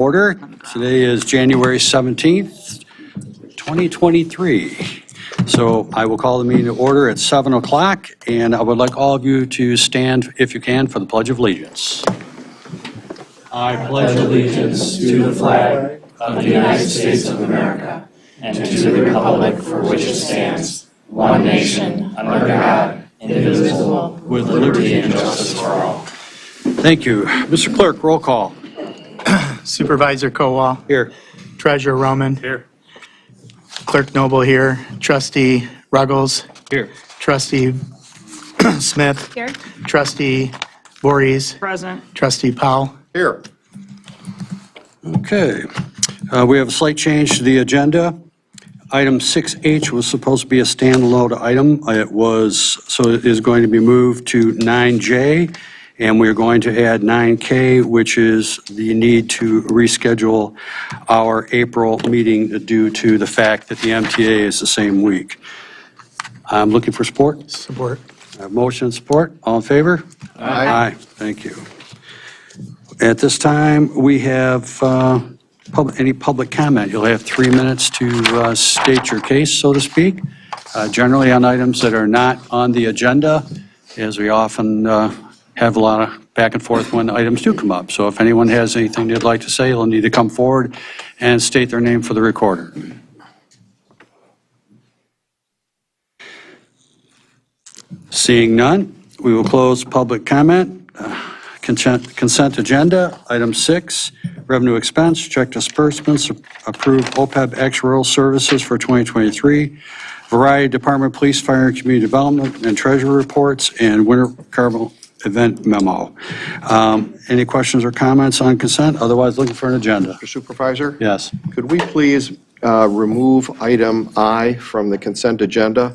Order. Today is January 17th, 2023. So I will call the meeting to order at 7 o'clock, and I would like all of you to stand, if you can, for the Pledge of Allegiance. I pledge allegiance to the flag of the United States of America and to the republic for which it stands, one nation, under God, indivisible, with liberty and justice for all. Thank you. Mr. Clerk, roll call. Supervisor Kowal. Here. Treasurer Roman. Here. Clerk Noble here. Trustee Ruggles. Here. Trustee Smith. Here. Trustee Voorhees. Present. Trustee Powell. Here. Okay. We have a slight change to the agenda. Item 6H was supposed to be a standalone item. It is going to be moved to 9J, and we're going to add 9K, which is the need to reschedule our April meeting due to the fact that the MTA is the same week. I'm looking for support. Support. I have motion and support. All in favor? Aye. Thank you. At this time, we have any public comment. You'll have 3 minutes to state your case, so to speak, generally on items that are not on the agenda, as we often have a lot of back and forth when items do come up. So if anyone has anything they'd like to say, they'll need to come forward and state their name for the recorder. Seeing none, we will close public comment. Consent agenda, item 6, revenue expense, check disbursements, approve OPEB actuarial services for 2023, variety department, police, fire, and community development, and treasury reports, and winter carnival event memo. Any questions or comments on consent? Otherwise, looking for an agenda. Mr. Supervisor? Yes. Could we please remove item I from the consent agenda?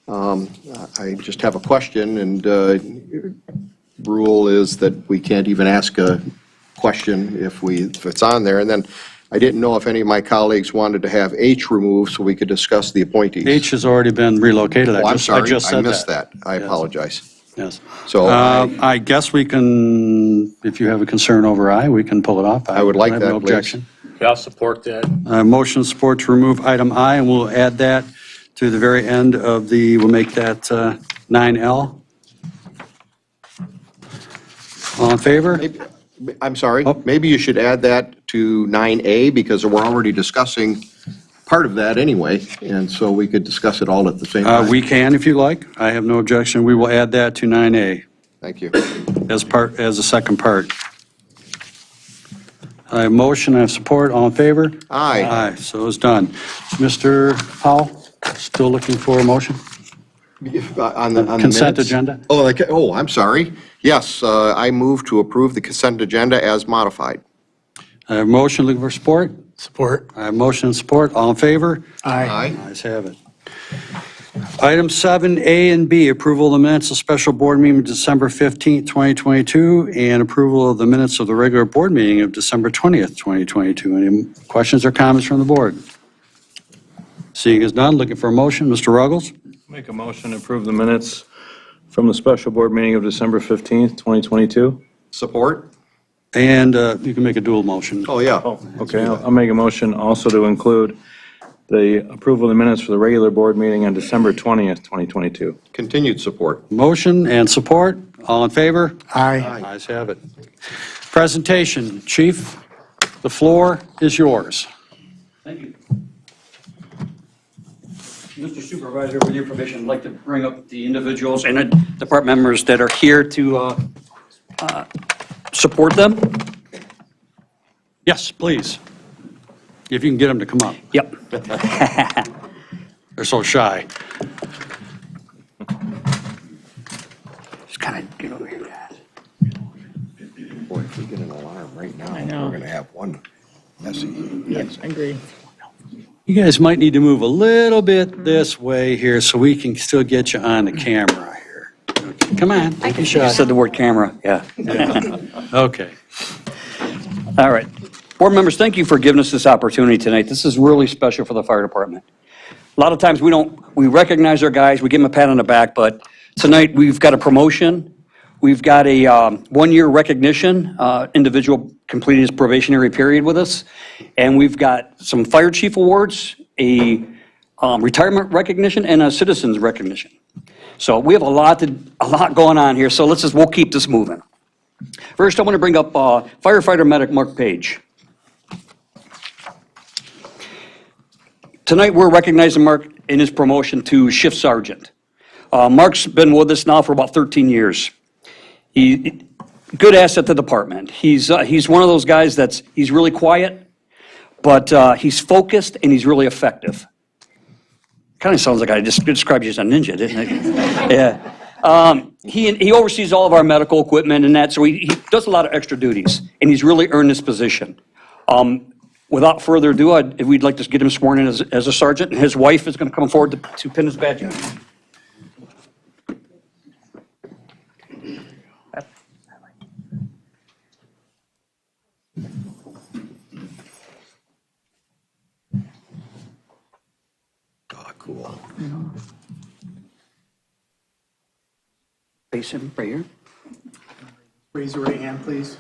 I just have a question, and rule is that we can't even ask a question if it's on there. And then I didn't know if any of my colleagues wanted to have H removed so we could discuss the appointees. H has already been relocated. Oh, I'm sorry. I just said I missed that. I Yes. apologize. Yes. So I guess we can, if you have a concern over I, we can pull it off. I would like have that, no please. objection. I'll support that. Motion support to remove item I, and we'll add that to the very end of we'll make that 9L. All in favor? I'm sorry. Oh. Maybe you should add that to 9A because we're already discussing part of that anyway. And so we could discuss it all at the same time. We can if you like. I have no objection. We will add that to 9A Thank you. as a second part. I have motion, I have support. All in favor? Aye. Aye, so it's done. Mr. Powell, still looking for a motion? On the Consent minutes? agenda? Oh, I'm sorry. Yes, I move to approve the consent agenda as modified. I have motion, looking for support. Support. I have motion and support. All in favor? Aye. Ayes have it. Item 7A and B, approval of the minutes of special board meeting December 15th, 2022, and approval of the minutes of the regular board meeting of December 20th, 2022. Any questions or comments from the board? Seeing as none, looking for a motion. Mr. Ruggles? Make a motion to approve the minutes from the special board meeting of December 15th, 2022. Support? And you can make a dual motion. Oh, yeah. Oh, okay, I'll make a motion also to include the approval of the minutes for the regular board meeting on December 20th, 2022. Continued support. Motion and support. All in favor? Aye. Ayes have it. Presentation. Chief, the floor is yours. Thank you. Mr. Supervisor, with your permission, I'd like to bring up the individuals and department members that are here to support them. Yes, please. If you can get them to come up. Yep. They're so shy. Just kind of get over here, guys. Boy, if we get an alarm right now, know. we're going to have one messy. Yes, I agree. You guys might need to move a little bit this way here so we can still get you on the camera here. Okay, come on, don't be You shy. said the word camera, yeah. Okay. All right. Board members, thank you for giving us this opportunity tonight. This is really special for the fire department. A lot of times we recognize our guys, we give them a pat on the back, but tonight we've got a promotion. We've got a one-year recognition, individual completed his probationary period with us. And we've got some fire chief awards, a retirement recognition, and a citizens recognition. So we have a lot going on here, so we'll keep this moving. First, I want to bring up firefighter medic Mark Page. Tonight, we're recognizing Mark in his promotion to shift sergeant. Mark's been with us now for about 13 years. Good asset to the department. He's one of those guys he's really quiet, but he's focused and he's really effective. Kind of sounds like I just described you as a ninja, didn't it? Yeah. He oversees all of our medical equipment and that, so he does a lot of extra duties, and he's really earned this position. Without further ado, we'd like to get him sworn in as a sergeant, and his wife is going to come forward to pin his badge on. Oh, cool. Face him right here. Raise your right hand, please.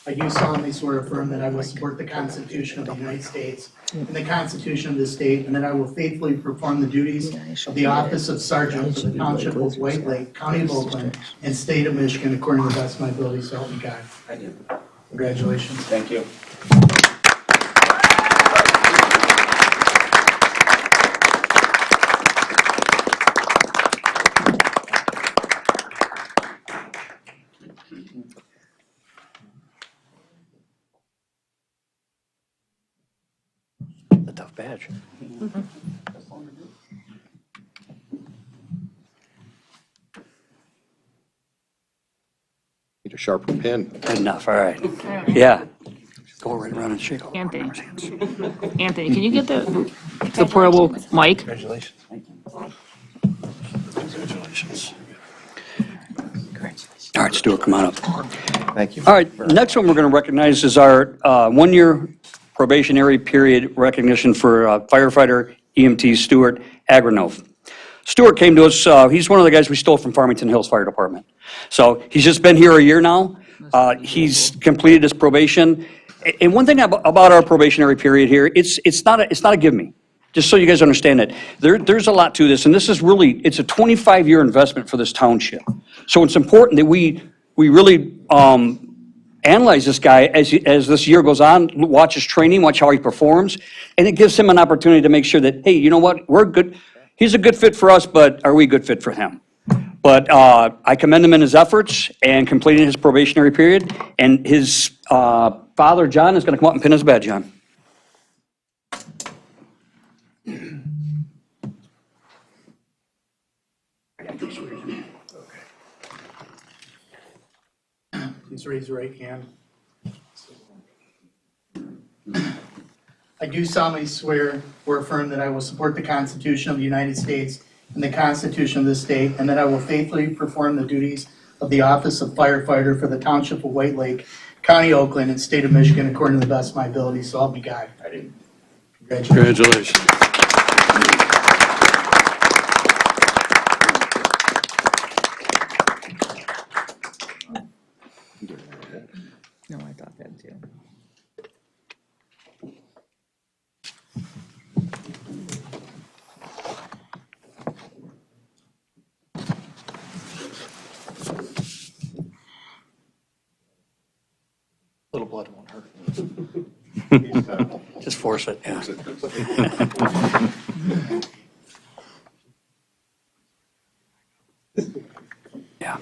I do solemnly swear or affirm that I will support the Constitution of the United States and the Constitution of the state, and that I will faithfully perform the duties of the office of sergeant for the Township of White Lake, County of Oakland, and State of Michigan, according to the best of my ability, so help me God. I do. Congratulations. Thank you. A tough badge. Need a sharper pen. Good enough, all right. Yeah. Go right around and shake all Anthony. our hands. Anthony, can you get the portable mic? Congratulations. Congratulations. All right, Stuart, come on up. Thank you. All right, next one we're going to recognize is our one-year probationary period recognition for firefighter EMT Stuart Agranov. Stuart came to us, he's one of the guys we stole from Farmington Hills Fire Department. So he's just been here a year now. He's completed his probation. And one thing about our probationary period here, it's not a give me. Just so you guys understand it. There's a lot to this, and this is really, it's a 25-year investment for this township. So it's important that we really analyze this guy as this year goes on, watch his training, watch how he performs, and it gives him an opportunity to make sure that, hey, you know what, we're good. He's a good fit for us, but are we a good fit for him? But I commend him in his efforts and completing his probationary period, and his father, John, is going to come up and pin his badge on. Please raise your right hand. I do solemnly swear or affirm that I will support the Constitution of the United States and the Constitution of the state, and that I will faithfully perform the duties of the office of firefighter for the Township of White Lake, County of Oakland, and State of Michigan, according to the best of my ability, so help me God. I do. Congratulations. Congratulations. No, I thought that too. Little blood won't hurt. Just force it, yeah. Yeah.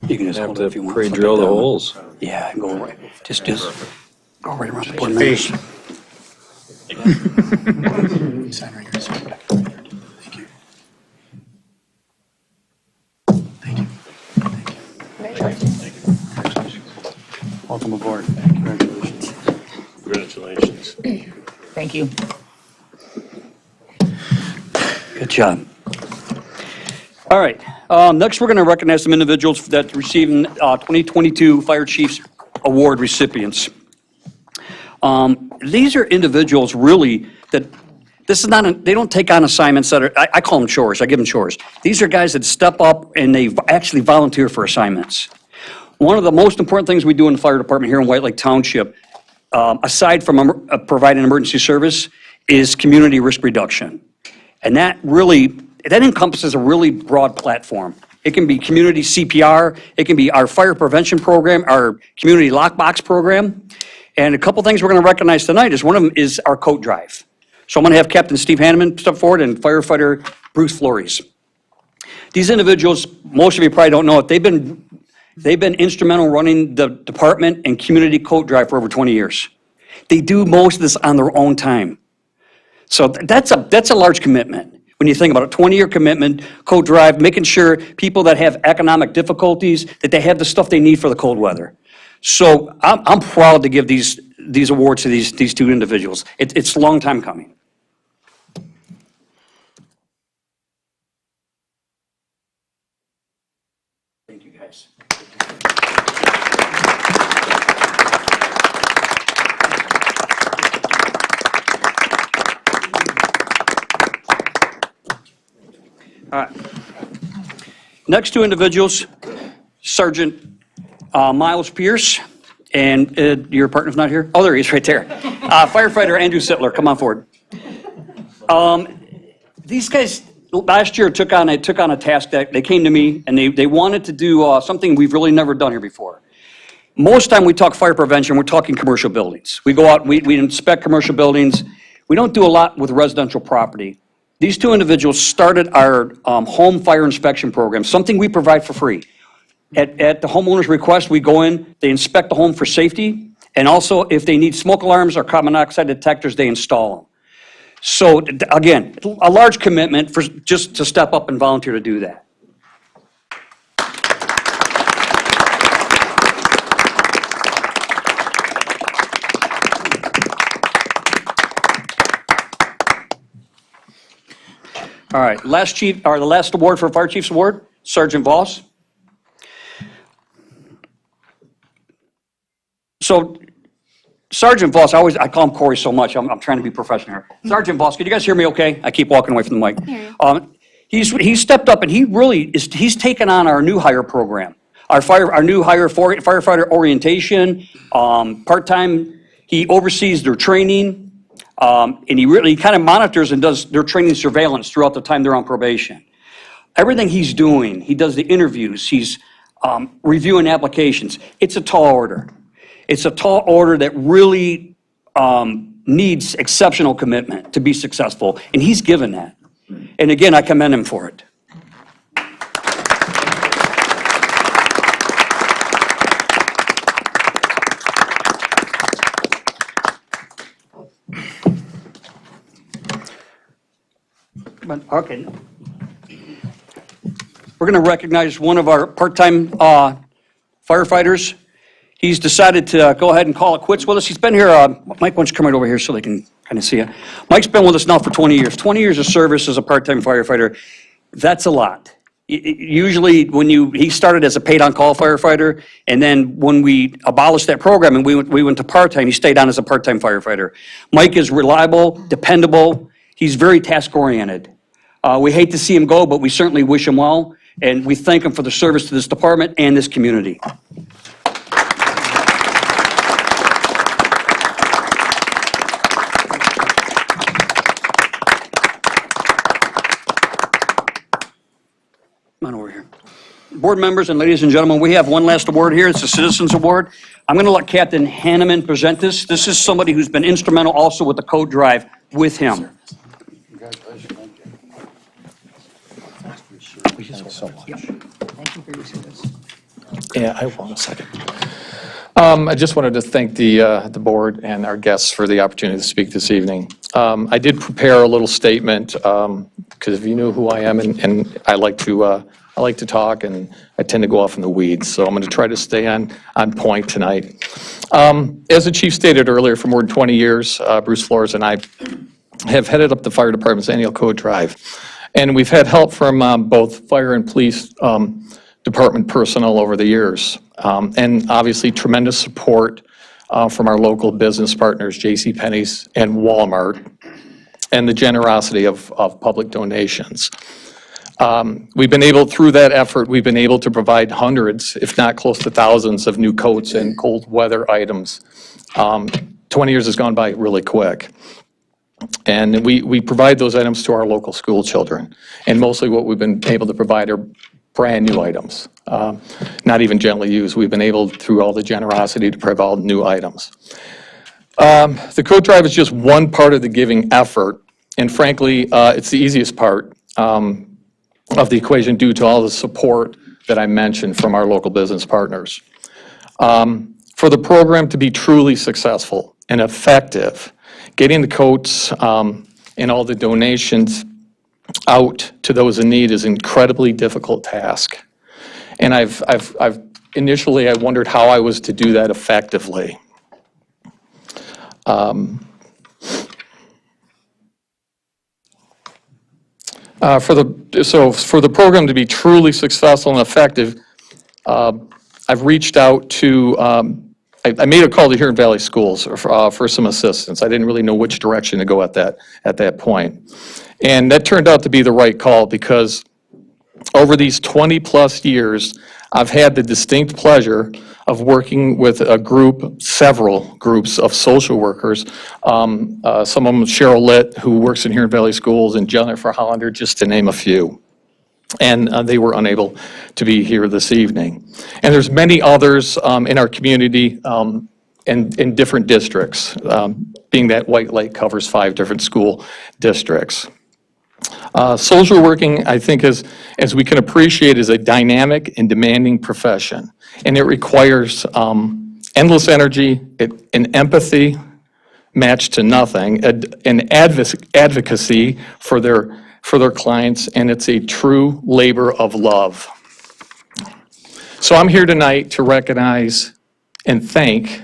You can just Have hold it to if you want. pre-drill the holes. Yeah, go right, just go right around the board members. Sign right here. Thank you. Thank you. Welcome aboard. Congratulations. Congratulations. Thank you. Good job. All right, next we're going to recognize some individuals that received 2022 Fire Chiefs Award recipients. These are individuals really that This is not, they don't take on assignments that are, I call them chores, I give them chores. These are guys that step up and they actually volunteer for assignments. One of the most important things we do in the fire department here in White Lake Township, aside from providing emergency service, is community risk reduction. And that encompasses a really broad platform. It can be community CPR, it can be our fire prevention program, our community lockbox program. And a couple things we're going to recognize tonight is one of them is our coat drive. So I'm going to have Captain Steve Hanneman step forward and firefighter Bruce Flores. These individuals, most of you probably don't know it, they've been instrumental running the department and community coat drive for over 20 years. They do most of this on their own time. So that's a large commitment. When you think about it, 20-year commitment, coat drive, making sure people that have economic difficulties, that they have the stuff they need for the cold weather. So I'm proud to give these awards to these two individuals. It's a long time coming. Thank you, guys. All right. Next two individuals, Sergeant Miles Pierce, and your partner's not here? Oh, there he is, right there. Firefighter Andrew Sittler, come on forward. These guys last year took on a task that they came to me and they wanted to do something we've really never done here before. Most time we talk fire prevention, we're talking commercial buildings. We go out, we inspect commercial buildings. We don't do a lot with residential property. These two individuals started our home fire inspection program, something we provide for free. At the homeowner's request, we go in, they inspect the home for safety, and also if they need smoke alarms or carbon monoxide detectors, they install them. So again, a large commitment for just to step up and volunteer to do that. All right, the last award for Fire Chief's Award, Sergeant Voss. So Sergeant Voss, I call him Corey so much, I'm trying to be professional here. Sergeant Voss, can you guys hear me okay? I keep walking away from the mic. He's stepped up and he's taken on our new hire program. Our new hire firefighter orientation, part-time, he oversees their training, and he kind of monitors and does their training surveillance throughout the time they're on probation. Everything he's doing, he does the interviews, he's reviewing applications. It's a tall order. It's a tall order that really needs exceptional commitment to be successful, and he's given that. And again, I commend him for it. Okay. We're going to recognize one of our part-time firefighters. He's decided to go ahead and call it quits with us. He's been here, Mike, why don't you come right over here so they can kind of see you. Mike's been with us now for 20 years. 20 years of service as a part-time firefighter, that's a lot. Usually he started as a paid-on-call firefighter, and then when we abolished that program and we went to part-time, he stayed on as a part-time firefighter. Mike is reliable, dependable, he's very task-oriented. We hate to see him go, but we certainly wish him well, and we thank him for the service to this department and this community. Come on over here. Board members and ladies and gentlemen, we have one last award here. It's a Citizens Award. I'm going to let Captain Hanneman present this. This is somebody who's been instrumental also with the code drive with him. Thank you so much. Thank you for your service. Yeah, I will in a second. I just wanted to thank the board and our guests for the opportunity to speak this evening. I did prepare a little statement because if you know who I am, and I like to talk, and I tend to go off in the weeds, so I'm going to try to stay on point tonight. As the chief stated earlier, for more than 20 years, Bruce Flores and I have headed up the fire department's annual code drive, and we've had help from both fire and police department personnel over the years, and obviously tremendous support from our local business partners, JCPenney's and Walmart. and the generosity of public donations. We've been able, through that effort, we've been able to provide hundreds, if not close to thousands, of new coats and cold weather items. 20 years has gone by really quick. And we provide those items to our local school children. And mostly what we've been able to provide are brand-new items, not even gently used. We've been able, through all the generosity, to provide new items. The coat drive is just one part of the giving effort, and frankly, it's the easiest part of the equation due to all the support that I mentioned from our local business partners. For the program to be truly successful and effective, getting the coats and all the donations out to those in need is an incredibly difficult task. And initially I wondered how I was to do that effectively. For the program to be truly successful and effective, I've reached out to, I made a call to Huron Valley Schools for some assistance. I didn't really know which direction to go at that point. And that turned out to be the right call because over these 20-plus years, I've had the distinct pleasure of working with several groups of social workers. Some of them, Cheryl Litt, who works in Huron Valley Schools, and Jennifer Hollander, just to name a few. And they were unable to be here this evening. And there's many others in our community in different districts, being that White Lake covers 5 different school districts. Social working, I think, as we can appreciate, is a dynamic and demanding profession. And it requires endless energy, and empathy matched to nothing, and advocacy for their clients, and it's a true labor of love. So I'm here tonight to recognize and thank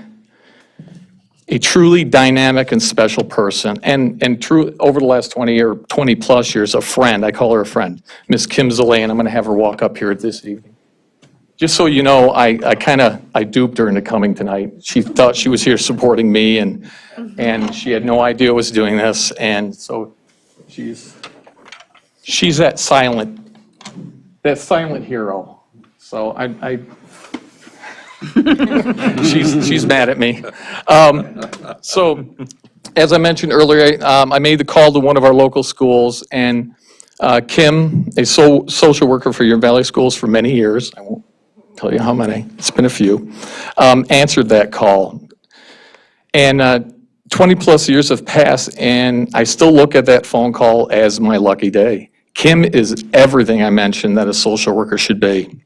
a truly dynamic and special person, and true, over the last 20-plus years, a friend. I call her a friend, Miss Kim Zalay, and I'm going to have her walk up here this evening. Just so you know, I duped her into coming tonight. She thought she was here supporting me, and she had no idea I was doing this, and so she's that silent hero. So she's mad at me. So, as I mentioned earlier, I made the call to one of our local schools, and Kim, a social worker for Huron Valley Schools for many years, I won't tell you how many, it's been a few, answered that call. And 20-plus years have passed, and I still look at that phone call as my lucky day. Kim is everything I mentioned that a social worker should be.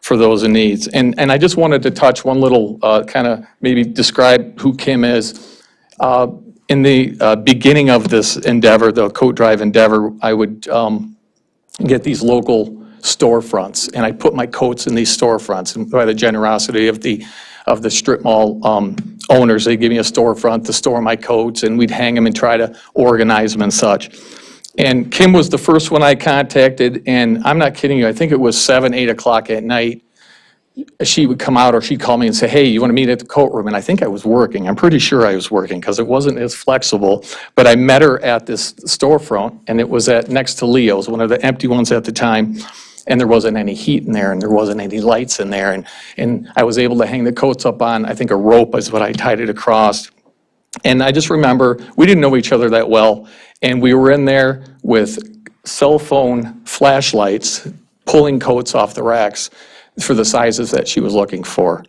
For those in needs. And I just wanted to touch one little, kind of maybe describe who Kim is. In the beginning of this endeavor, the coat drive endeavor, I would get these local storefronts, and I put my coats in these storefronts, and by the generosity of the strip mall owners, they give me a storefront to store my coats, and we'd hang them and try to organize them and such. And Kim was the first one I contacted, and I'm not kidding you, I think it was 7, 8 o'clock at night. She would come out, or she'd call me and say, hey, you want to meet at the coat room? And I think I was working. I'm pretty sure I was working because it wasn't as flexible. But I met her at this storefront, and it was next to Leo's, one of the empty ones at the time. And there wasn't any heat in there, and there wasn't any lights in there. And I was able to hang the coats up on, I think, a rope is what I tied it across. And I just remember, we didn't know each other that well, and we were in there with cell phone flashlights, pulling coats off the racks for the sizes that she was looking for.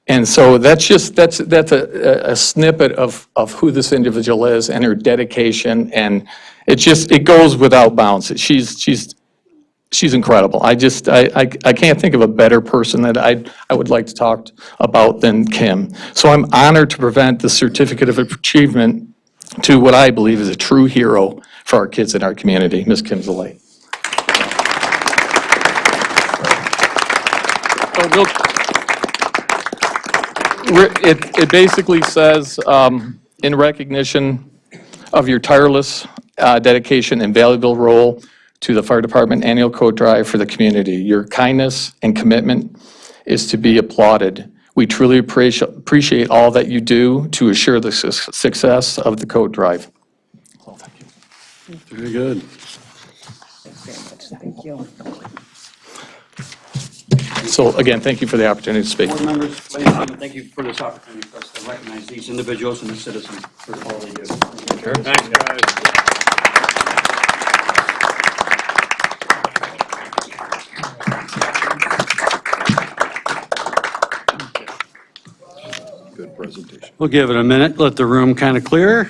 And so that's a snippet of who this individual is and her dedication, and it goes without bounds. She's incredible. I can't think of a better person that I would like to talk about than Kim. So I'm honored to present the Certificate of Achievement to what I believe is a true hero for our kids in our community, Ms. Kim Zalay. It basically says, in recognition of your tireless dedication and valuable role to the fire department annual coat drive for the community. Your kindness and commitment is to be applauded. We truly appreciate all that you do to assure the success of the coat drive. So, Very good. Thank you. So again, thank you for the opportunity to speak. Board members, ladies and gentlemen, thank you for this opportunity for us to recognize these individuals and the citizens for all they do. Thanks, guys. Good presentation. We'll give it a minute, let the room kind of clear.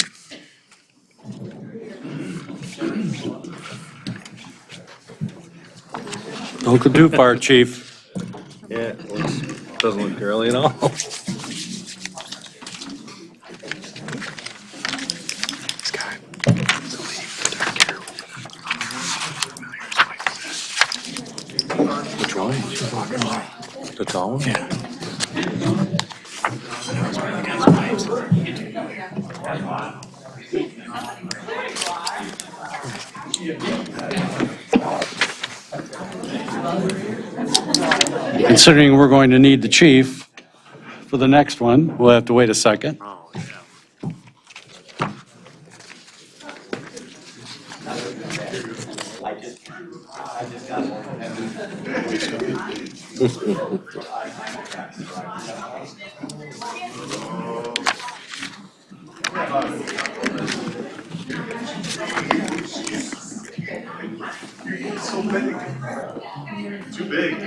Don't go too far, chief. Yeah, it doesn't look girly at all. Which one? The tall one? Yeah. Considering we're going to need the chief for the next one, we'll have to wait a second.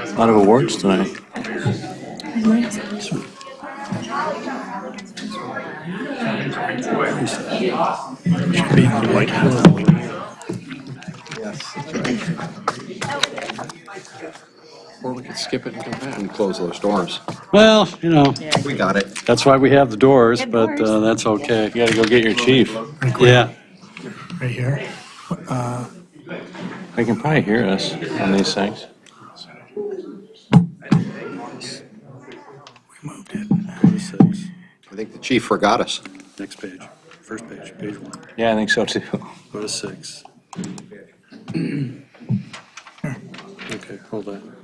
A lot of awards tonight. Or we could skip it and come back. And close those doors. Well, you know, We got it. that's why we have the doors, but that's okay. You gotta go get your chief. Yeah. Right here. They can probably hear us on these things. I think the chief forgot us. Next page, first page, page 1. Yeah, I think so too. Go to 6. Okay, hold on.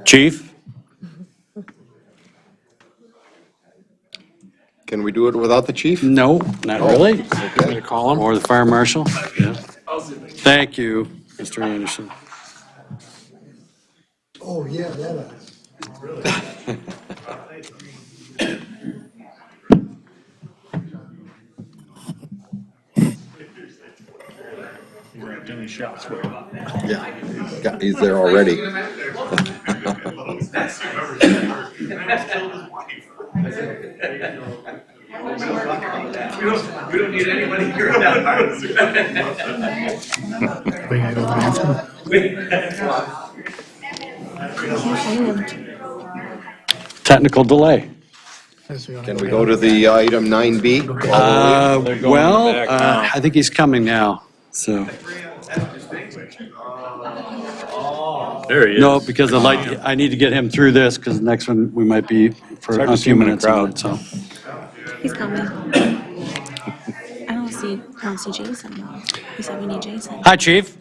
Chief? Can we do it without the chief? No, not really. Okay. Call him? Or the fire marshal? Yeah. Thank you, Mr. Anderson. Oh, yeah, that. Yeah, he's there already. We don't need anybody here in that part. We gotta go to the bathroom. Technical delay. Can we go to the item 9B? They're going Well, back now. I think he's coming now, so. There he is. No, because I need to get him through this, because the next one, we might be for hard a to see few him in a minutes on it, so. He's coming. I don't see Jason though. He said we need Jason. Hi, chief.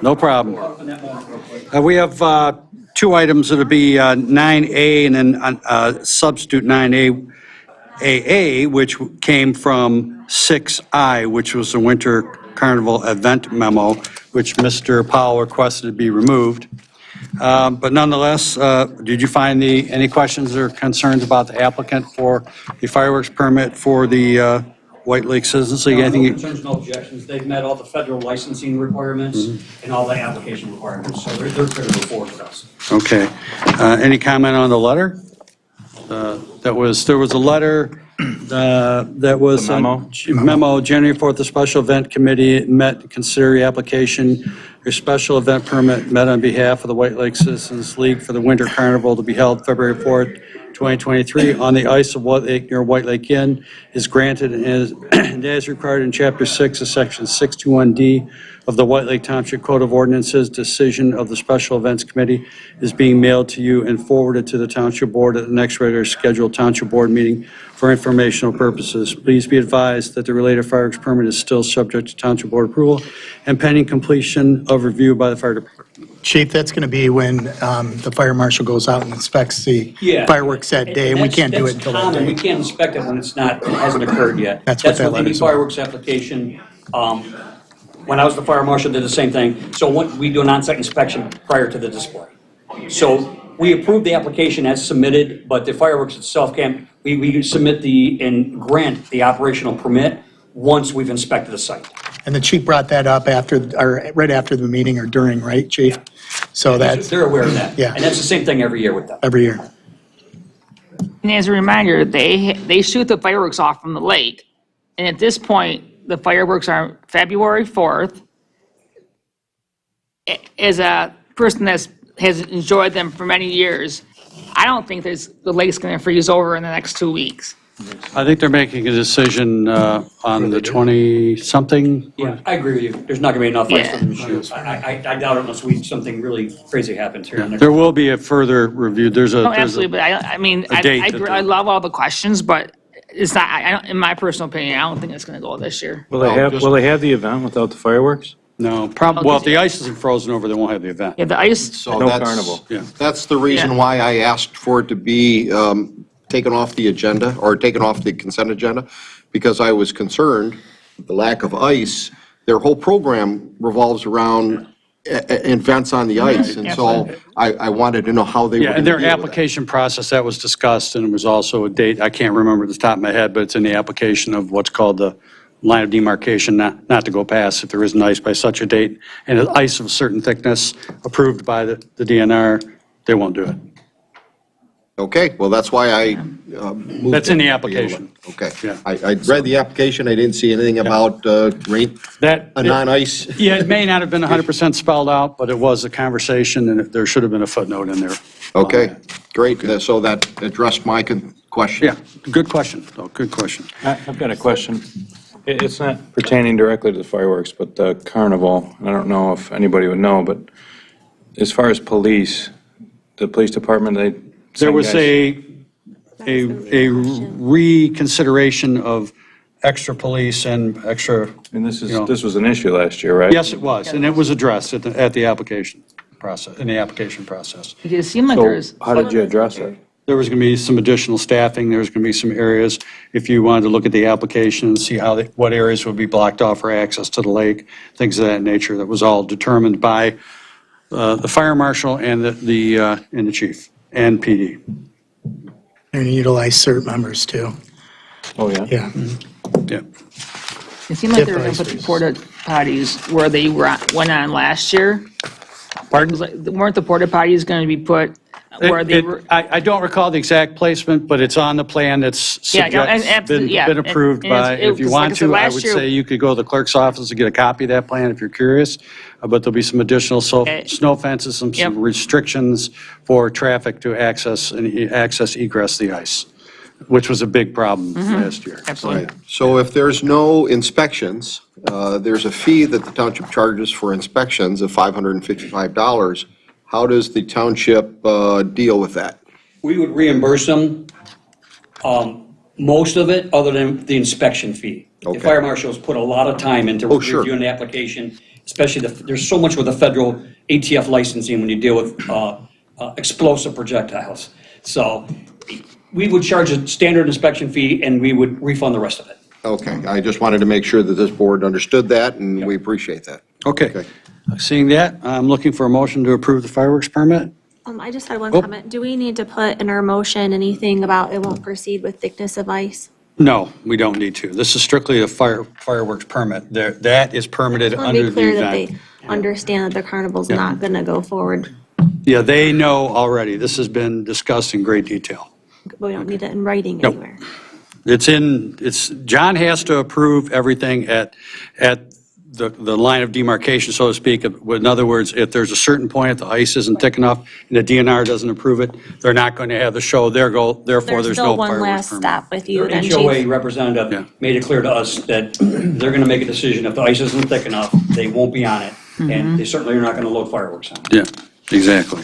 No problem. We have two items that'll be 9A and then substitute 9A, AA, which came from 6I, which was the Winter Carnival event memo, which Mr. Powell requested to be removed. But nonetheless, did you find any questions or concerns about the applicant for the fireworks permit for the White Lake Citizens League? No Anything? concerns, no objections. They've met all the federal licensing requirements and all the application requirements, so they're clear to move forward with us. Okay. Any comment on the letter? There was a letter that was. The memo? Memo, January 4th, the special event committee met to consider your application. Your special event permit met on behalf of the White Lake Citizens League for the Winter Carnival to be held February 4th, 2023 on the ice of White Lake near White Lake Inn is granted and as required in Chapter 6 of Section 621D of the White Lake Township Code of Ordinances. Decision of the Special Events Committee is being mailed to you and forwarded to the Township Board at the next regular scheduled Township Board meeting for informational purposes. Please be advised that the related fireworks permit is still subject to Township Board approval and pending completion of review by the Fire Department. Chief, that's going to be when the fire marshal goes out and inspects the Yeah. fireworks that day, and we can't do it That's until that common. We day. can't inspect it when it hasn't occurred yet. That's what that with any letter's about. fireworks application. When I was the fire marshal, did the same thing. So we do an on-site inspection prior to the display. So we approve the application as submitted, but the fireworks itself we submit and grant the operational permit once we've inspected the site. And the chief brought that up right after the meeting or during, right, chief? So that's They're aware of that. Yeah. And that's the same thing every year with them. every year. And as a reminder, they shoot the fireworks off from the lake. And at this point, the fireworks are February 4th. As a person that has enjoyed them for many years, I don't think the lake's going to freeze over in the next 2 weeks. I think they're making a decision on the 20-something. Yeah, I agree with you. There's not gonna be enough ice Yeah. for them to shoot. I doubt it unless something really crazy happens here. There will be a further review. There's a. No, absolutely, but I mean, a date that I love all the questions, but it's not, I don't, in my personal opinion, I don't think it's going to go this year. Will they have the event without the fireworks? No, well, if the ice isn't frozen over, they won't have the event. Yeah, the ice, So No that's- carnival. Yeah. That's the reason Yeah. why I asked for it to be taken off the agenda, or taken off the consent agenda, because I was concerned, the lack of ice, their whole program revolves around events on the ice, and so I wanted to know how they were Yeah, going and to their deal with that. application process, that was discussed, and it was also a date, I can't remember at the top of my head, but it's in the application of what's called the line of demarcation, not to go past if there isn't ice by such a date, and ice of a certain thickness approved by the DNR, they won't do it. Okay, well, that's why I moved. That's in the it. application. Okay. Yeah. I read the application, I didn't see anything about rain, That, a non-ice. yeah, it may not have been 100% spelled out, but it was a conversation, and there should have been a footnote in there. Okay, great, so that addressed my question. Yeah, good question, though, good question. I've got a question. It's not pertaining directly to the fireworks, but the carnival. I don't know if anybody would know, but as far as police, the police department, they. There was send guys- a reconsideration of extra police and extra, And this you know. this was an issue last year, right? yes, it was, and it was addressed at the application process, in the application process. it seemed like So there's, how did you address it? There was going to be some additional staffing, there was going to be some areas, if you wanted to look at the application and see what areas would be blocked off for access to the lake, things of that nature, that was all determined by the fire marshal and the chief, and PD. And utilize CERT members too. Oh, yeah? Yeah. Yeah. it seemed like If they were going ice to put the freezes. porta potties where they went on last year. Pardon? Weren't the porta potties going to be put where they were? I don't recall the exact placement, but it's on the plan that's Yeah, no, and absolutely, yeah. been approved And by, it's- if you because like want I said, to, I last would year- say you could go to the clerk's office and get a copy of that plan if you're curious, but there'll be some additional Okay. snow fences, some Yep. restrictions for traffic to access egress the ice, which was a big problem Mm-hmm. last year. Absolutely. So if there's no inspections, there's a fee that the township charges for inspections of $555. How does the township deal with that? We would reimburse them, most of it, other than the inspection fee. The Okay. fire marshals put a lot of time into Oh, sure. reviewing the application, especially there's so much with the federal ATF licensing when you deal with explosive projectiles. So we would charge a standard inspection fee, and we would refund the rest of it. Okay, I just wanted to make sure that this board understood that, and we appreciate that. Okay, Okay. seeing that, I'm looking for a motion to approve the fireworks permit. I just had one Oh. comment. Do we need to put in our motion anything about it won't proceed with thickness of ice? No, we don't need to. This is strictly a fireworks permit. That is permitted I want to under be the clear that event. they understand that the carnival's not going to go forward, Yeah, they know already. This has been discussed in great detail. but we don't need it in writing Nope. anywhere. John has to approve everything at the line of demarcation, so to speak. In other words, if there's a certain point, the ice isn't thick enough, and the DNR doesn't approve it, they're not going to have the show. Therefore, There's there's still no one fireworks last permit. stop with you Their then, HOA Chief. representative Yeah. made it clear to us that they're going to make a decision. If the ice isn't thick enough, they won't be on it, and they certainly are not going to load fireworks on it. Yeah, exactly.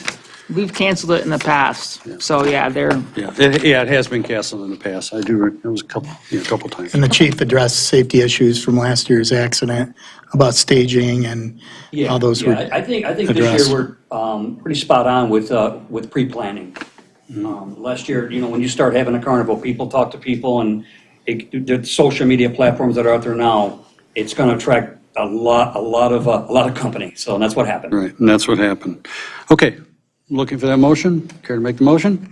We've canceled it in the past, so yeah, they're, Yeah, it has been canceled in the past. I do, it was a couple times. And the chief addressed safety issues from last year's accident about staging and how those were I think this addressed. year we're pretty spot on with pre-planning. Last year, when you start having a carnival, people talk to people, and the social media platforms that are out there now, it's going to attract a lot of company. So that's what happened. Right, and that's what happened. Okay, looking for that motion? Care to make the motion?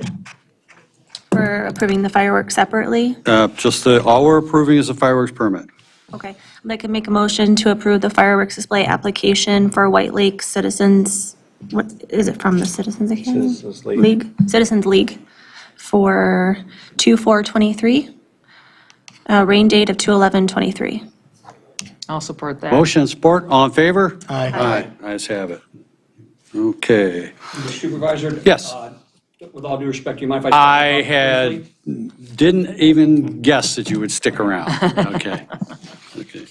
For approving the fireworks separately. All we're approving is a fireworks permit. Okay. I'd like to make a motion to approve the fireworks display application for White Lake Citizens, what, is it from the Citizens Academy? Citizens League. Citizens League for 2/4/23, rain date of 2/11/23. I'll support that. Motion and support, all in favor? Aye. Aye, ayes have it. Okay. Mr. Supervisor? Yes. With all due respect, do you mind if I I? didn't even guess that you would stick around. Okay. Okay.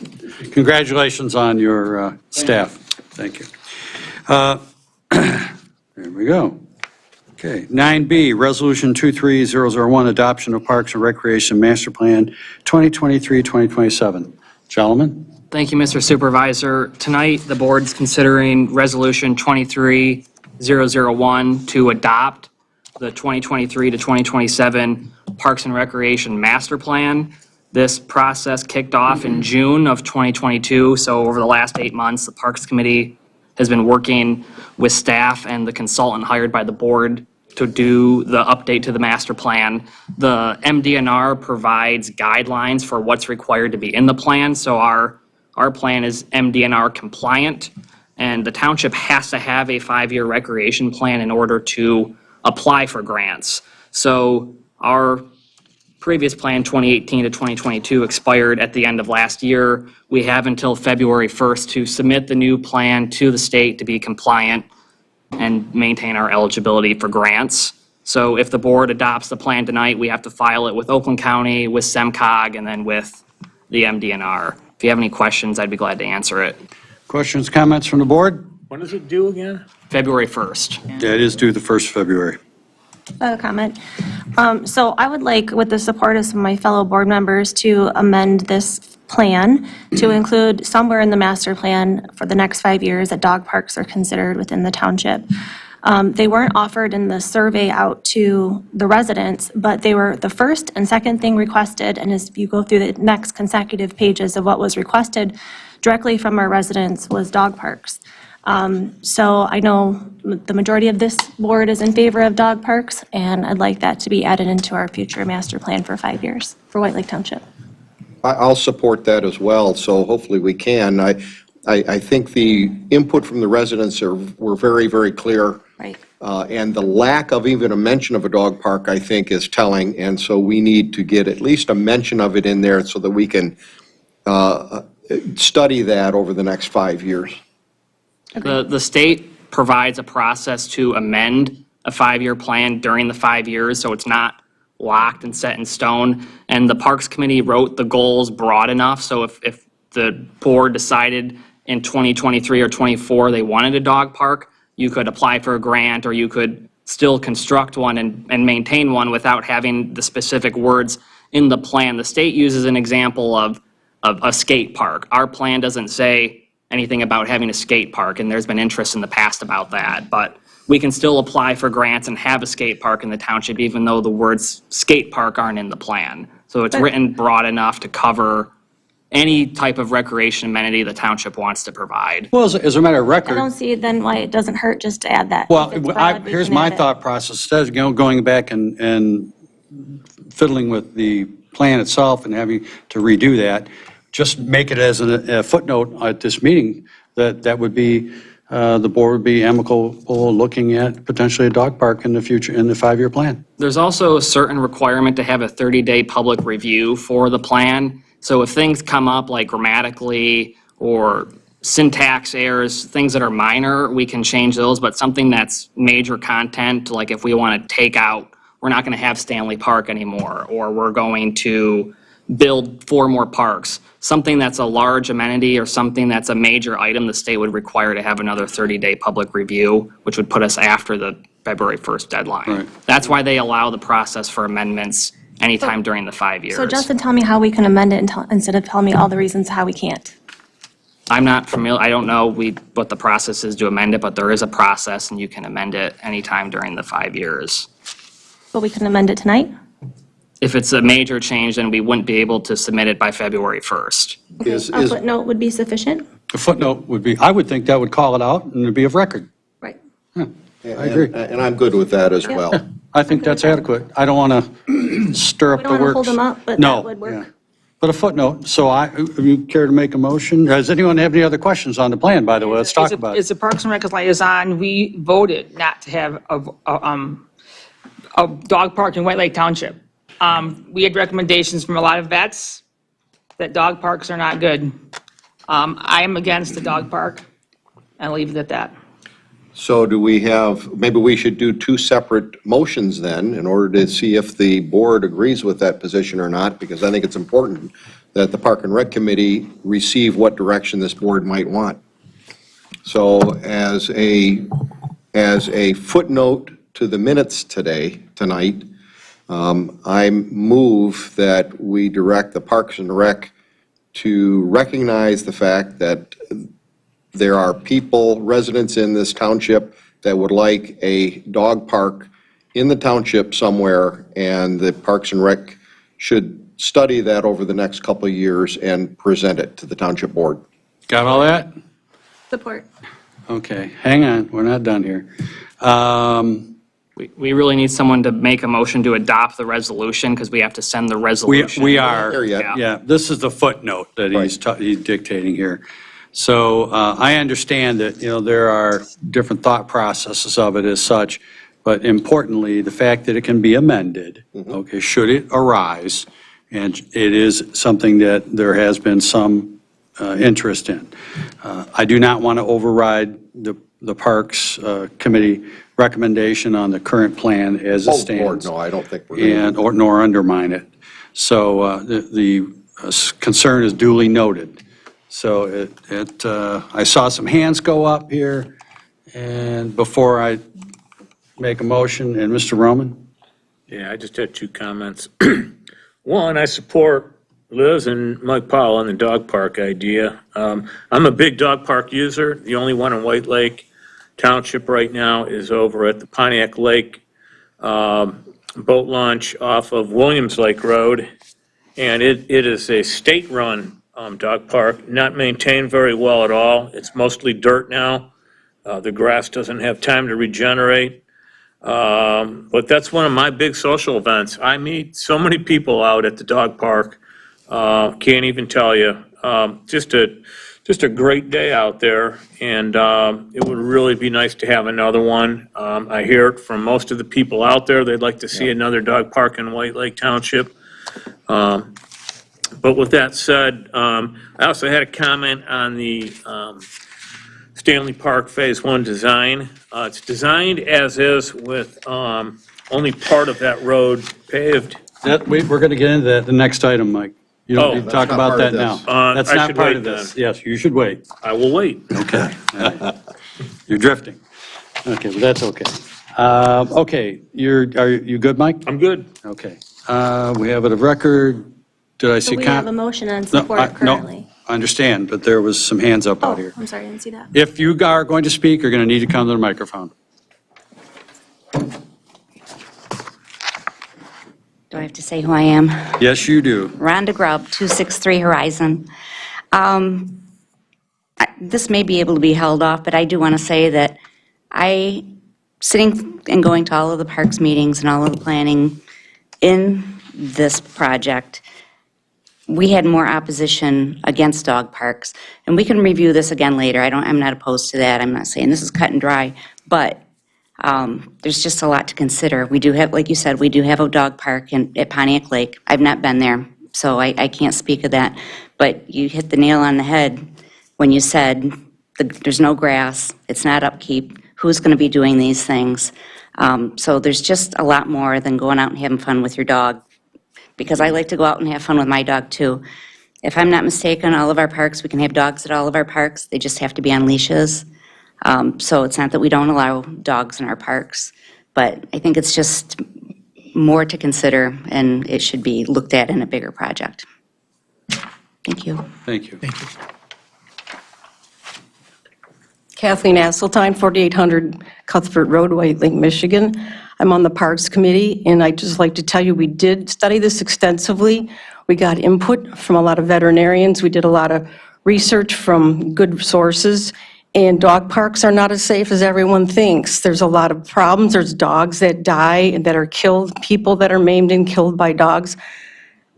Congratulations on your staff. Thank you. There we go. Okay. 9B, Resolution 23001, Adoption of Parks and Recreation Master Plan 2023-2027. Gentlemen? Thank you, Mr. Supervisor. Tonight, the board's considering Resolution 23001 to adopt the 2023 to 2027 Parks and Recreation Master Plan. This process kicked off in June of 2022, so over the last 8 months, the Parks Committee has been working with staff and the consultant hired by the board to do the update to the master plan. The MDNR provides guidelines for what's required to be in the plan, so our plan is MDNR compliant, and the township has to have a 5-year recreation plan in order to apply for grants. So our previous plan, 2018 to 2022, expired at the end of last year. We have until February 1st to submit the new plan to the state to be compliant and maintain our eligibility for grants. So if the board adopts the plan tonight, we have to file it with Oakland County, with SEMCOG, and then with the MDNR. If you have any questions, I'd be glad to answer it. Questions, comments from the board? When does it due again? February 1st. That is due the 1st of February. I have a comment. So I would like, with the support of some of my fellow board members, to amend this plan to include somewhere in the master plan for the next 5 years that dog parks are considered within the township. They weren't offered in the survey out to the residents, but they were the first and second thing requested, and as you go through the next consecutive pages of what was requested directly from our residents was dog parks. So I know the majority of this board is in favor of dog parks, and I'd like that to be added into our future master plan for 5 years for White Lake Township. I'll support that as well, so hopefully we can. I think the input from the residents were very, very clear. Right. And the lack of even a mention of a dog park, I think, is telling, and so we need to get at least a mention of it in there so that we can study that over the next 5 years. The state provides a process to amend a 5-year plan during the 5 years, so it's not locked and set in stone. And the Parks Committee wrote the goals broad enough, so if the board decided in 2023 or 24 they wanted a dog park, you could apply for a grant, or you could still construct one and maintain one without having the specific words in the plan. The state uses an example of a skate park. Our plan doesn't say anything about having a skate park, and there's been interest in the past about that. But we can still apply for grants and have a skate park in the township, even though the words skate park aren't in the plan. So it's written broad enough to cover any type of recreation amenity the township wants to provide. Well, as a matter of I record, don't see then why it doesn't hurt just to add that. well, If it's broad, we here's can my add it. thought process. Instead of going back and fiddling with the plan itself and having to redo that, just make it as a footnote at this meeting that would be, the board would be amicable looking at potentially a dog park in the future, in the 5-year plan. There's also a certain requirement to have a 30-day public review for the plan. So if things come up like grammatically or syntax errors, things that are minor, we can change those, but something that's major content, like if we want to take out, we're not going to have Stanley Park anymore, or we're going to build 4 more parks, something that's a large amenity or something that's a major item, the state would require to have another 30-day public review, which would put us after the February 1st deadline. Right. That's why they allow the process for amendments anytime during the 5 years. So Justin, tell me how we can amend it instead of telling me all the reasons how we can't. I'm not familiar, I don't know what the process is to amend it, but there is a process and you can amend it anytime during the 5 years. But we can amend it tonight? If it's a major change, then we wouldn't be able to submit it by February 1st. A footnote would be sufficient? A footnote would be, I would think that would call it out and it'd be of record. Right. I agree. And I'm good with that as well. I think that's adequate. I don't want to stir up We the don't want works. to hold them up, but No, that would work. yeah. But a footnote, so if you care to make a motion? Does anyone have any other questions on the plan, by the way? Let's talk about As it. the Parks and Rec liaison, we voted not to have a dog park in White Lake Township. We had recommendations from a lot of vets that dog parks are not good. I am against the dog park. I'll leave it at that. So do we have, maybe we should do two separate motions then, in order to see if the board agrees with that position or not, because I think it's important that the Park and Rec Committee receive what direction this board might want. So as a footnote to the minutes tonight, I move that we direct the Parks and Rec to recognize the fact that there are people, residents in this township, that would like a dog park in the township somewhere, and the Parks and Rec should study that over the next couple of years and present it to the township board. Got all that? Support. Okay, hang on, we're not done here. We really need someone to make a motion to adopt the resolution because we have to send the resolution. We are, There yet. yeah, this is the footnote that he's dictating here. So I understand that, there are different thought processes of it as such, but importantly, the fact that it can be amended, okay, should it arise, and it is something that there has been some interest in. I do not want to override the Parks Committee recommendation on the current plan as it Oh, Lord, stands. no, I don't think we're going to. Nor undermine it. So the concern is duly noted. So I saw some hands go up here, and before I make a motion, and Mr. Roman? Yeah, I just had two comments. One, I support Liz and Mike Powell on the dog park idea. I'm a big dog park user. The only one in White Lake Township right now is over at the Pontiac Lake boat launch off of Williams Lake Road. And it is a state-run dog park, not maintained very well at all. It's mostly dirt now. The grass doesn't have time to regenerate. But that's one of my big social events. I meet so many people out at the dog park, can't even tell you. Just a great day out there, and it would really be nice to have another one. I hear it from most of the people out there, they'd like to see another dog park in White Lake Township. But with that said, I also had a comment on the Stanley Park Phase 1 design. It's designed as is with only part of that road paved. We're going to get into that the next item, Mike. You don't need to that's talk not about part of that now. this. That's I not should part wait of this. then. Yes, you should wait. I will wait. Okay. You're drifting. Okay, but that's okay. Okay, are you good, Mike? I'm good. Okay. We have it of record. Did I So see? we have a motion and No, support currently. No, I understand, but there was some hands up Oh, out here. I'm sorry, I didn't see that. If you are going to speak, you're going to need to come to the microphone. Do I have to say who I am? Yes, you do. Rhonda Grubb, 263 Horizon. This may be able to be held off, but I do want to say that sitting and going to all of the parks meetings and all of the planning in this project, we had more opposition against dog parks. And we can review this again later. I'm not opposed to that. I'm not saying this is cut and dry, but there's just a lot to consider. We do have, like you said, we do have a dog park at Pontiac Lake. I've not been there, so I can't speak of that. But you hit the nail on the head when you said there's no grass, it's not upkeep, who's going to be doing these things? So there's just a lot more than going out and having fun with your dog, because I like to go out and have fun with my dog too. If I'm not mistaken, all of our parks, we can have dogs at all of our parks, they just have to be on leashes. So it's not that we don't allow dogs in our parks. But I think it's just more to consider, and it should be looked at in a bigger project. Thank you. Thank you. Kathleen Asseltine, 4800 Cuthbert Road, White Lake, Michigan. I'm on the Parks Committee, and I'd just like to tell you, we did study this extensively. We got input from a lot of veterinarians. We did a lot of research from good sources, and dog parks are not as safe as everyone thinks. There's a lot of problems. There's dogs that die and that are killed, people that are maimed and killed by dogs.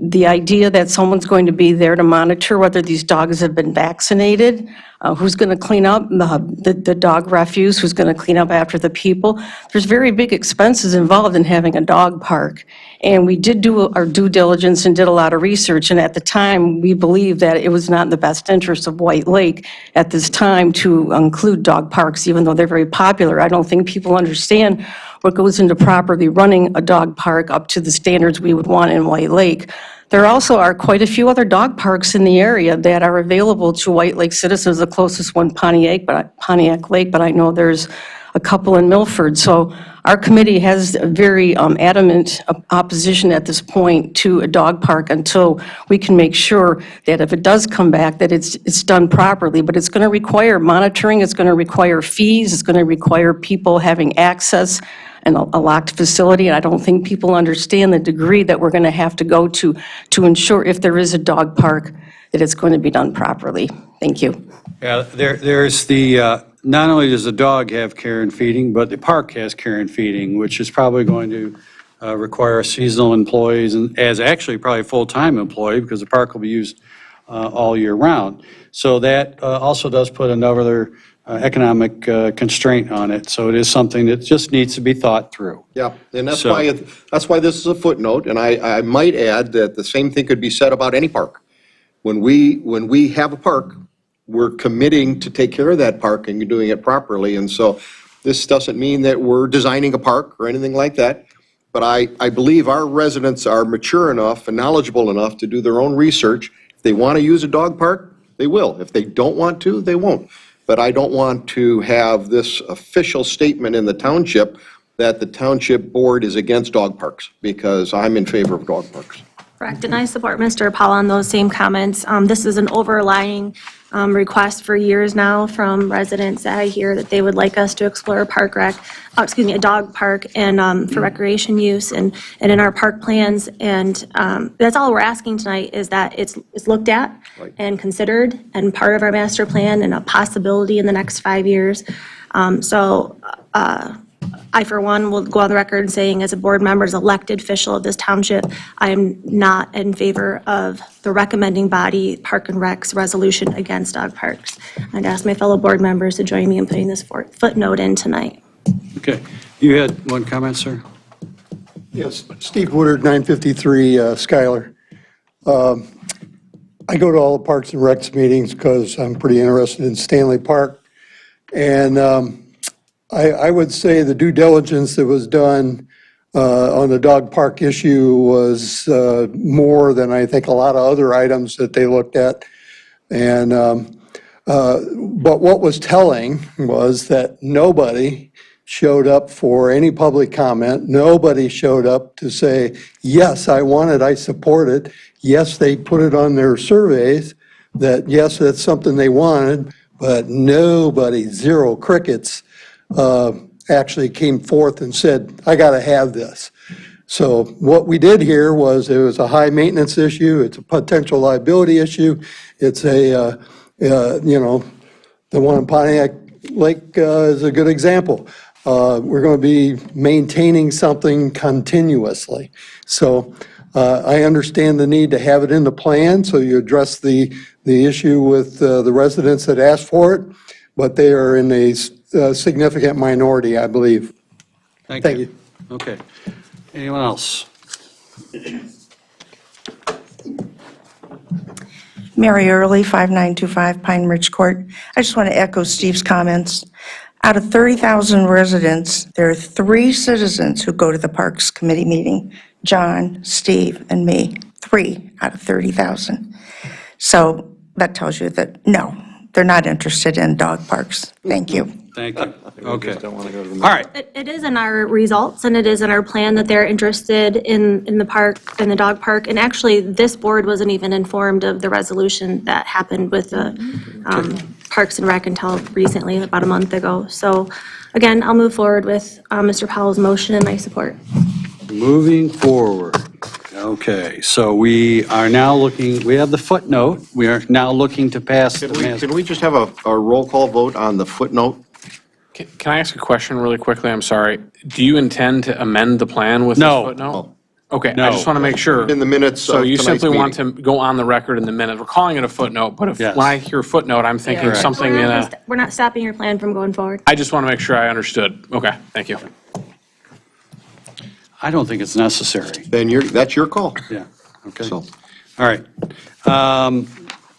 The idea that someone's going to be there to monitor whether these dogs have been vaccinated, who's going to clean up the dog refuse, who's going to clean up after the people. There's very big expenses involved in having a dog park. And we did do our due diligence and did a lot of research. And at the time, we believed that it was not in the best interest of White Lake at this time to include dog parks, even though they're very popular. I don't think people understand what goes into properly running a dog park up to the standards we would want in White Lake. There also are quite a few other dog parks in the area that are available to White Lake citizens, the closest one Pontiac Lake, but I know there's a couple in Milford. So our committee has a very adamant opposition at this point to a dog park until we can make sure that if it does come back, that it's done properly. But it's going to require monitoring, it's going to require fees, it's going to require people having access and a locked facility. And I don't think people understand the degree that we're going to have to go to ensure if there is a dog park, that it's going to be done properly. Thank you. Yeah, there's the, not only does the dog have care and feeding, but the park has care and feeding, which is probably going to require seasonal employees and as actually probably a full-time employee because the park will be used all year round. So that also does put another economic constraint on it. So it is something that just needs to be thought through. Yeah, and that's So- why this is a footnote, and I might add that the same thing could be said about any park. When we have a park, we're committing to take care of that park and doing it properly, and so this doesn't mean that we're designing a park or anything like that, but I believe our residents are mature enough and knowledgeable enough to do their own research. If they want to use a dog park, they will. If they don't want to, they won't. But I don't want to have this official statement in the township that the township board is against dog parks, because I'm in favor of dog parks. Correct, and I support Mr. Paul on those same comments. This is an overlying request for years now from residents that I hear that they would like us to explore a a dog park and for recreation use and in our park plans. And that's all we're asking tonight is that it's looked at and considered and part of our master plan and a possibility in the next 5 years. I, for one, will go on the record saying as a board member, as elected official of this township, I am not in favor of the recommending body Park and Rec's resolution against dog parks. I'd ask my fellow board members to join me in putting this footnote in tonight. Okay. You had one comment, sir? Yes, Steve Woodard, 953 Schuyler. I go to all the Parks and Recs meetings because I'm pretty interested in Stanley Park. And I would say the due diligence that was done on the dog park issue was more than I think a lot of other items that they looked at. And but what was telling was that nobody showed up for any public comment. Nobody showed up to say, yes, I want it, I support it. Yes, they put it on their surveys that, yes, that's something they wanted, but nobody, zero crickets, actually came forth and said, I got to have this. So what we did here was it was a high maintenance issue. It's a potential liability issue. It's a, the one in Pontiac Lake is a good example. We're going to be maintaining something continuously. So I understand the need to have it in the plan, so you address the issue with the residents that asked for it, but they are in a significant minority, I believe. Thank Thank you. you. Okay. Anyone else? Mary Early, 5925 Pine Ridge Court. I just want to echo Steve's comments. Out of 30,000 residents, there are 3 citizens who go to the Parks Committee meeting, John, Steve, and me, 3 out of 30,000. So that tells you that, no, they're not interested in dog parks. Thank you. Thank you. They Okay. just don't want to go to the. All right. It is in our results, and it is in our plan that they're interested in the park, in the dog park. And actually, this board wasn't even informed of the resolution that happened with the Parks and Rec until recently, about a month ago. So again, I'll move forward with Mr. Powell's motion, and I support. Moving forward. Okay, so we are now looking, we have the footnote. We are now looking to pass the Can we just have a roll call vote on the footnote? Can I ask a question really quickly? I'm sorry. Do you intend to amend the plan with this No. footnote? Okay, I No. just want to make sure. In the minutes So of you tonight's simply want meeting. to go on the record in the minute. We're calling it a footnote, but if, Yes. when I hear footnote, I'm thinking Correct. something in a, We're not stopping your plan from going forward. I just want to make sure I understood. Okay, thank you. I don't think it's necessary. Then that's your call. Yeah, okay. So, All right.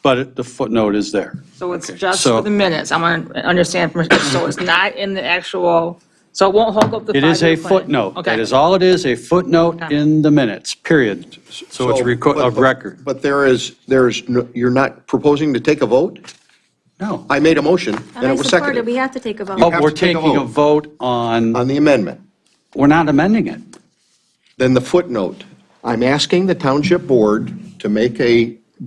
But the footnote is there. So it's Okay, just so- for the minutes. I want to understand, so it's not in the actual, so it won't hold up the It is a five-year plan? footnote. Okay. That is all it is, a footnote Okay. in the minutes, period. So it's of record. But you're not proposing to take a vote? No. I made a motion, And and I it was support it. seconded We have to take a vote. Oh, have we're to take a taking a vote on, on the amendment. we're not amending it. Then the footnote. I'm asking the township board to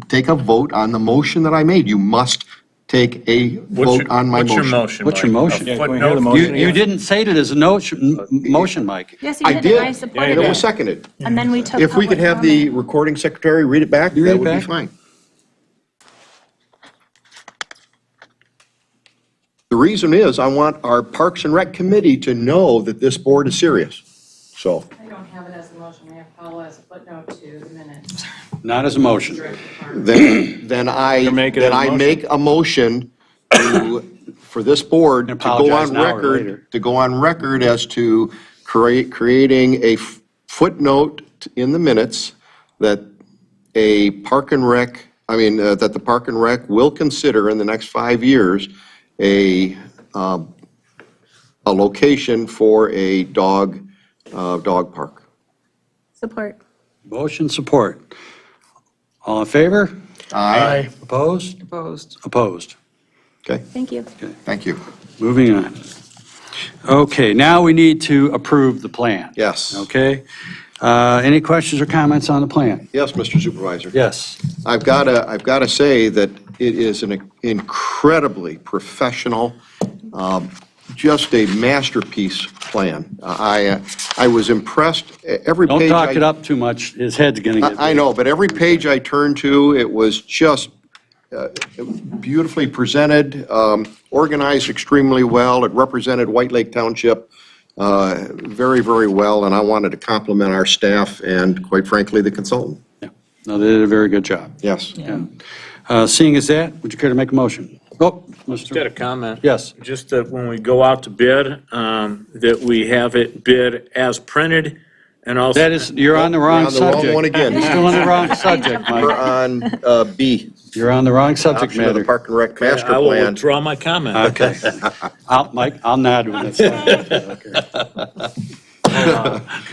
take a vote on the motion that I made. You must take a vote on my What's your motion. motion, What's your Mike? motion? A Yeah, can we hear the footnote? motion? You didn't say it as a motion, Mike. Yes, you I did, did, and I and supported it was it. seconded. And then we took If we could public have the comment. recording secretary read it back, You read that it would be back? fine. The reason is, I want our Parks and Rec committee to know that this board is serious. So, I don't have it as a motion, we have Paula as a footnote to the minutes. Not as a motion. then I make it as a motion. make a motion for this board to go Apologize on now or later. record, as to creating a footnote in the minutes that that the Park and Rec will consider in the next 5 years a location for a dog park. Support. Motion support. All in favor? Aye. Opposed? Opposed. Opposed. Okay, Thank you. thank you. Moving on. Okay, now we need to approve the plan. Yes. Okay? Any questions or comments on the plan? Yes, Mr. Supervisor. Yes. I've got to say that it is an incredibly professional, just a masterpiece plan. I was impressed. Every Don't page talk it up too much, his head's gonna get big. I know, but every page I turned to, it was just beautifully presented, organized extremely well. It represented White Lake Township very, very well, and I wanted to compliment our staff and, quite frankly, the consultant. Yeah. No, they did a very good job. Yes. Seeing as that, would you care to make a motion? Oh, Just got a Mr. comment. Yes. Just that when we go out to bid, that we have it bid as printed and also. That is, you're on the wrong You're on the wrong subject. one again. You're still on the wrong subject, We're Mike. on B, You're on the wrong subject option of the matter. Park and Rec Master I will Plan. withdraw my comment. Okay. Mike, I'll nod when it's done.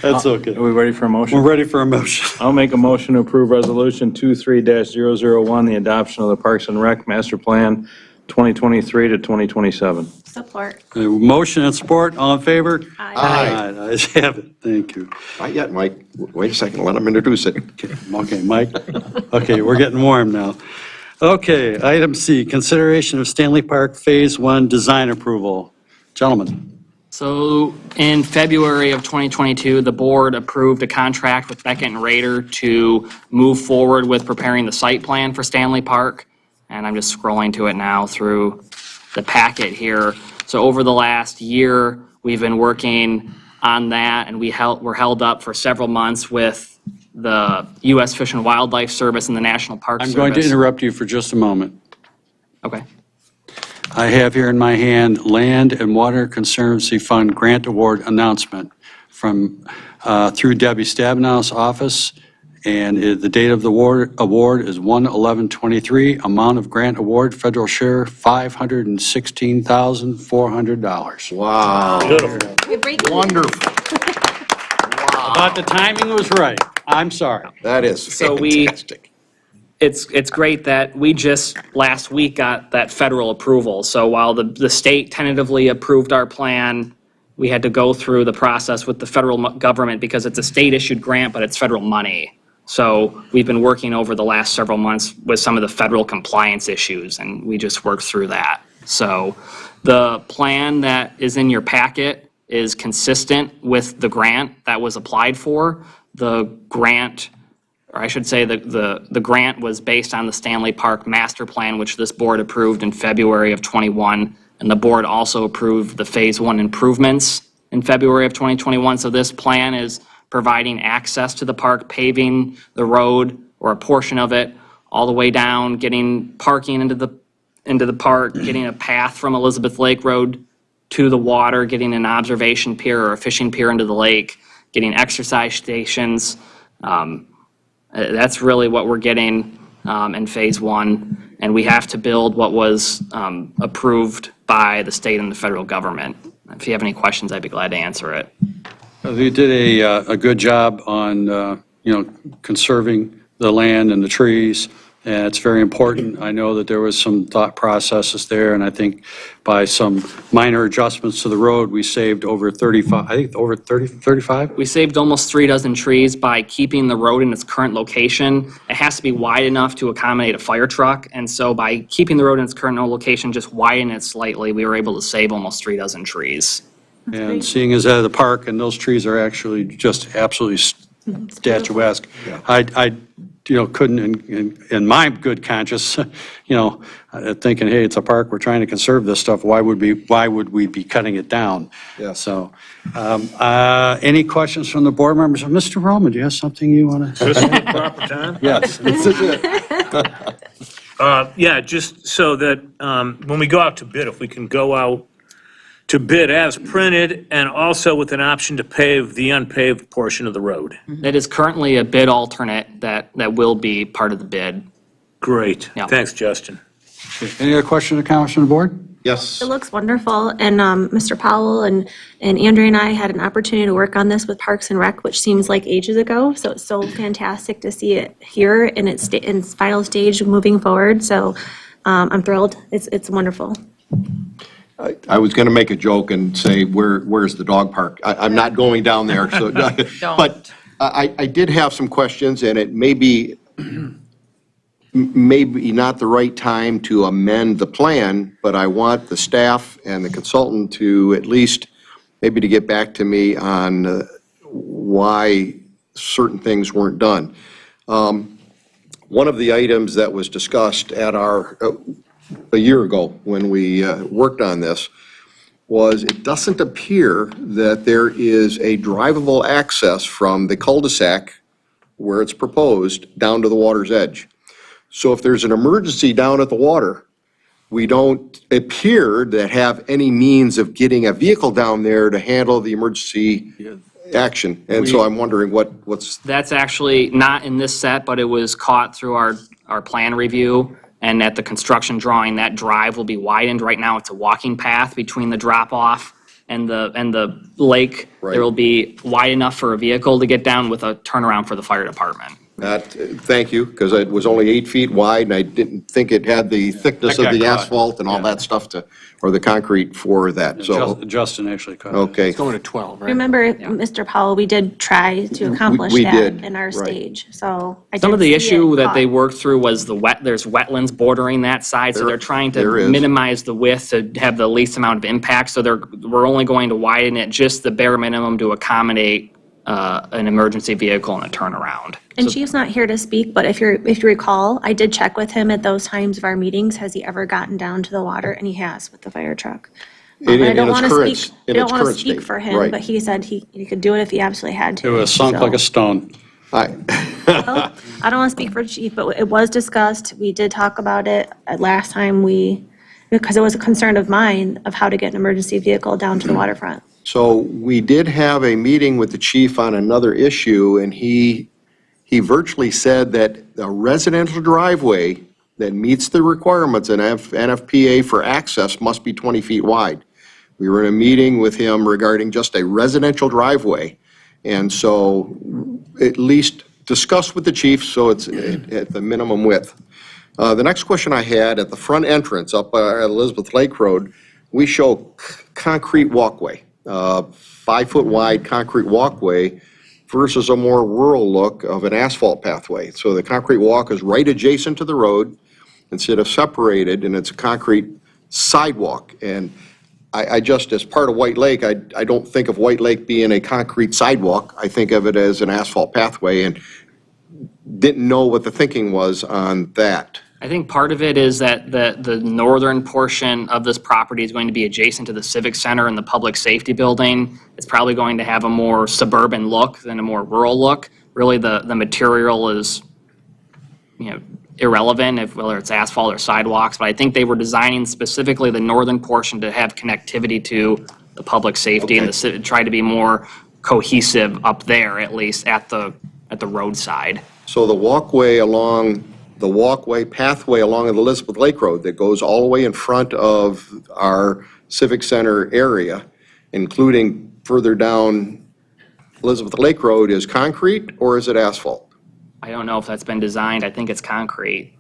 That's okay. Are we ready for a motion? We're ready for a motion. I'll make a motion to approve Resolution 23-001, the adoption of the Parks and Rec Master Plan 2023 to 2027. Support. Motion and support, all in favor? Aye. Ayes have it, thank you. Not yet, Mike. Wait a second, let him introduce it. Okay, Mike. Okay, we're getting warm now. Okay, item C, consideration of Stanley Park Phase 1 design approval. Gentlemen. So in February of 2022, the board approved a contract with Beckett and Rader to move forward with preparing the site plan for Stanley Park. And I'm just scrolling to it now through the packet here. So over the last year, we've been working on that, and we're held up for several months with the U.S. Fish and Wildlife Service and the National Park Service. I'm going to interrupt you for just a moment. Okay. I have here in my hand Land and Water Conservancy Fund Grant Award announcement from, through Debbie Stabnow's office, and the date of the award is 1/11/23. Amount of grant award, federal share, $516,400. Wow. Wonderful. But the timing was right. I'm sorry. That is So we- fantastic. it's great that we just last week got that federal approval. So while the state tentatively approved our plan, we had to go through the process with the federal government because it's a state-issued grant, but it's federal money. So we've been working over the last several months with some of the federal compliance issues, and we just worked through that. So the plan that is in your packet is consistent with the grant that was applied for. The grant, or I should say the grant was based on the Stanley Park Master Plan, which this board approved in February of '21. And the board also approved the Phase 1 improvements in February of 2021. So this plan is providing access to the park, paving the road or a portion of it all the way down, getting parking into the park, getting a path from Elizabeth Lake Road to the water, getting an observation pier or a fishing pier into the lake, getting exercise stations. That's really what we're getting in Phase 1. And we have to build what was approved by the state and the federal government. If you have any questions, I'd be glad to answer it. You did a good job on, conserving the land and the trees, and it's very important. I know that there was some thought processes there, and I think by some minor adjustments to the road, we saved over 35? We saved almost 36 trees by keeping the road in its current location. It has to be wide enough to accommodate a fire truck, and so by keeping the road in its current location, just widen it slightly, we were able to save almost 36 trees. And seeing as out of the park, and those trees are actually just absolutely statuesque, I couldn't, in my good conscience, thinking, hey, it's a park, we're trying to conserve this stuff, why would we be cutting it down? Yeah. So, any questions from the board members? Mr. Roman, do you have something you want to? Is this the proper time? Yes, this is it. Yeah, just so that when we go out to bid, if we can go out to bid as printed and also with an option to pave the unpaved portion of the road. That is currently a bid alternate that will be part of the bid. Great. Yeah. Thanks, Justin. Any other questions or comments from the board? Yes. It looks wonderful, and Mr. Powell and Andrea and I had an opportunity to work on this with Parks and Rec, which seems like ages ago, so it's so fantastic to see it here in its final stage moving forward, so I'm thrilled. It's wonderful. I was going to make a joke and say, where's the dog park? I'm not going down there, so. But I did have some questions, and it may be not the right time to amend the plan, but I want the staff and the consultant to at least, maybe to get back to me on why certain things weren't done. One of the items that was discussed at our a year ago when we worked on this was it doesn't appear that there is a drivable access from the cul-de-sac where it's proposed down to the water's edge. So if there's an emergency down at the water, we don't appear to have any means of getting a vehicle down there to handle the emergency action. And so I'm wondering what's. That's actually not in this set, but it was caught through our plan review. And at the construction drawing, that drive will be widened. Right now, it's a walking path between the drop-off and the lake. Right. There will be wide enough for a vehicle to get down with a turnaround for the fire department. Thank you, because it was only 8 feet wide, and I didn't think it had the thickness That of the got caught. asphalt and all that stuff or the concrete for that, so, Justin actually caught it. okay. Going to 12, right? Remember, Mr. Powell, we did try to accomplish we that did, in our right. stage, so I Some did of the see issue it that they caught. worked through was there's wetlands bordering that side, so they're trying there to is. minimize the width to have the least amount of impact. So we're only going to widen it just the bare minimum to accommodate an emergency vehicle and a turnaround. And Chief's not here to speak, but if you recall, I did check with him at those times of our meetings, has he ever gotten down to the water? And he has with the fire truck. In I don't its want to current- speak, in I its don't want to current speak state, for him, right. but he said he could do it if he absolutely had to. It was sunk so. like a stone. Well, I don't want to speak for Chief, but it was discussed. We did talk about it last time because it was a concern of mine of how to get an emergency vehicle down to the waterfront. So we did have a meeting with the chief on another issue, and he virtually said that a residential driveway that meets the requirements in NFPA for access must be 20 feet wide. We were in a meeting with him regarding just a residential driveway, and so at least discussed with the chief, so it's at the minimum width. The next question I had, at the front entrance up at Elizabeth Lake Road, we show concrete walkway, 5-foot wide concrete walkway versus a more rural look of an asphalt pathway. So the concrete walk is right adjacent to the road instead of separated, and it's a concrete sidewalk. And I just, as part of White Lake, I don't think of White Lake being a concrete sidewalk. I think of it as an asphalt pathway, and didn't know what the thinking was on that. I think part of it is that the northern portion of this property is going to be adjacent to the Civic Center and the Public Safety Building. It's probably going to have a more suburban look than a more rural look. Really, the material is, irrelevant, whether it's asphalt or sidewalks, but I think they were designing specifically the northern portion to have connectivity to the public safety and try to be more cohesive up there, at least at the roadside. So the pathway along the Elizabeth Lake Road that goes all the way in front of our Civic Center area, including further down Elizabeth Lake Road, is concrete or is it asphalt? I don't know if that's been designed. I think it's concrete.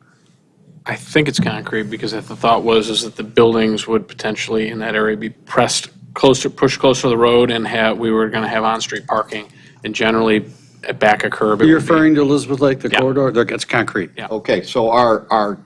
I think it's concrete because the thought was that the buildings would potentially in that area be pushed closer to the road, and we were going to have on-street parking, and generally back a curb. Are you referring to Elizabeth Lake, the corridor? That's concrete. Yeah. Okay, so our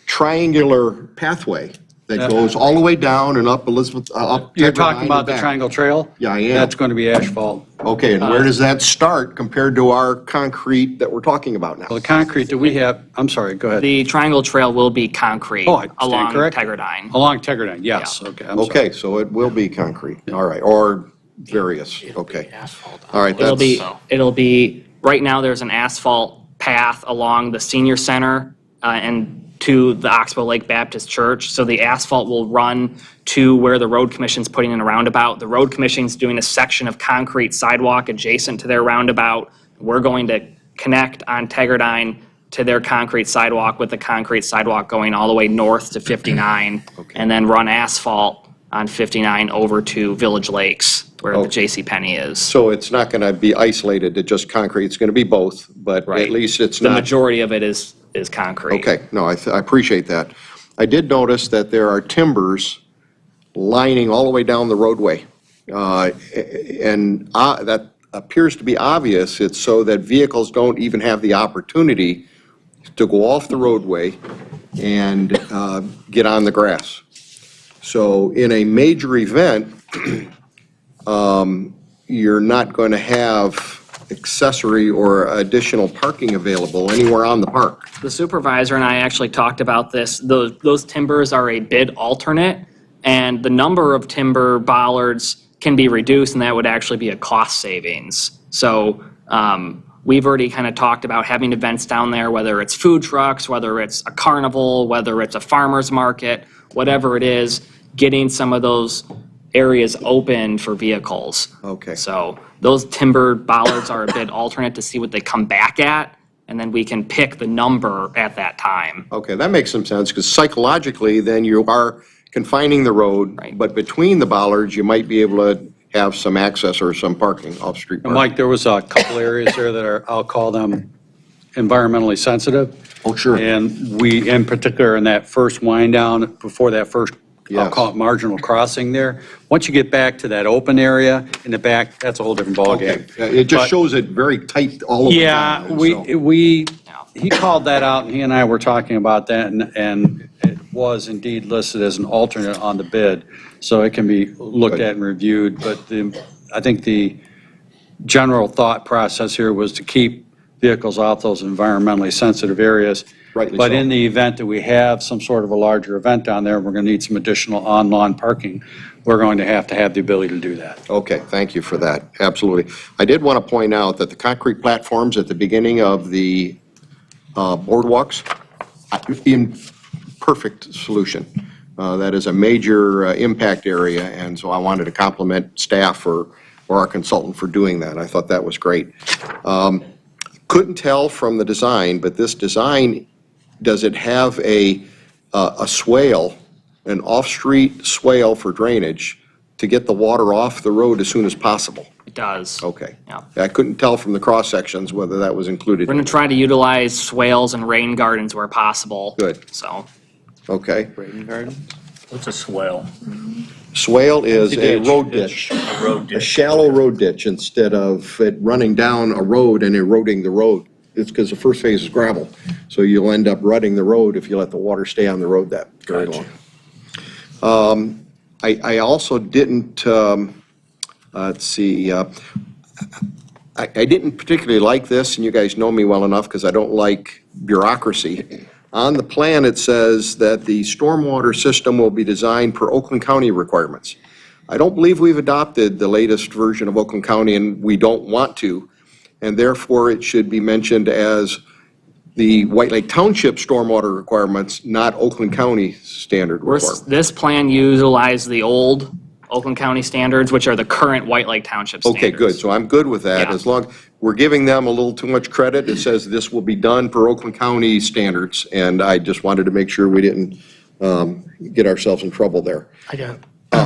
triangular pathway that goes all the way down and up Elizabeth, up. You're Tegra talking Line about and the back. Triangle Trail? Yeah, I am. That's going to be asphalt. Okay, and where does that start compared to our concrete that we're talking about now? Well, the concrete that we have, I'm sorry, go ahead. The Triangle Trail will be concrete Oh, I stand along corrected. Tegradyne. Along Tegradyne, yes, okay, I'm sorry. Okay, so it will be concrete, all right, or various, okay. Asphalt. All right, It'll be, right now, there's an asphalt path along the senior center and to the Oxbow Lake Baptist Church. So the asphalt will run to where the road commission's putting in a roundabout. The road commission's doing a section of concrete sidewalk adjacent to their roundabout. We're going to connect on Tegradyne to their concrete sidewalk, with the concrete sidewalk going all the way north to 59, and then run asphalt on 59 over to Village Lakes, where the JCPenney is. So it's not going to be isolated to just concrete, it's going to be both, but at least it's The not. majority of it is concrete. Okay, no, I appreciate that. I did notice that there are timbers lining all the way down the roadway. And that appears to be obvious. It's so that vehicles don't even have the opportunity to go off the roadway and get on the grass. So in a major event, you're not going to have accessory or additional parking available anywhere on the park. The supervisor and I actually talked about this. Those timbers are a bid alternate, and the number of timber bollards can be reduced, and that would actually be a cost savings. So we've already kind of talked about having events down there, whether it's food trucks, whether it's a carnival, whether it's a farmer's market, whatever it is, getting some of those areas open for vehicles. Okay. So those timber bollards are a bid alternate to see what they come back at, and then we can pick the number at that time. Okay, that makes some sense, because psychologically, then you are confining the road, but between the bollards, you might be able to have some access or some parking, off-street And parking. Mike, there was a couple areas there that are, I'll call them environmentally sensitive. Oh, sure. And we, in particular, in that first wind down, before that first, I'll call it marginal crossing there, once you get back to that open area in the back, that's a whole different ballgame. Okay, it just But- shows it very tight all over Yeah, town, and so- he called that out, and he and I were talking about that, and it was indeed listed as an alternate on the bid, so it can be looked at and reviewed, but I think the general thought process here was to keep vehicles off those environmentally sensitive areas. Rightly But so. in the event that we have some sort of a larger event down there, we're going to need some additional on-lawn parking, we're going to have the ability to do that. Okay, thank you for that, absolutely. I did want to point out that the concrete platforms at the beginning of the boardwalks, in perfect solution. That is a major impact area, and so I wanted to compliment staff or our consultant for doing that. I thought that was great. Couldn't tell from the design, but this design, does it have a swale, an off-street swale for drainage to get the water off the road as soon as possible? It does. Okay. Yeah. I couldn't tell from the cross-sections whether that was included. We're going to try to utilize swales and rain gardens where possible. Good. So, Okay. Rain garden? What's a swale? Swale is a road ditch. A road A ditch. shallow road ditch instead of it running down a road and eroding the road. It's because the first phase is gravel. So you'll end up rutting the road if you let the water stay on the road that very Gotcha. long. I also didn't, let's see, I didn't particularly like this, and you guys know me well enough because I don't like bureaucracy. On the plan, it says that the stormwater system will be designed per Oakland County requirements. I don't believe we've adopted the latest version of Oakland County, and we don't want to, and therefore it should be mentioned as the White Lake Township stormwater requirements, not Oakland County standard requirements. this plan utilized the old Oakland County standards, which are the current White Lake Township standards. Okay, good, so I'm good with that. Yeah. As long, we're giving them a little too much credit. It says this will be done per Oakland County standards, and I just wanted to make sure we didn't get ourselves in trouble there. I got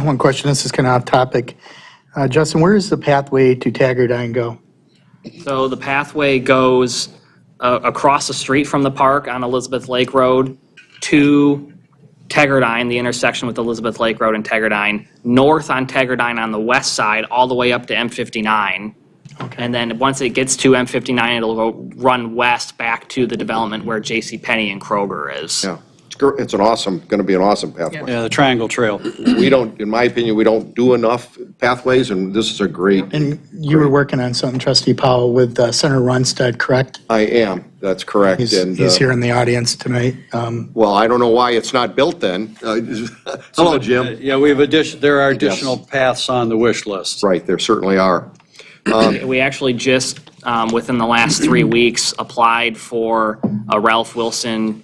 one question. This is kind of off topic. Justin, where does the pathway to Taggart go? So the pathway goes across the street from the park on Elizabeth Lake Road to Taggart, the intersection with Elizabeth Lake Road and Taggart, north on Taggart on the west side, all the way up to M59. Okay. And then once it gets to M59, it'll go run west back to the development where JCPenney and Kroger is. Yeah, it's an awesome, going to be an awesome pathway. Yeah, the Triangle Trail. We don't, in my opinion, we don't do enough pathways, and this is a great, And you were working on something, Trustee Powell, with Senator Runstead, correct? I am, that's correct. He's And here in the audience tonight. well, I don't know why it's not built then. Hello, Jim. Yeah, there are additional paths on the wish list. Right, there certainly are. We actually just, within the last 3 weeks, applied for a Ralph Wilson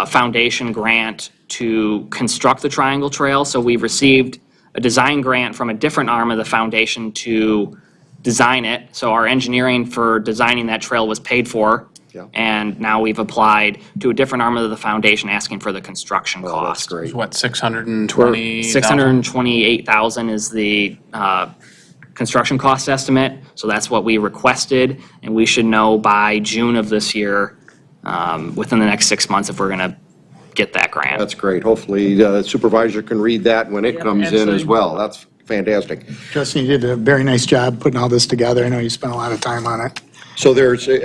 Foundation grant to construct the Triangle Trail. So we've received a design grant from a different arm of the foundation to design it. So our engineering for designing that trail was paid for. Yeah. And now we've applied to a different arm of the foundation asking for the construction Oh, that's cost. great. What, 620? 628,000 is the construction cost estimate, so that's what we requested, and we should know by June of this year, within the next 6 months, if we're gonna get that grant. That's great. Hopefully the supervisor can read that when it comes in as absolutely. well. That's fantastic. Justin, you did a very nice job putting all this together. I know you spent a lot of time on it. So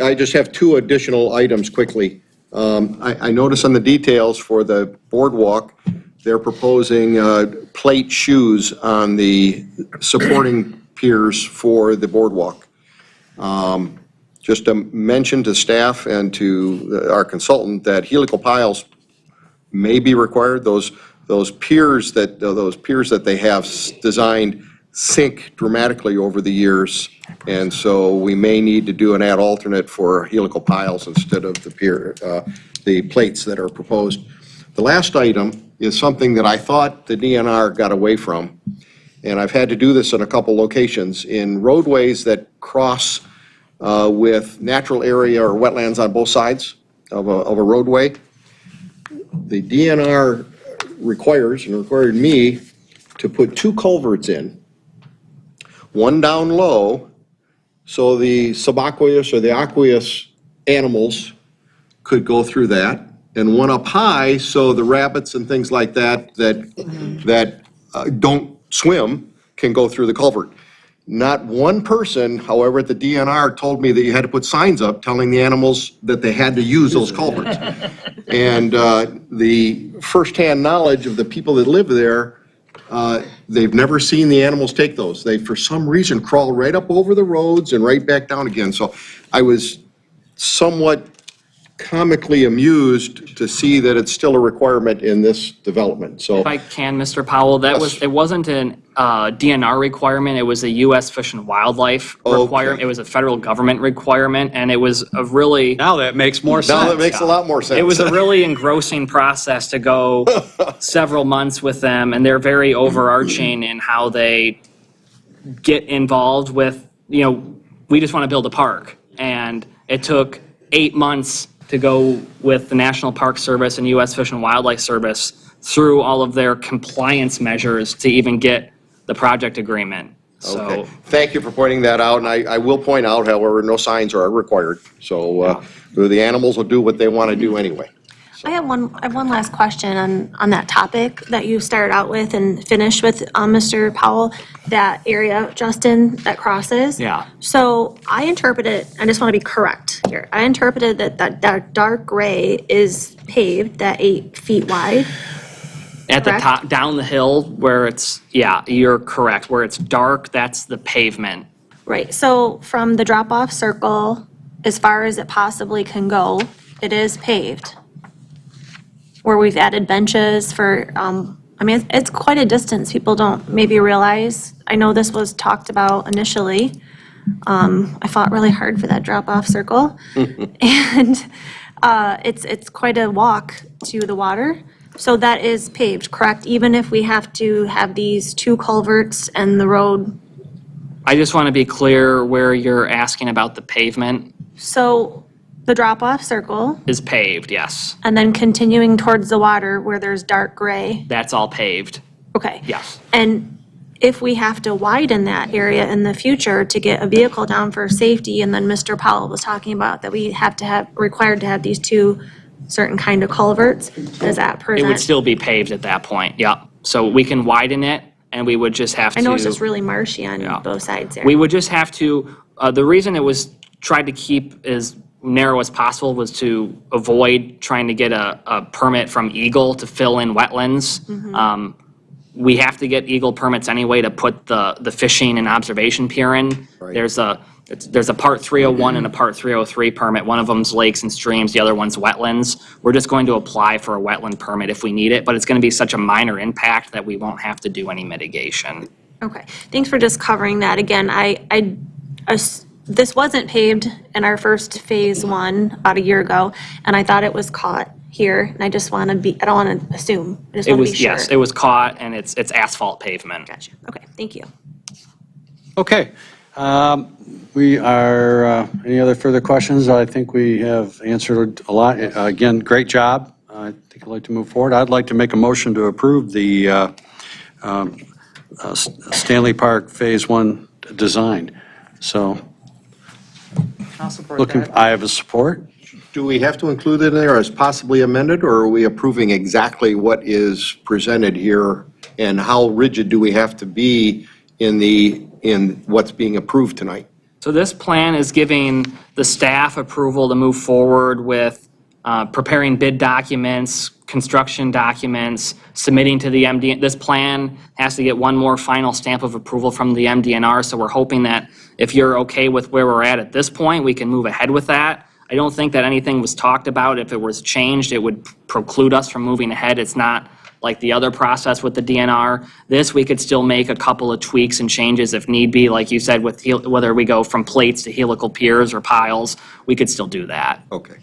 I just have two additional items quickly. I notice on the details for the boardwalk, they're proposing plate shoes on the supporting piers for the boardwalk. Just to mention to staff and to our consultant that helical piles may be required. Those piers that they have designed sink dramatically over the years, and so we may need to do an ad alternate for helical piles instead of the plates that are proposed. The last item is something that I thought the DNR got away from, and I've had to do this in a couple locations. In roadways that cross with natural area or wetlands on both sides of a roadway, the DNR required me to put two culverts in, one down low, so the subaqueous or the aqueous animals could go through that, and one up high, so the rabbits and things like that don't swim can go through the culvert. Not one person, however, at the DNR told me that you had to put signs up telling the animals that they had to use those culverts. And the firsthand knowledge of the people that live there, they've never seen the animals take those. They, for some reason, crawl right up over the roads and right back down again. So I was somewhat comically amused to see that it's still a requirement in this development, so. If I can, Mr. Powell, it wasn't an DNR requirement, it was a U.S. Fish and Wildlife requirement. It was a federal government requirement, and it was a really. Now that makes more sense. Now that makes a lot more sense. It was a really engrossing process to go several months with them, and they're very overarching in how they get involved with, we just want to build a park. And it took 8 months to go with the National Park Service and U.S. Fish and Wildlife Service through all of their compliance measures to even get the project agreement. Okay. So, Thank you for pointing that out, and I will point out, however, no signs are required. So the animals will do what they want to do anyway. I have one last question on that topic that you started out with and finished with, Mr. Powell, that area, Justin, that crosses. yeah. So I interpreted, I just want to be correct here. I interpreted that dark gray is paved, that 8 feet wide. At the Correct? top, down the hill where it's, yeah, you're correct. Where it's dark, that's the pavement. Right, so from the drop-off circle, as far as it possibly can go, it is paved. Where we've added benches for, I mean, it's quite a distance, people don't maybe realize. I know this was talked about initially. I fought really hard for that drop-off circle. And it's quite a walk to the water. So that is paved, correct? Even if we have to have these 2 culverts and the road. I just want to be clear where you're asking about the pavement So the drop-off circle, is paved, yes. and then continuing towards the water where there's dark gray. That's all paved, Okay. yes. And if we have to widen that area in the future to get a vehicle down for safety, and then Mr. Powell was talking about that we have to have, required to have these 2 certain kind of culverts, does that It present? would still be paved at that point, yeah. So we can widen it, and we would just have to. I know it's just really marshy on Yeah. both sides there. We would just have to, the reason it was tried to keep as narrow as possible was to avoid trying to get a permit from Eagle to fill in wetlands. We have to get Eagle permits anyway to put the fishing and observation pier in. Right. There's a Part 301 and a Part 303 permit. One of them's lakes and streams, the other one's wetlands. We're just going to apply for a wetland permit if we need it, but it's going to be such a minor impact that we won't have to do any mitigation. Okay, thanks for just covering that. Again, this wasn't paved in our first phase 1 about a year ago, and I thought it was caught here, and I just want to be, I don't want to assume, I just It want to be was, sure. yes, it was caught, and it's asphalt pavement. Gotcha, okay, thank you. Okay. We are, any other further questions? I think we have answered a lot. Again, great job. I think I'd like to move forward. I'd like to make a motion to approve the Stanley Park Phase 1 design. So, I'll support that. I have a support. Do we have to include it in there as possibly amended, or are we approving exactly what is presented here? And how rigid do we have to be in what's being approved tonight? So this plan is giving the staff approval to move forward with preparing bid documents, construction documents, submitting to the MD. This plan has to get one more final stamp of approval from the MDNR, so we're hoping that if you're okay with where we're at this point, we can move ahead with that. I don't think that anything was talked about. If it was changed, it would preclude us from moving ahead. It's not like the other process with the DNR. This, we could still make a couple of tweaks and changes if need be, like you said, with whether we go from plates to helical piers or piles, we could still do that. Okay.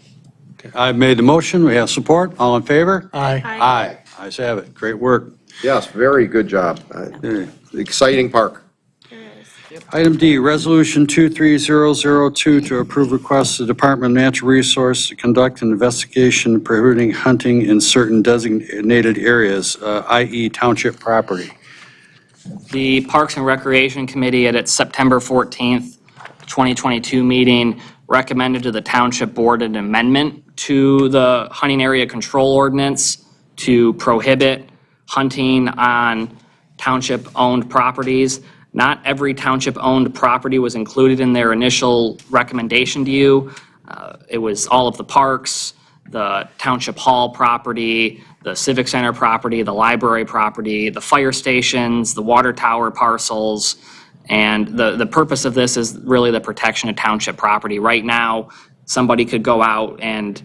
I've made the motion. We have support. All in favor? Aye. Aye. Ayes have it. Great work. Yes, very good job. Exciting park. Item D, Resolution 23002 to approve request of the Department of Natural Resources to conduct an investigation prohibiting hunting in certain designated areas, i.e. township property. The Parks and Recreation Committee at its September 14th, 2022 meeting recommended to the Township Board an amendment to the hunting area control ordinance to prohibit hunting on township-owned properties. Not every township-owned property was included in their initial recommendation to you. It was all of the parks, the Township Hall property, the Civic Center property, the library property, the fire stations, the water tower parcels. And the purpose of this is really the protection of township property. Right now, somebody could go out and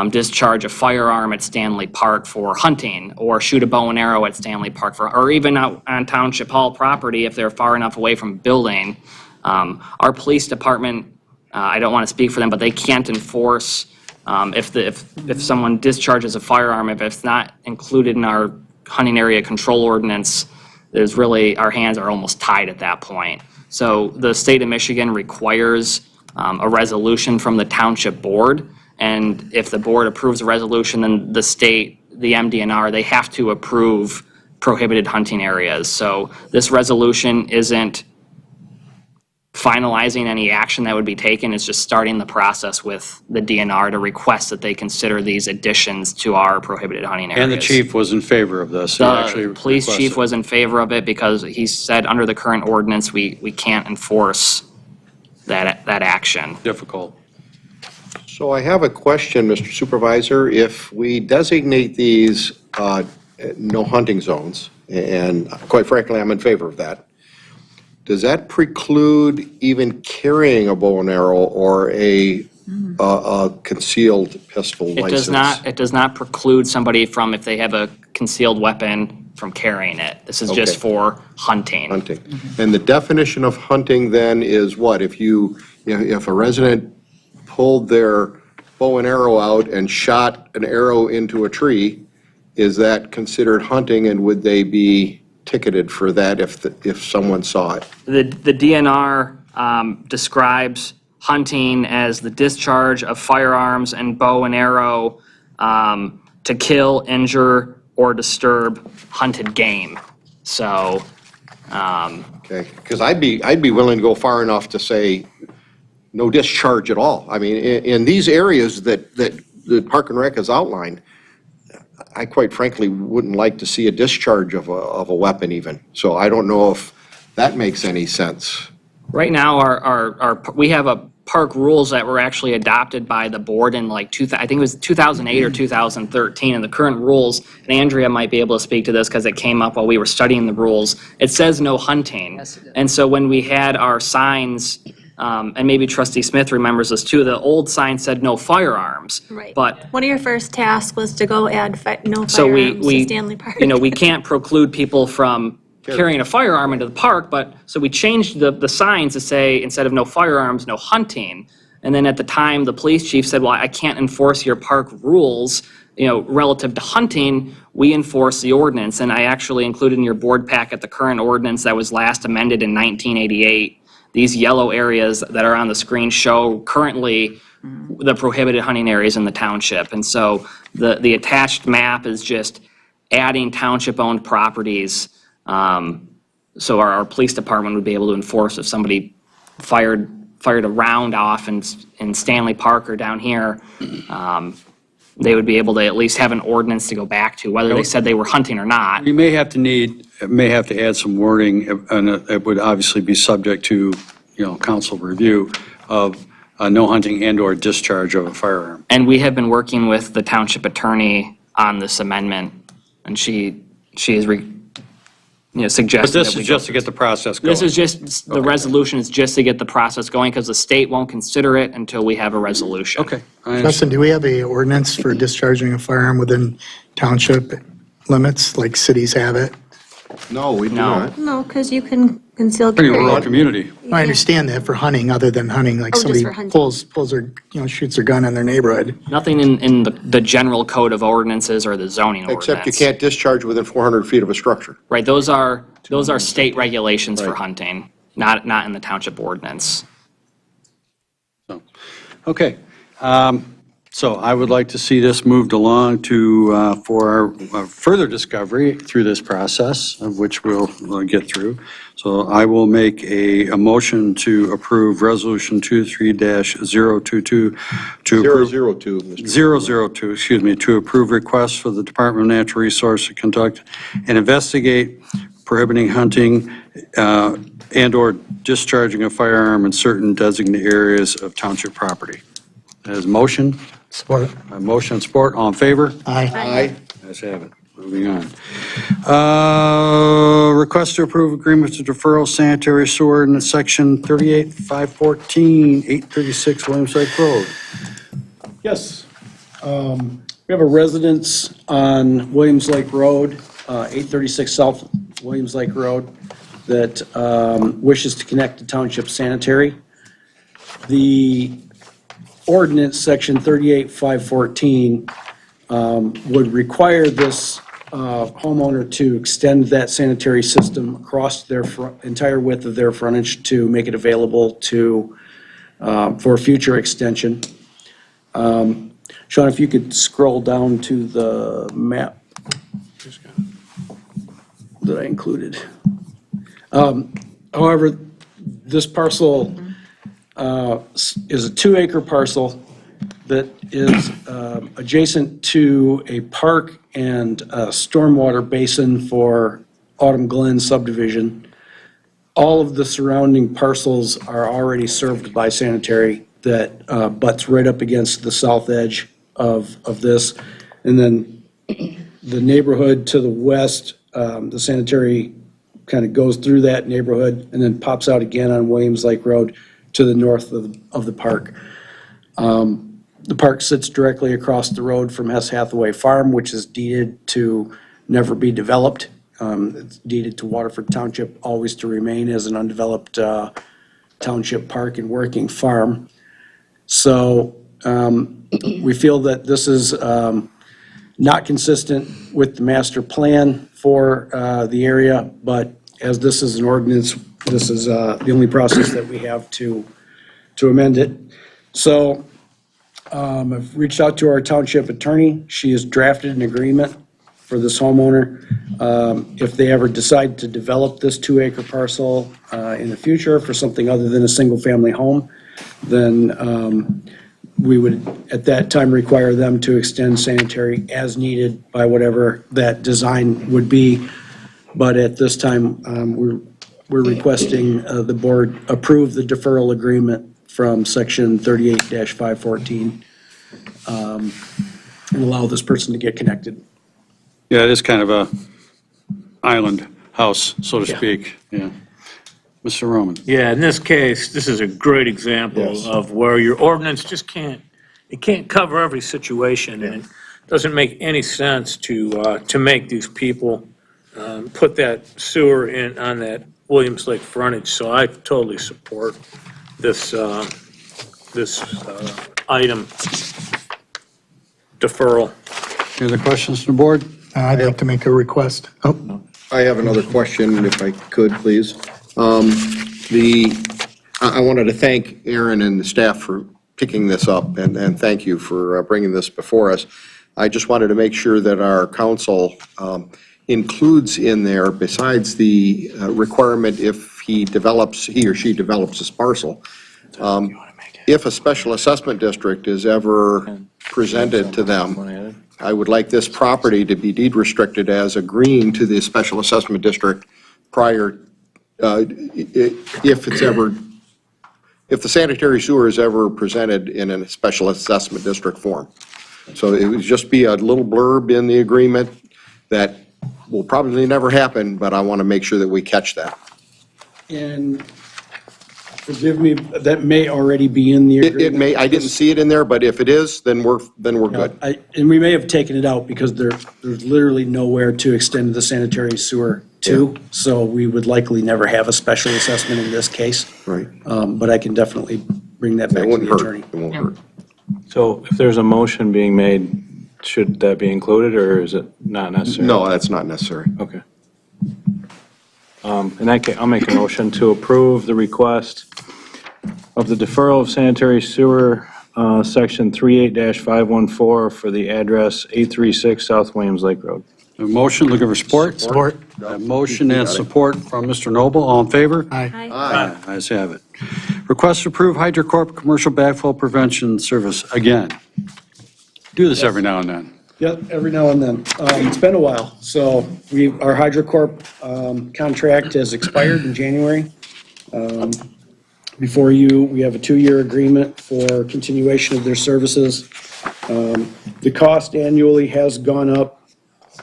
discharge a firearm at Stanley Park for hunting, or shoot a bow and arrow at Stanley Park or even out on Township Hall property if they're far enough away from a building. Our police department, I don't want to speak for them, but they can't enforce if someone discharges a firearm, if it's not included in our hunting area control ordinance, there's really, our hands are almost tied at that point. So the state of Michigan requires a resolution from the township board. And if the board approves a resolution, then the state, the MDNR, they have to approve prohibited hunting areas. So this resolution isn't finalizing any action that would be taken. It's just starting the process with the DNR to request that they consider these additions to our prohibited hunting areas. And the chief was in favor of this. He actually The police chief requested. was in favor of it because he said under the current ordinance, we can't enforce that action. Difficult. So I have a question, Mr. Supervisor. If we designate these no hunting zones, and quite frankly, I'm in favor of that, does that preclude even carrying a bow and arrow or a concealed pistol license? It does not preclude somebody from, if they have a concealed weapon, from carrying it. This is just Okay. for hunting. Hunting. And the definition of hunting then is what? If a resident pulled their bow and arrow out and shot an arrow into a tree, is that considered hunting, and would they be ticketed for that if someone saw it? The DNR describes hunting as the discharge of firearms and bow and arrow to kill, injure, or disturb hunted game. So, Okay, because I'd be willing to go far enough to say no discharge at all. I mean, in these areas that the Park and Rec has outlined, I quite frankly wouldn't like to see a discharge of a weapon even. So I don't know if that makes any sense. right now, we have a park rules that were actually adopted by the board in I think it was 2008 or 2013, and the current rules, and Andrea might be able to speak to this because it came up while we were studying the rules, it says no hunting. And so when we had our signs, and maybe Trustee Smith remembers this too, the old sign said no firearms. Right. But One of your first tasks was to go add no so firearms to we, Stanley Park. we can't preclude people from carrying a firearm into the park, but, so we changed the signs to say, instead of no firearms, no hunting. And then at the time, the police chief said, well, I can't enforce your park rules, relative to hunting. We enforce the ordinance. And I actually included in your board packet the current ordinance that was last amended in 1988. These yellow areas that are on the screen show currently the prohibited hunting areas in the township. And so the attached map is just adding township-owned properties. So our police department would be able to enforce if somebody fired a round off in Stanley Park or down here. They would be able to at least have an ordinance to go back to, whether they said they were hunting or not. You may have to add some wording, and it would obviously be subject to, council review of no hunting and/or discharge of a firearm. And we have been working with the township attorney on this amendment, and she is suggesting But this that we is go just to get the process going. This is just, the resolution is just to get the process going, because the state won't consider it until we have a resolution. Okay. I understand. Justin, do we have a ordinance for discharging a firearm within township limits, like cities have it? No, we do not. No, because you can conceal Pretty carry. rural community. I understand that for hunting, other than hunting, like Oh, just somebody for hunting. pulls their, shoots their gun in their neighborhood. Nothing in the general code of ordinances or the zoning ordinance. Except you can't discharge within 400 feet of a structure. Right, those are state regulations for hunting, not in the township ordinance. Okay. So I would like to see this moved along to, for our further discovery through this process, of which we'll get through. So I will make a motion to approve Resolution 23-022 to approve. 002, Mr. 002, excuse me, to approve requests for the Department of Natural Resources to conduct and investigate prohibiting hunting and/or discharging a firearm in certain designated areas of township property. That is motion. Support. Motion and support. All in favor? Aye. Ayes have it. Moving on. Request to approve agreement to deferral sanitary sewer in section 38-514, 836 Williams Lake Road. Yes. We have a residence on Williams Lake Road, 836 South Williams Lake Road, that wishes to connect to township sanitary. The ordinance, section 38-514, would require this homeowner to extend that sanitary system across their entire width of their frontage to make it available to, for future extension. Sean, if you could scroll down to the map that I included. However, This parcel is a 2-acre parcel that is adjacent to a park and a stormwater basin for Autumn Glen subdivision. All of the surrounding parcels are already served by sanitary that butts right up against the south edge of this. And then the neighborhood to the west, the sanitary kind of goes through that neighborhood and then pops out again on Williams Lake Road to the north of the park. The park sits directly across the road from Hess Hathaway Farm, which is deeded to never be developed. It's deeded to Waterford Township, always to remain as an undeveloped township park and working farm. So we feel that this is not consistent with the master plan for the area, but as this is an ordinance, this is the only process that we have to amend it. So I've reached out to our township attorney. She has drafted an agreement for this homeowner. If they ever decide to develop this 2-acre parcel in the future for something other than a single-family home, then we would at that time require them to extend sanitary as needed by whatever that design would be. But at this time, we're requesting the board approve the deferral agreement from section 38-514 and allow this person to get connected. Yeah, it is kind of a island house, so to speak, yeah. Mr. Roman? Yeah, in this case, this is a great example of where your ordinance just can't cover every situation. And it doesn't make any sense to make these people put that sewer in on that Williams Lake frontage. So I totally support this, item deferral. Any other questions from the board? I'd like to make a request. Oh, I have another question, if I could, please. I wanted to thank Aaron and the staff for picking this up, and thank you for bringing this before us. I just wanted to make sure that our council includes in there, besides the requirement if he or she develops this parcel, if a special assessment district is ever presented to them, I would like this property to be deed restricted as agreeing to the special assessment district prior, if the sanitary sewer is ever presented in a special assessment district form. So it would just be a little blurb in the agreement that will probably never happen, but I want to make sure that we catch that. And forgive me, that may already be in the agreement. It may, I didn't see it in there, but if it is, then we're good. And we may have taken it out because there's literally nowhere to extend the sanitary sewer to. So we would likely never have a special assessment in this case. Right. But I can definitely bring that back It to wouldn't the hurt. attorney. It won't hurt. So if there's a motion being made, should that be included, or is it not necessary? No, that's not necessary. Okay. In that case, I'll make a motion to approve the request of the deferral of sanitary sewer, section 38-514 for the address 836 South Williams Lake Road. A motion, looking for support? support. A motion and support from Mr. Noble, all in favor? Aye. Aye. Ayes have it. Request to approve HydroCorp commercial backflow prevention service again. Do this every now and then. Yep, every now and then. It's been a while. So our HydroCorp contract has expired in January. Before you, we have a 2-year agreement for continuation of their services. The cost annually has gone up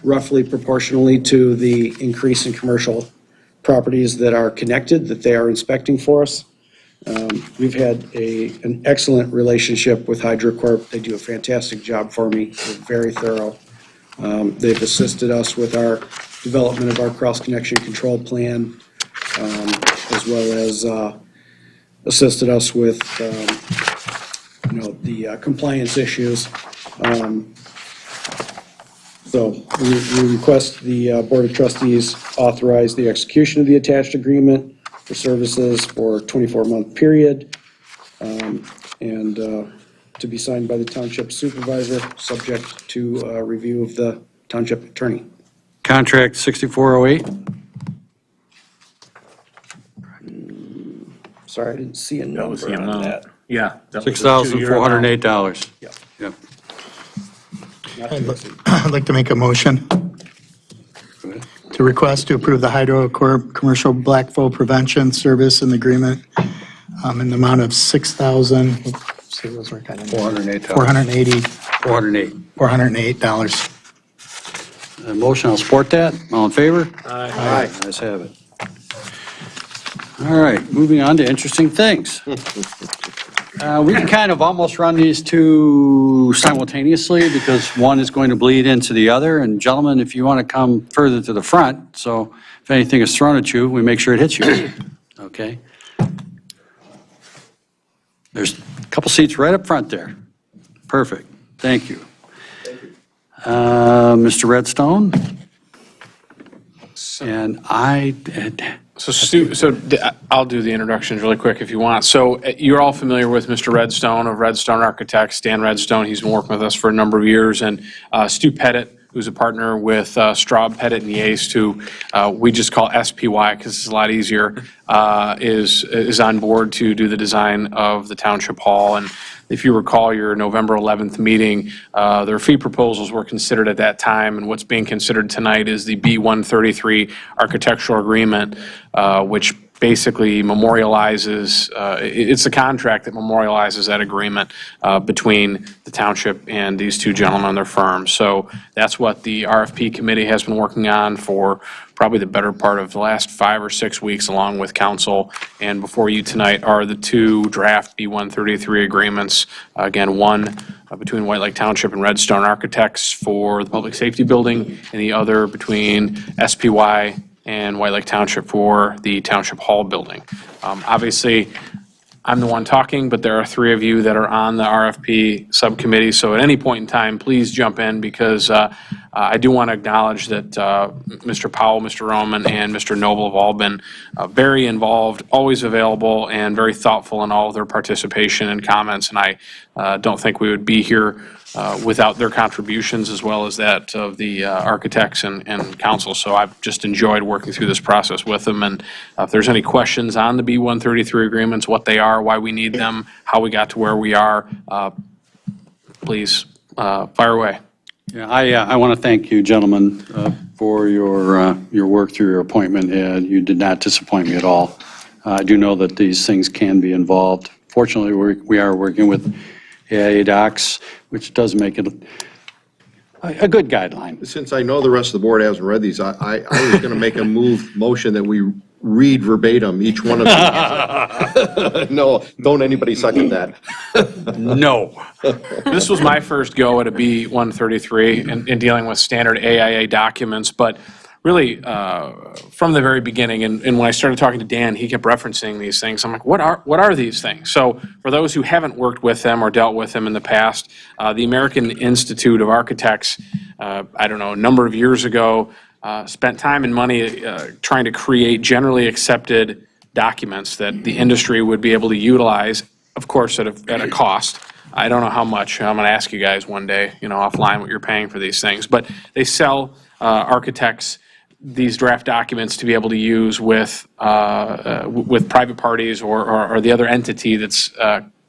roughly proportionally to the increase in commercial properties that are connected, that they are inspecting for us. We've had an excellent relationship with HydroCorp. They do a fantastic job for me. They're very thorough. They've assisted us with our development of our cross-connection control plan, as well as assisted us with, the compliance issues. So we request the Board of Trustees authorize the execution of the attached agreement for services for a 24-month period, and to be signed by the township supervisor, subject to review of the township attorney. Contract 6408. Sorry, I didn't see a That was the number on amount. that. Yeah. that was a 2-year amount. $6,408. Yep. Yep. I'd like to make a motion to request to approve the Hydro Corp. Commercial Blackfall Prevention Service and Agreement in the amount of $6,000. $408. $408. Motion, I'll support that. All in favor? Aye. Ayes have it. All right, moving on to interesting things. We can kind of almost run these two simultaneously because one is going to bleed into the other. And gentlemen, if you want to come further to the front, so if anything is thrown at you, we make sure it hits you. Okay? There's a couple seats right up front there. Perfect. Thank you. Mr. Redstone? And I'll do the introductions really quick if you want. So you're all familiar with Mr. Redstone of Redstone Architects, Dan Redstone. He's been working with us for a number of years. And Stu Pettit, who's a partner with Straub, Pettit, and Yaste, who we just call SPY because it's a lot easier, is on board to do the design of the Township Hall. And if you recall your November 11th meeting, their fee proposals were considered at that time, and what's being considered tonight is the B-133 architectural agreement, which basically memorializes, it's a contract that memorializes that agreement between the township and these two gentlemen and their firms. So that's what the RFP committee has been working on for probably the better part of the last 5 or 6 weeks, along with council. And before you tonight are the two draft B-133 agreements. Again, one between White Lake Township and Redstone Architects for the public safety building, and the other between SPY and White Lake Township for the Township Hall building. Obviously, I'm the one talking, but there are 3 of you that are on the RFP subcommittee, so at any point in time, please jump in, because I do want to acknowledge that Mr. Powell, Mr. Roman, and Mr. Noble have all been very involved, always available, and very thoughtful in all of their participation and comments, and I don't think we would be here without their contributions, as well as that of the architects and council. So I've just enjoyed working through this process with them. And if there's any questions on the B-133 agreements, what they are, why we need them, how we got to where we are, please fire away. yeah, I want to thank you, gentlemen, for your work through your appointment. You did not disappoint me at all. I do know that these things can be involved. Fortunately, we are working with AIA docs, which does make it a good guideline. Since I know the rest of the board hasn't read these, I was going to make a motion that we read verbatim each one of these. No, don't anybody second that. No. This was my first go at a B-133 in dealing with standard AIA documents, but really, from the very beginning, and when I started talking to Dan, he kept referencing these things. I'm like, what are these things? So for those who haven't worked with them or dealt with them in the past, the American Institute of Architects, I don't know, a number of years ago, spent time and money trying to create generally accepted documents that the industry would be able to utilize, of course, at a cost. I don't know how much. I'm going to ask you guys one day, offline, what you're paying for these things. But they sell architects these draft documents to be able to use with private parties or the other entity that's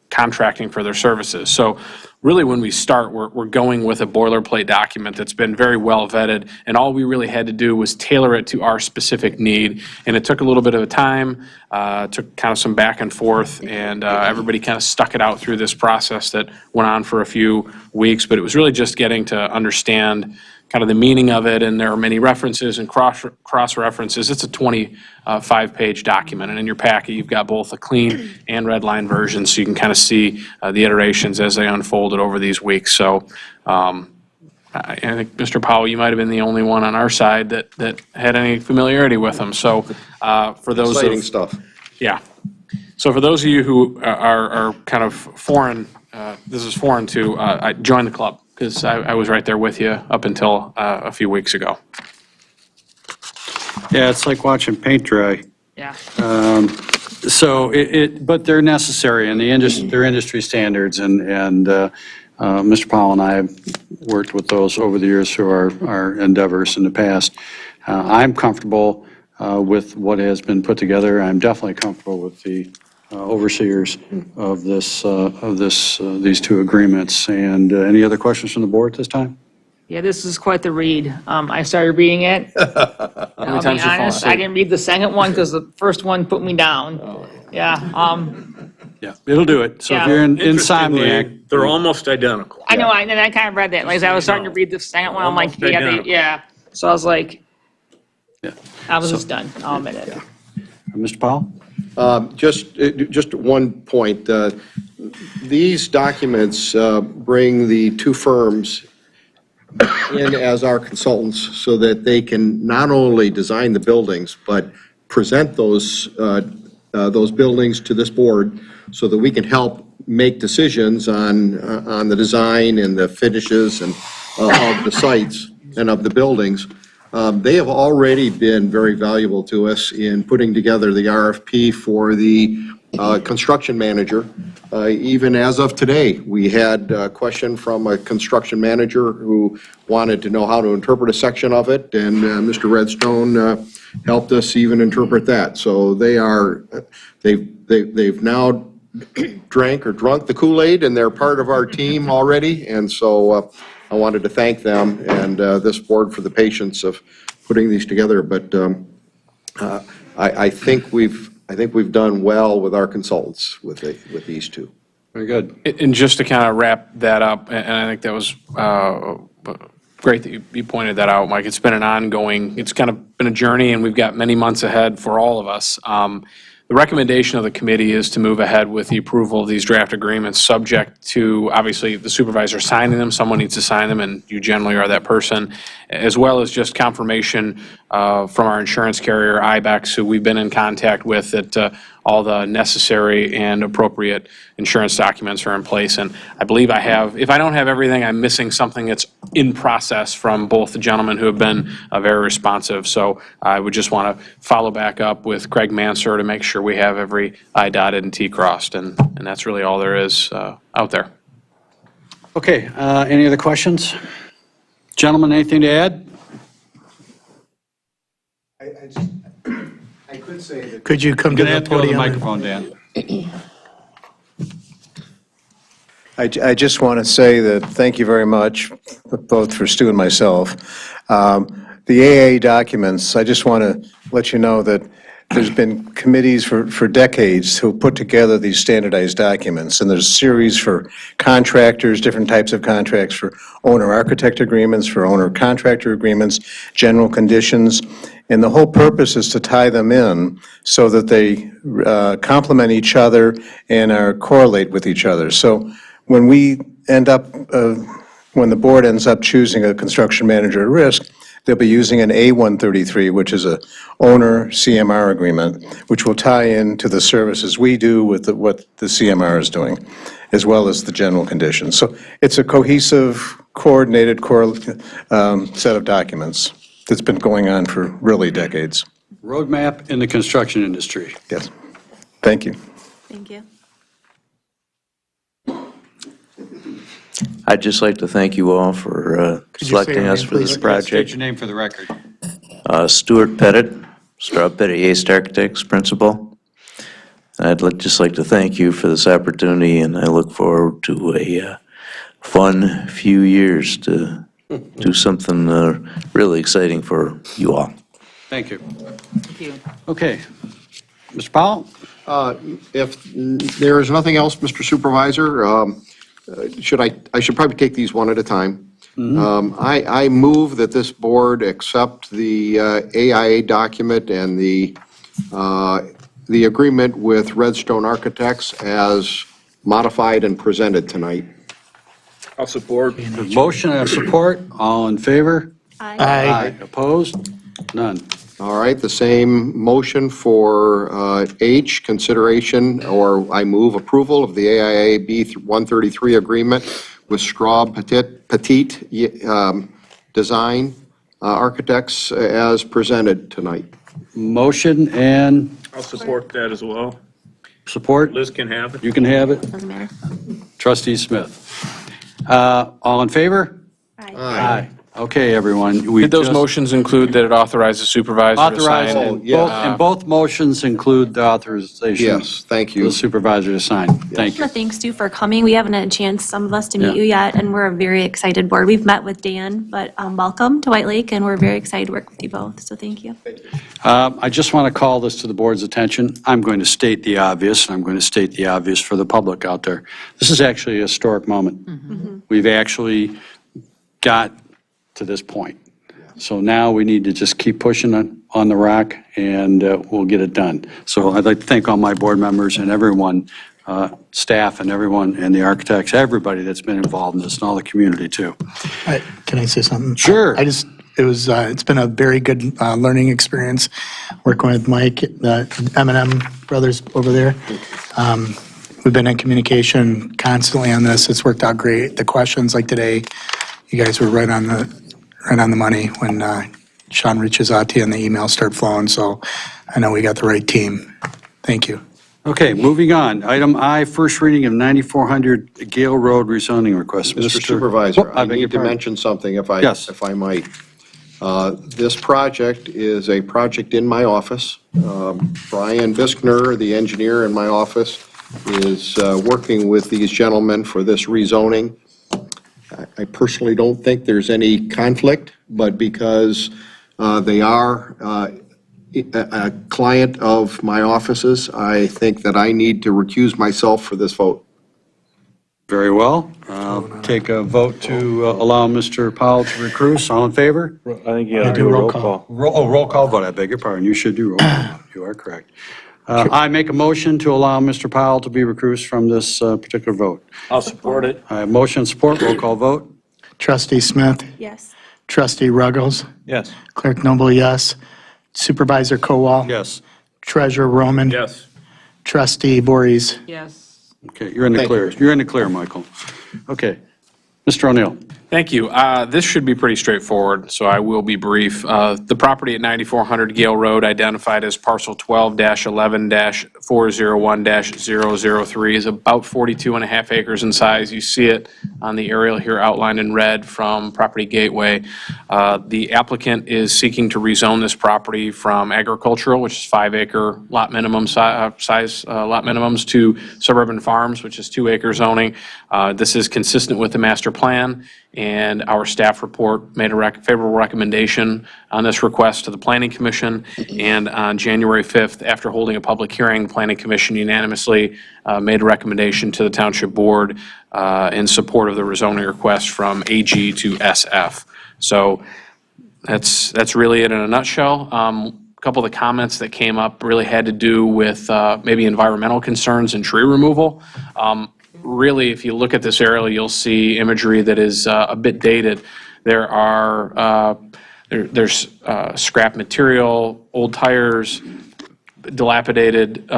contracting for their services. So really, when we start, we're going with a boilerplate document that's been very well vetted, and all we really had to do was tailor it to our specific need. And it took a little bit of a time, took kind of some back and forth, and everybody kind of stuck it out through this process that went on for a few weeks. But it was really just getting to understand kind of the meaning of it, and there are many references and cross-references. It's a 25-page document, and in your packet, you've got both a clean and red line version, so you can kind of see the iterations as they unfolded over these weeks. So I think, Mr. Powell, you might have been the only one on our side that had any familiarity with them. So for those Exciting stuff. Yeah. So for those of you who are kind of foreign, this is foreign to, join the club, because I was right there with you up until a few weeks ago. Yeah, it's like watching paint dry. Yeah. So but they're necessary, and they're industry standards, and Mr. Powell and I have worked with those over the years through our endeavors in the past. I'm comfortable with what has been put together. I'm definitely comfortable with the overseers of these two agreements. And any other questions from the board at this time? Yeah, this is quite the read. I started reading it. I'll be times you fall honest, asleep? I didn't read the second one because the first one put me down. Yeah, Yeah, it'll do it. So if Yeah. you're an Interestingly, insomniac, they're almost identical. I know, and I kind of read that, like, as I was starting to read the second one, I'm like, Almost yeah, identical. yeah. So I was like, yeah. I was just done, I'll admit it. Mr. Powell? Just one point. These documents bring the two firms in as our consultants so that they can not only design the buildings, but present those buildings to this board so that we can help make decisions on the design and the finishes and of the sites and of the buildings. They have already been very valuable to us in putting together the RFP for the construction manager. Even as of today, we had a question from a construction manager who wanted to know how to interpret a section of it, and Mr. Redstone helped us even interpret that. So they've now drunk the Kool-Aid, and they're part of our team already, and so I wanted to thank them and this board for the patience of putting these together. But I think we've done well with our consultants with these two. Very good. And just to kind of wrap that up, and I think that was great that you pointed that out, Mike. It's been an ongoing, it's kind of been a journey, and we've got many months ahead for all of us. The recommendation of the committee is to move ahead with the approval of these draft agreements, subject to, obviously, the supervisor signing them. Someone needs to sign them, and you generally are that person, as well as just confirmation from our insurance carrier, IBEX, who we've been in contact with, that all the necessary and appropriate insurance documents are in place. And I believe I have, if I don't have everything, I'm missing something that's in process from both the gentlemen who have been very responsive. So I would just want to follow back up with Craig Mansur to make sure we have every I dotted and T crossed. And that's really all there is out there. Okay, any other questions? Gentlemen, anything to add? I could say that. Could you come You're to going to the have to go to the podium? microphone, Dan. I just want to say that thank you very much, both for Stu and myself. The AA documents, I just want to let you know that there's been committees for decades who put together these standardized documents, and there's a series for contractors, different types of contracts, for owner-architect agreements, for owner-contractor agreements, general conditions, and the whole purpose is to tie them in so that they complement each other and are correlate with each other. So when we end up, when the board ends up choosing a construction manager at risk, they'll be using an A133, which is a owner CMR agreement, which will tie into the services we do with what the CMR is doing, as well as the general conditions. So it's a cohesive, coordinated set of documents that's been going on for really decades. Roadmap in the construction industry. Yes. Thank you. Thank you. I'd just like to thank you all for Could you say selecting your us name, for this please? State project. your name for the record. Stuart Pettit, Straub Pettit Yates Architects Principal. I'd just like to thank you for this opportunity, and I look forward to a fun few years to do something really exciting for you all. Thank you. Thank you. Okay. Mr. Powell? If there is nothing else, Mr. Supervisor, I should probably take these one at a time. I move that this board accept the AIA document and the agreement with Redstone Architects as modified and presented tonight. I'll support. Motion and support. All in favor? Aye. Opposed? None. All right, the same motion for H, consideration, or I move approval of the AIA B133 agreement with Straub Petit Design Architects as presented tonight. Motion and I'll support that as well. support. Liz can have it. You can have it. Doesn't matter. Trustee Smith. All in favor? Aye. Aye. Okay, everyone, we Did those just motions include that it authorized the supervisor to sign? authorized, and both motions include the authorization. Yes, thank for you. the supervisor to sign. Thank you. Thanks, Stu, for coming. We haven't had a chance, some of us, to meet Yeah. you yet, and we're a very excited board. We've met with Dan, but welcome to White Lake, and we're very excited to work with you both, so thank you. I just want to call this to the board's attention. I'm going to state the obvious, and I'm going to state the obvious for the public out there. This is actually a historic moment. We've actually got to this point. So now we need to just keep pushing on the rock, and we'll get it done. So I'd like to thank all my board members and everyone, staff and everyone, and the architects, everybody that's been involved in this, and all the community, too. Can I say something? Sure. It's been a very good learning experience working with Mike, the M&M brothers over there. We've been in communication constantly on this. It's worked out great. The questions like today, you guys were right on the money when Sean reaches out to you and the emails start flowing. So I know we got the right team. Thank you. Okay, moving on. Item I, first reading of 9400 Gale Road rezoning request. Mr. Supervisor, I beg your need to pardon. mention something if Yes. I might. This project is a project in my office. Brian Biskner, the engineer in my office, is working with these gentlemen for this rezoning. I personally don't think there's any conflict, but because they are a client of my office's, I think that I need to recuse myself for this vote. Very well. Take a vote to allow Mr. Powell to recruit. All in favor? I think you got to do a roll call. Roll call vote, I beg your pardon. You should do roll call. You are correct. I make a motion to allow Mr. Powell to be recused from this particular vote. I'll support it. I have motion and support, roll call vote. Trustee Smith, Yes. Trustee Ruggles, Yes. Clerk Noble, yes. Supervisor Kowal. Yes. Treasurer Roman. Yes. Trustee Voorhees. Yes. Okay, you're in the clear. You're in the clear, Michael. Okay. Mr. O'Neill. Thank you. This should be pretty straightforward, so I will be brief. The property at 9400 Gale Road, identified as parcel 12-11-401-003, is about 42 and a half acres in size. You see it on the aerial here outlined in red from Property Gateway. The applicant is seeking to rezone this property from agricultural, which is 5-acre lot minimum size lot minimums, to suburban farms, which is 2-acre zoning. This is consistent with the master plan, and our staff report made a favorable recommendation on this request to the Planning Commission. And on January 5th, after holding a public hearing, the Planning Commission unanimously made a recommendation to the Township Board in support of the rezoning request from AG to SF. So that's really it in a nutshell. A couple of the comments that came up really had to do with maybe environmental concerns and tree removal. Really, if you look at this aerial, you'll see imagery that is a bit dated. There's scrap material, old tires, dilapidated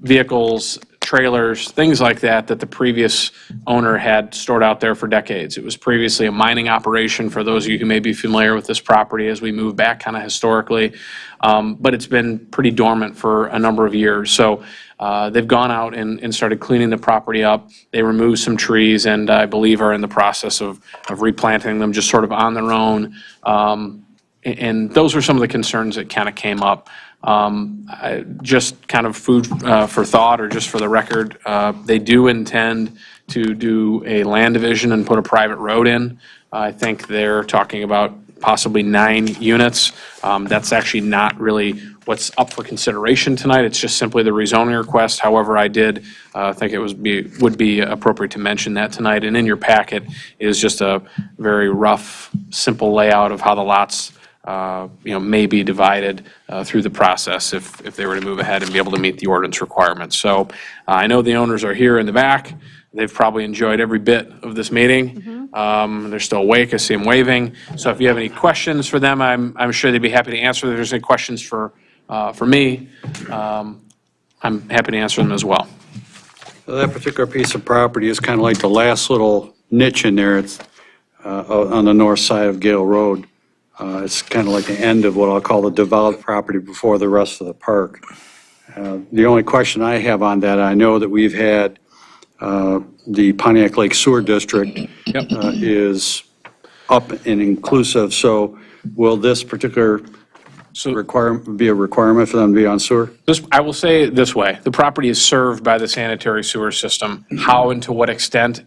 vehicles, trailers, things like that the previous owner had stored out there for decades. It was previously a mining operation, for those of you who may be familiar with this property as we move back kind of historically. But it's been pretty dormant for a number of years. So they've gone out and started cleaning the property up. They removed some trees, and I believe are in the process of replanting them just sort of on their own. And those were some of the concerns that kind of came up. Just kind of food for thought, or just for the record, they do intend to do a land division and put a private road in. I think they're talking about possibly 9 units. That's actually not really what's up for consideration tonight. It's just simply the rezoning request. However, I did think it would be appropriate to mention that tonight. And in your packet is just a very rough, simple layout of how the lots may be divided through the process if they were to move ahead and be able to meet the ordinance requirements. So I know the owners are here in the back. They've probably enjoyed every bit of this meeting. They're still awake. I see them waving. So if you have any questions for them, I'm sure they'd be happy to answer. If there's any questions for me, I'm happy to answer them as well. That particular piece of property is kind of like the last little niche in there. It's on the north side of Gale Road. It's kind of like the end of what I'll call the developed property before the rest of the park. The only question I have on that, I know that we've had the Pontiac Lake Sewer District is up and inclusive, so will this particular be a requirement for them to be on sewer? I will say it this way, the property is served by the sanitary sewer system. How and to what extent,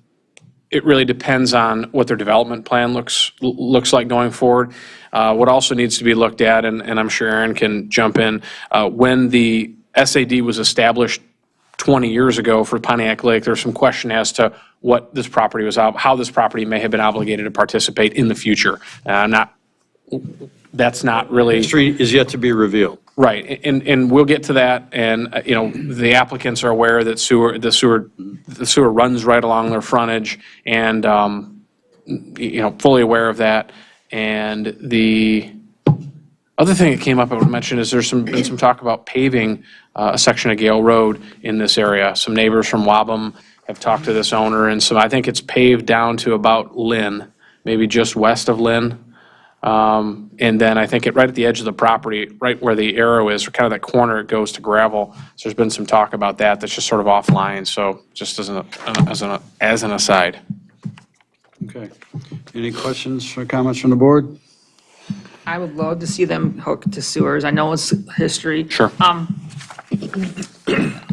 it really depends on what their development plan looks like going forward. What also needs to be looked at, and I'm sure Aaron can jump in, when the SAD was established 20 years ago for Pontiac Lake, there's some question as to what this property was, how this property may have been obligated to participate in the future. That's not really. History is yet to be revealed. Right, and we'll get to that, and, the applicants are aware that the sewer runs right along their frontage, and, fully aware of that. And the other thing that came up I would mention is there's been some talk about paving a section of Gale Road in this area. Some neighbors from Wabam have talked to this owner, and so I think it's paved down to about Lynn, maybe just west of Lynn. And then I think right at the edge of the property, right where the arrow is, or kind of that corner, it goes to gravel. So there's been some talk about that that's just sort of offline, so just as an aside. Okay. Any questions or comments from the board? I would love to see them hooked to sewers. I know it's history. Sure.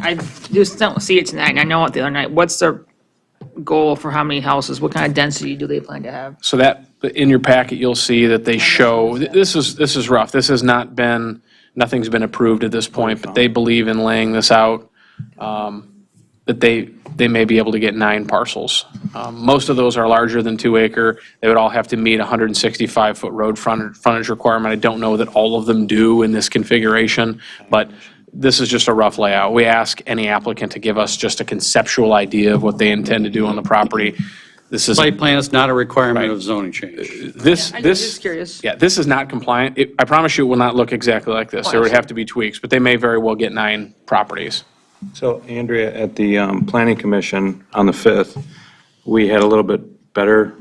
I just don't see it tonight, and I know it the other night. What's their goal for how many houses? What kind of density do they plan to have? So that, in your packet, you'll see that they show, this is rough. This has not been, nothing's been approved at this point, but they believe in laying this out, that they may be able to get 9 parcels. Most of those are larger than 2 acre. They would all have to meet a 165-foot road frontage requirement. I don't know that all of them do in this configuration, but this is just a rough layout. We ask any applicant to give us just a conceptual idea of what they intend to do on the property. This is. Site plan is not a requirement of zoning change. I'm just curious. Yeah, this is not compliant. I promise you it will not look exactly like this. There would have to be tweaks, but they may very well get 9 properties. So Andrea, at the Planning Commission on the 5th, we had a little bit better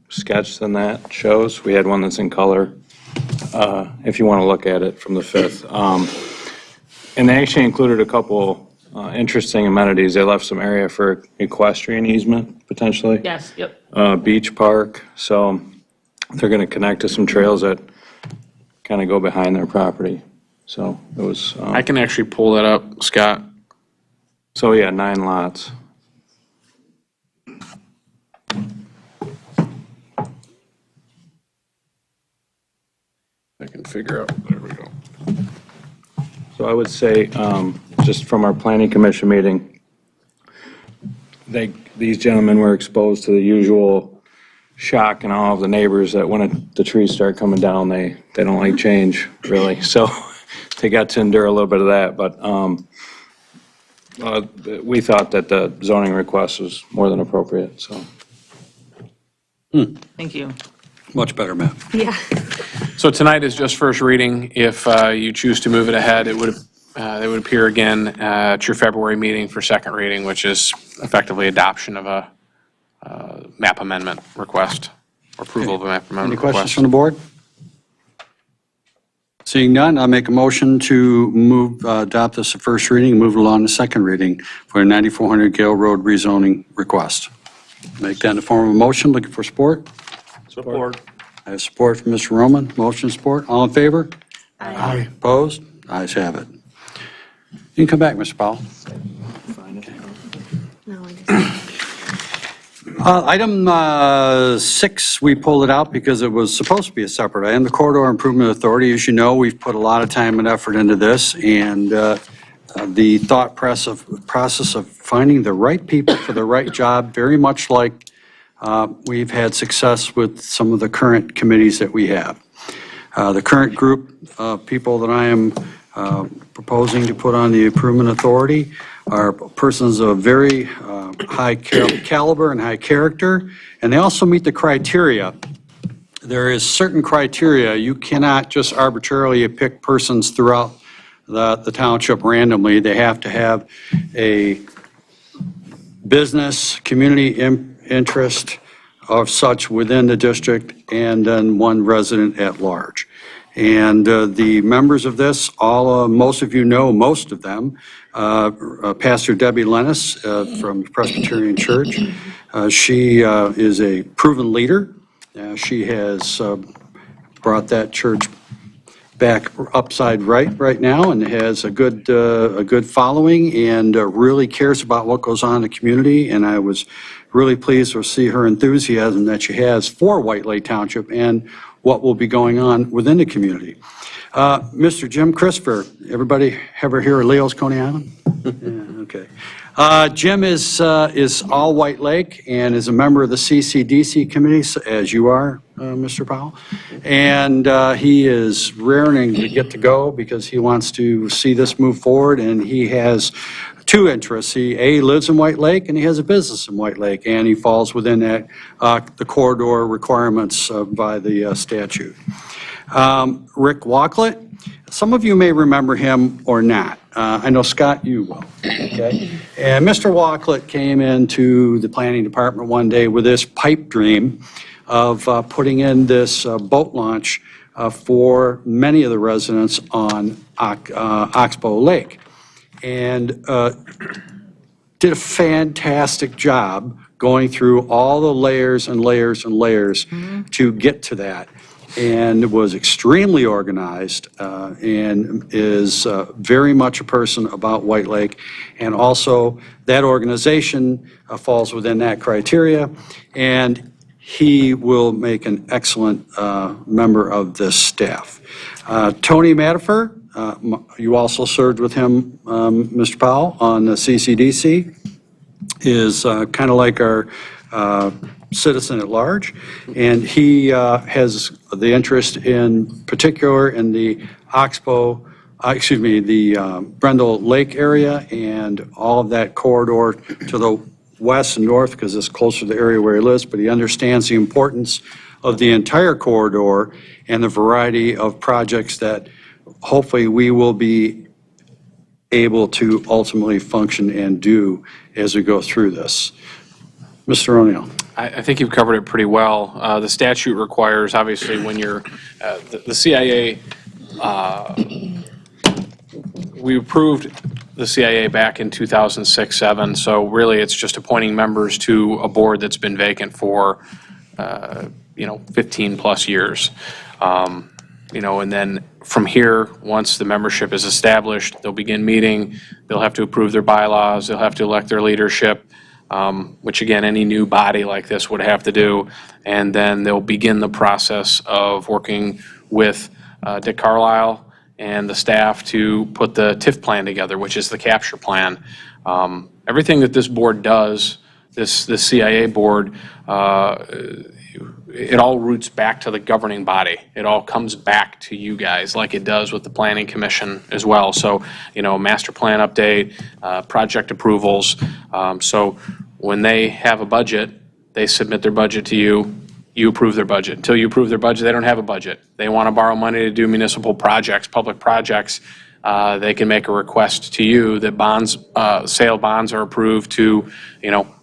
sketch than that shows. We had one that's in color, if you want to look at it from the 5th. And they actually included a couple interesting amenities. They left some area for equestrian easement, potentially. Yes, yep. Beach park, so they're going to connect to some trails that kind of go behind their property. So it was. I can actually pull that up, Scott. So yeah, 9 lots. I can figure out, there we go. So I would say, just from our planning commission meeting, these gentlemen were exposed to the usual shock and awe of the neighbors that when the trees start coming down, they don't like change, really. So they got to endure a little bit of that, but we thought that the zoning request was more than appropriate, so. Thank you. Much better, Matt. Yeah. So tonight is just first reading. If you choose to move it ahead, they would appear again at your February meeting for second reading, which is effectively adoption of a map amendment request, or approval of a map amendment request. Any questions from the board? Seeing none, I'll make a motion to adopt this at first reading, and move it along to second reading for a 9400 Gale Road rezoning request. Make that in the form of a motion. Looking for support? Support. I have support from Mr. Roman. Motion support. All in favor? Aye. Opposed? Ayes have it. You can come back, Mr. Powell. Item 6, we pulled it out because it was supposed to be a separate item. The Corridor Improvement Authority, as you know, we've put a lot of time and effort into this, and the thought process of finding the right people for the right job, very much like we've had success with some of the current committees that we have. The current group of people that I am proposing to put on the Improvement Authority are persons of very high caliber and high character, and they also meet the criteria. There is certain criteria. You cannot just arbitrarily pick persons throughout the township randomly. They have to have a business, community interest of such within the district, and then one resident at large. And the members of this, most of you know most of them. Pastor Debbie Lennis from Presbyterian Church. She is a proven leader. She has brought that church back upside right now and has a good following and really cares about what goes on in the community. And I was really pleased to see her enthusiasm that she has for White Lake Township and what will be going on within the community. Mr. Jim Christopher, everybody ever hear of Leo's Coney Island? Yeah, okay. Jim is all White Lake and is a member of the CCDC committee, as you are, Mr. Powell. And he is raring to get to go because he wants to see this move forward, and he has two interests. He lives in White Lake, and he has a business in White Lake, and he falls within that the corridor requirements by the statute. Rick Walklett, some of you may remember him or not. I know, Scott, you will. Okay. And Mr. Walklett came into the planning department one day with this pipe dream of putting in this boat launch for many of the residents on Oxbow Lake. And did a fantastic job going through all the layers and layers and layers to get to that. And was extremely organized and is very much a person about White Lake. And also, that organization falls within that criteria. And he will make an excellent member of this staff. Tony Madifer, you also served with him, Mr. Powell, on the CCDC, is kind of like our citizen at large, and he has the interest in particular in the Brendel Lake area and all of that corridor to the west and north because it's closer to the area where he lives, but he understands the importance of the entire corridor and the variety of projects that hopefully we will be able to ultimately function and do as we go through this. Mr. O'Neill. I think you've covered it pretty well. The statute requires, obviously, when you're, the CIA, we approved the CIA back in 2006-07, so really it's just appointing members to a board that's been vacant for, 15-plus years. And then from here, once the membership is established, they'll begin meeting, they'll have to approve their bylaws, they'll have to elect their leadership, which again, any new body like this would have to do. And then they'll begin the process of working with Dick Carlisle and the staff to put the TIF plan together, which is the capture plan. Everything that this board does, this CIA board, it all roots back to the governing body. It all comes back to you guys like it does with the planning commission as well. So, master plan update, project approvals. So when they have a budget, they submit their budget to you, you approve their budget. Until you approve their budget, they don't have a budget. They want to borrow money to do municipal projects, public projects. They can make a request to you that sale bonds are approved to,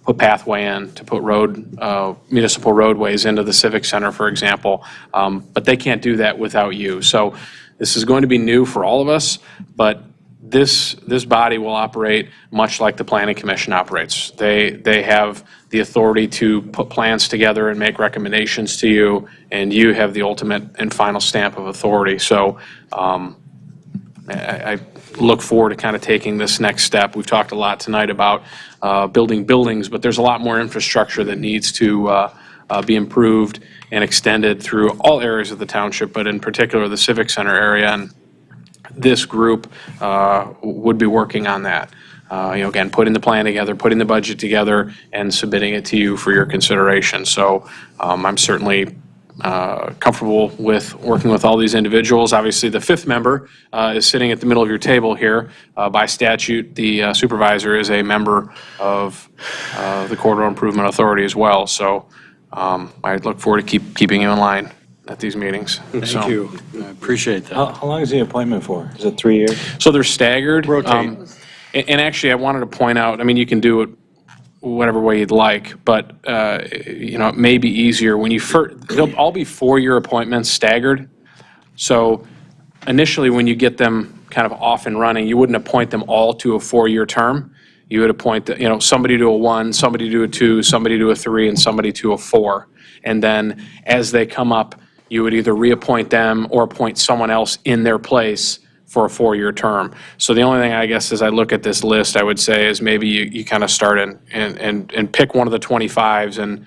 put pathway in, to put municipal roadways into the Civic Center, for example. But they can't do that without you. So this is going to be new for all of us, but this body will operate much like the Planning Commission operates. They have the authority to put plans together and make recommendations to you, and you have the ultimate and final stamp of authority. So I look forward to kind of taking this next step. We've talked a lot tonight about building buildings, but there's a lot more infrastructure that needs to be improved and extended through all areas of the township, but in particular the Civic Center area. And this group would be working on that. Again, putting the plan together, putting the budget together, and submitting it to you for your consideration. So I'm certainly comfortable with working with all these individuals. Obviously, the fifth member is sitting at the middle of your table here. By statute, the supervisor is a member of the Corridor Improvement Authority as well. So I look forward to keeping you in line at these meetings. Thank you. I appreciate that. How long is the appointment for? Is it 3 years? So they're staggered. Rotate. And actually, I wanted to point out, you can do it whatever way you'd like, but, it may be easier when they'll all be 4-year appointments staggered. So initially, when you get them kind of off and running, you wouldn't appoint them all to a 4-year term. you would appoint, somebody to a 1, somebody to a 2, somebody to a 3, and somebody to a 4. And then as they come up, you would either reappoint them or appoint someone else in their place for a 4-year term. So the only thing, I guess, as I look at this list, I would say is maybe you kind of start and pick one of the 25s and,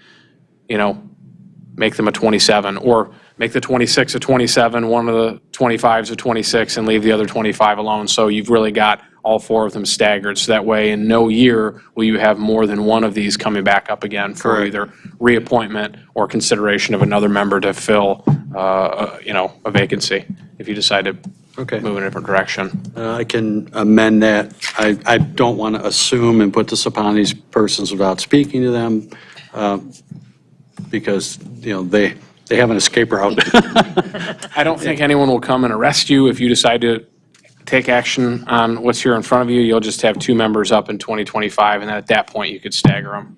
make them a 27, or make the 26 a 27, one of the 25s a 26, and leave the other 25 alone. So you've really got all 4 of them staggered. So that way, in no year will you have more than one of these coming back up again for Correct. either reappointment or consideration of another member to fill, a vacancy if you decide to Okay. move in a different direction. I can amend that. I don't want to assume and put this upon these persons without speaking to them, because, they have an escape route. I don't think anyone will come and arrest you if you decide to take action on what's here in front of you. You'll just have 2 members up in 2025, and at that point, you could stagger them.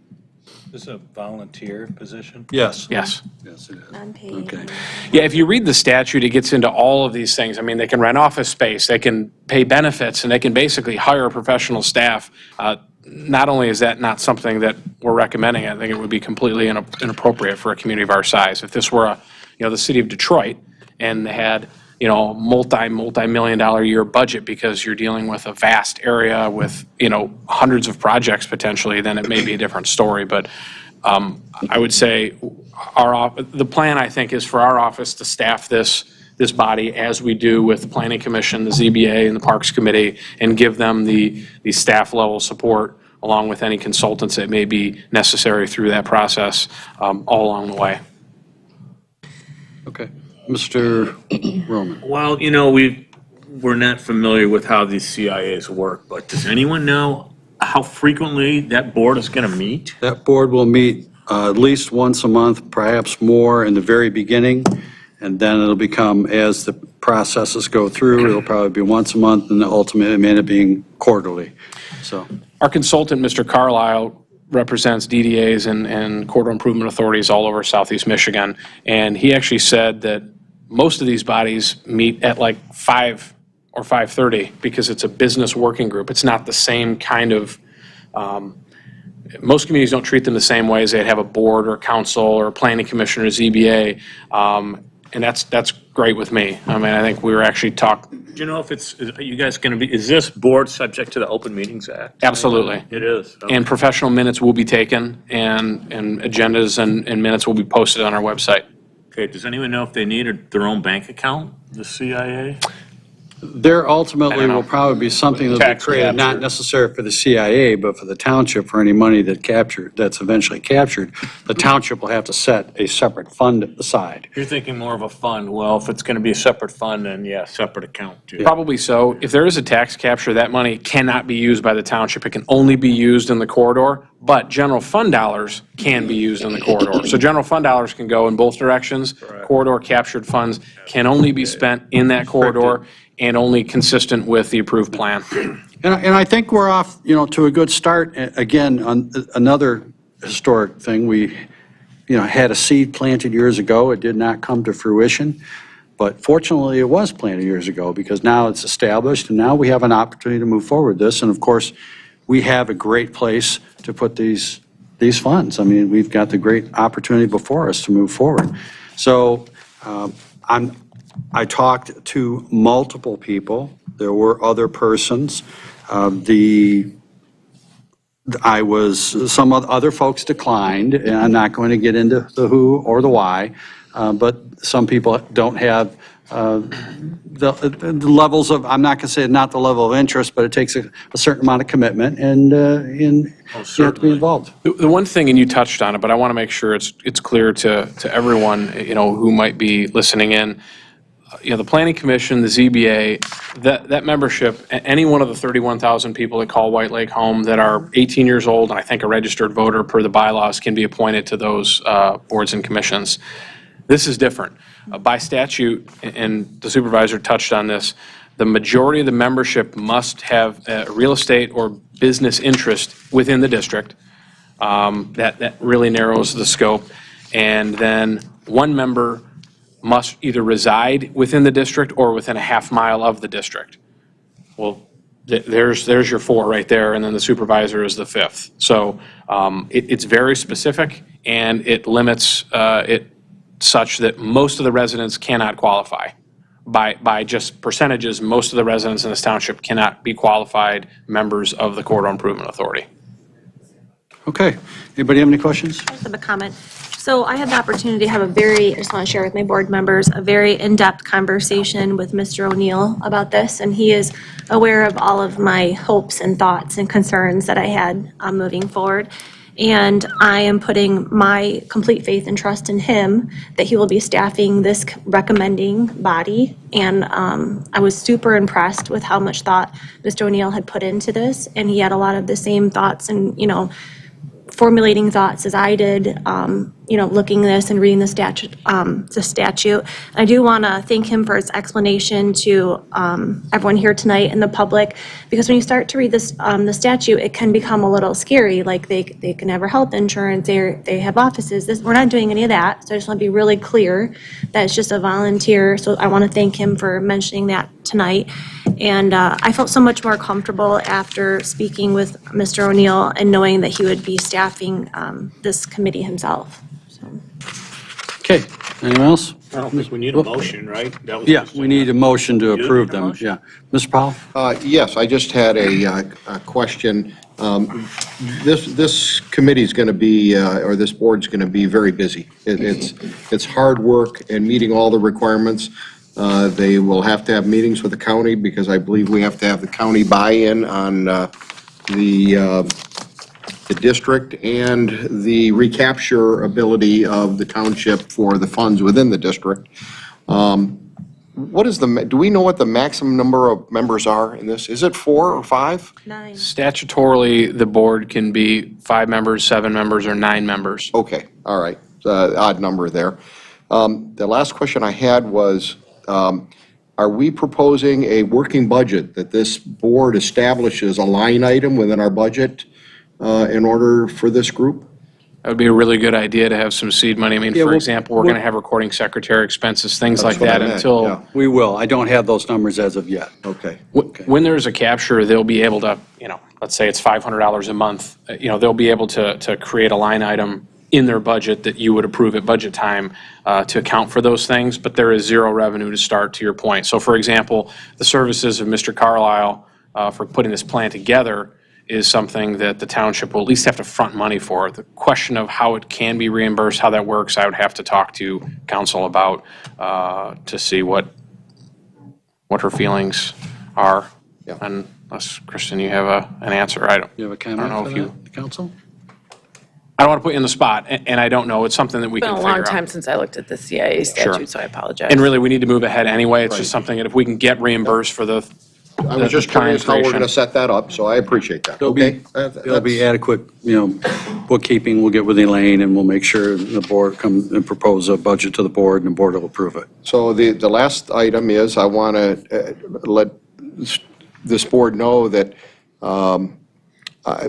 This is a volunteer position? Yes. Yes. Yes, it is. Unpaid. Okay. Yeah, if you read the statute, it gets into all of these things. I mean, they can rent office space, they can pay benefits, and they can basically hire professional staff. Not only is that not something that we're recommending, I think it would be completely inappropriate for a community of our size. If this were the city of Detroit, and they had, multi-million-dollar a year budget because you're dealing with a vast area with, hundreds of projects potentially, then it may be a different story. But I would say the plan, I think, is for our office to staff this body as we do with the Planning Commission, the ZBA, and the Parks Committee, and give them the staff level support along with any consultants that may be necessary through that process, all along the way. Okay. Mr. Roman. Well, we're not familiar with how these CIAs work, but does anyone know how frequently that board is going to meet? That board will meet at least once a month, perhaps more in the very beginning, and then it'll become, as the processes go through, it'll probably be once a month, and ultimately it may end up being quarterly. So, Our consultant, Mr. Carlisle, represents DDAs and corridor improvement authorities all over Southeast Michigan, and he actually said that most of these bodies meet at like 5 or 5:30 because it's a business working group. It's not the same kind of, most communities don't treat them the same way as they'd have a board or council or a planning commission or ZBA, and that's great with me. I mean, I think we were actually Do you know if are you guys going to be, is this board subject to the Open Meetings Act? Absolutely. It is. Okay. And professional minutes will be taken, and agendas and minutes will be posted on our website. Okay, does anyone know if they need their own bank account, the CIA? there ultimately will probably be something that will be Tax created, not capture. necessarily for the CIA, but for the township, for any money that's eventually captured. The township will have to set a separate fund aside. You're thinking more of a fund. Well, if it's going to be a separate fund, then yeah, separate account too. Probably so. If there is a tax capture, that money cannot be used by the township. It can only be used in the corridor, but general fund dollars can be used in the corridor. So general fund dollars can go in both directions. Corridor captured funds can only be spent in that corridor and only consistent with the approved plan. And I think we're off, to a good start. Again, on another historic thing, we, had a seed planted years ago. It did not come to fruition. But fortunately, it was planted years ago because now it's established and now we have an opportunity to move forward with this. And of course, we have a great place to put these funds. I mean, we've got the great opportunity before us to move forward. So I talked to multiple people. There were other persons. Some other folks declined, and I'm not going to get into the who or the why, but some people don't have the levels of, I'm not going to say not the level of interest, but it takes a certain amount of commitment, and you have to be involved. The one thing, and you touched on it, but I want to make sure it's clear to everyone, who might be listening in. The Planning Commission, the ZBA, that membership, any one of the 31,000 people that call White Lake home that are 18 years old, and I think a registered voter per the bylaws, can be appointed to those boards and commissions. This is different. By statute, and the supervisor touched on this, the majority of the membership must have a real estate or business interest within the district. That really narrows the scope. And then one member must either reside within the district or within a half mile of the district. Well, there's your four right there, and then the supervisor is the fifth. So it's very specific, and it limits it such that most of the residents cannot qualify. By just percentages, most of the residents in this township cannot be qualified members of the Corridor Improvement Authority. Okay. Anybody have any questions? I just have a comment. So I had the opportunity to have I just want to share with my board members, a very in-depth conversation with Mr. O'Neill about this, and he is aware of all of my hopes and thoughts and concerns that I had moving forward. And I am putting my complete faith and trust in him that he will be staffing this recommending body. And I was super impressed with how much thought Mr. O'Neill had put into this, and he had a lot of the same thoughts and, formulating thoughts as I did, looking this and reading the statute. I do want to thank him for his explanation to everyone here tonight and the public, because when you start to read this, the statute, it can become a little scary, like they can have health insurance, they have offices. We're not doing any of that, so I just want to be really clear that it's just a volunteer, so I want to thank him for mentioning that tonight. And I felt so much more comfortable after speaking with Mr. O'Neill and knowing that he would be staffing this committee himself. Okay. Anyone else? I don't think we need a motion, right? That was Yeah, just we need a motion to You approve need a them. motion? Yeah. Mr. Powell? Yes, I just had a question. This committee's going to be, or this board's going to be very busy. It's hard work and meeting all the requirements. They will have to have meetings with the county because I believe we have to have the county buy-in on the district and the recapture ability of the township for the funds within the district. Do we know what the maximum number of members are in this? Is it 4 or 5? 9. Statutorily, the board can be 5 members, 7 members, or 9 members. Okay, all right, odd number there. The last question I had was, are we proposing a working budget that this board establishes a line item within our budget in order for this group? That would be a really good idea to have some seed money. I mean, Yeah, for we'll- example, we're going to have recording secretary expenses, things That's like what I that meant, until. yeah. We will. I don't have those numbers as of yet. Okay. When there's a capture, they'll be able to, let's say it's $500 a month, they'll be able to create a line item in their budget that you would approve at budget time to account for those things, but there is zero revenue to start, to your point. So for example, the services of Mr. Carlisle for putting this plan together is something that the township will at least have to front money for. The question of how it can be reimbursed, how that works, I would have to talk to council about to see what her feelings are. Yeah. Unless, Kristen, you have an answer. I don't You have a I comment don't know for if you. that, council? I don't want to put you on the spot, and I don't know. It's something that we It's can been a figure long out. time since I looked at the CIA statute, so I apologize. And really, we need to move ahead anyway. It's just something that if we can get reimbursed for the. I was just curious how we're going to set that up, so I appreciate that. There'll Okay? be adequate, bookkeeping. We'll get with Elaine and we'll make sure the board come and propose a budget to the board and the board will approve it. So the last item is, I want to let this board know that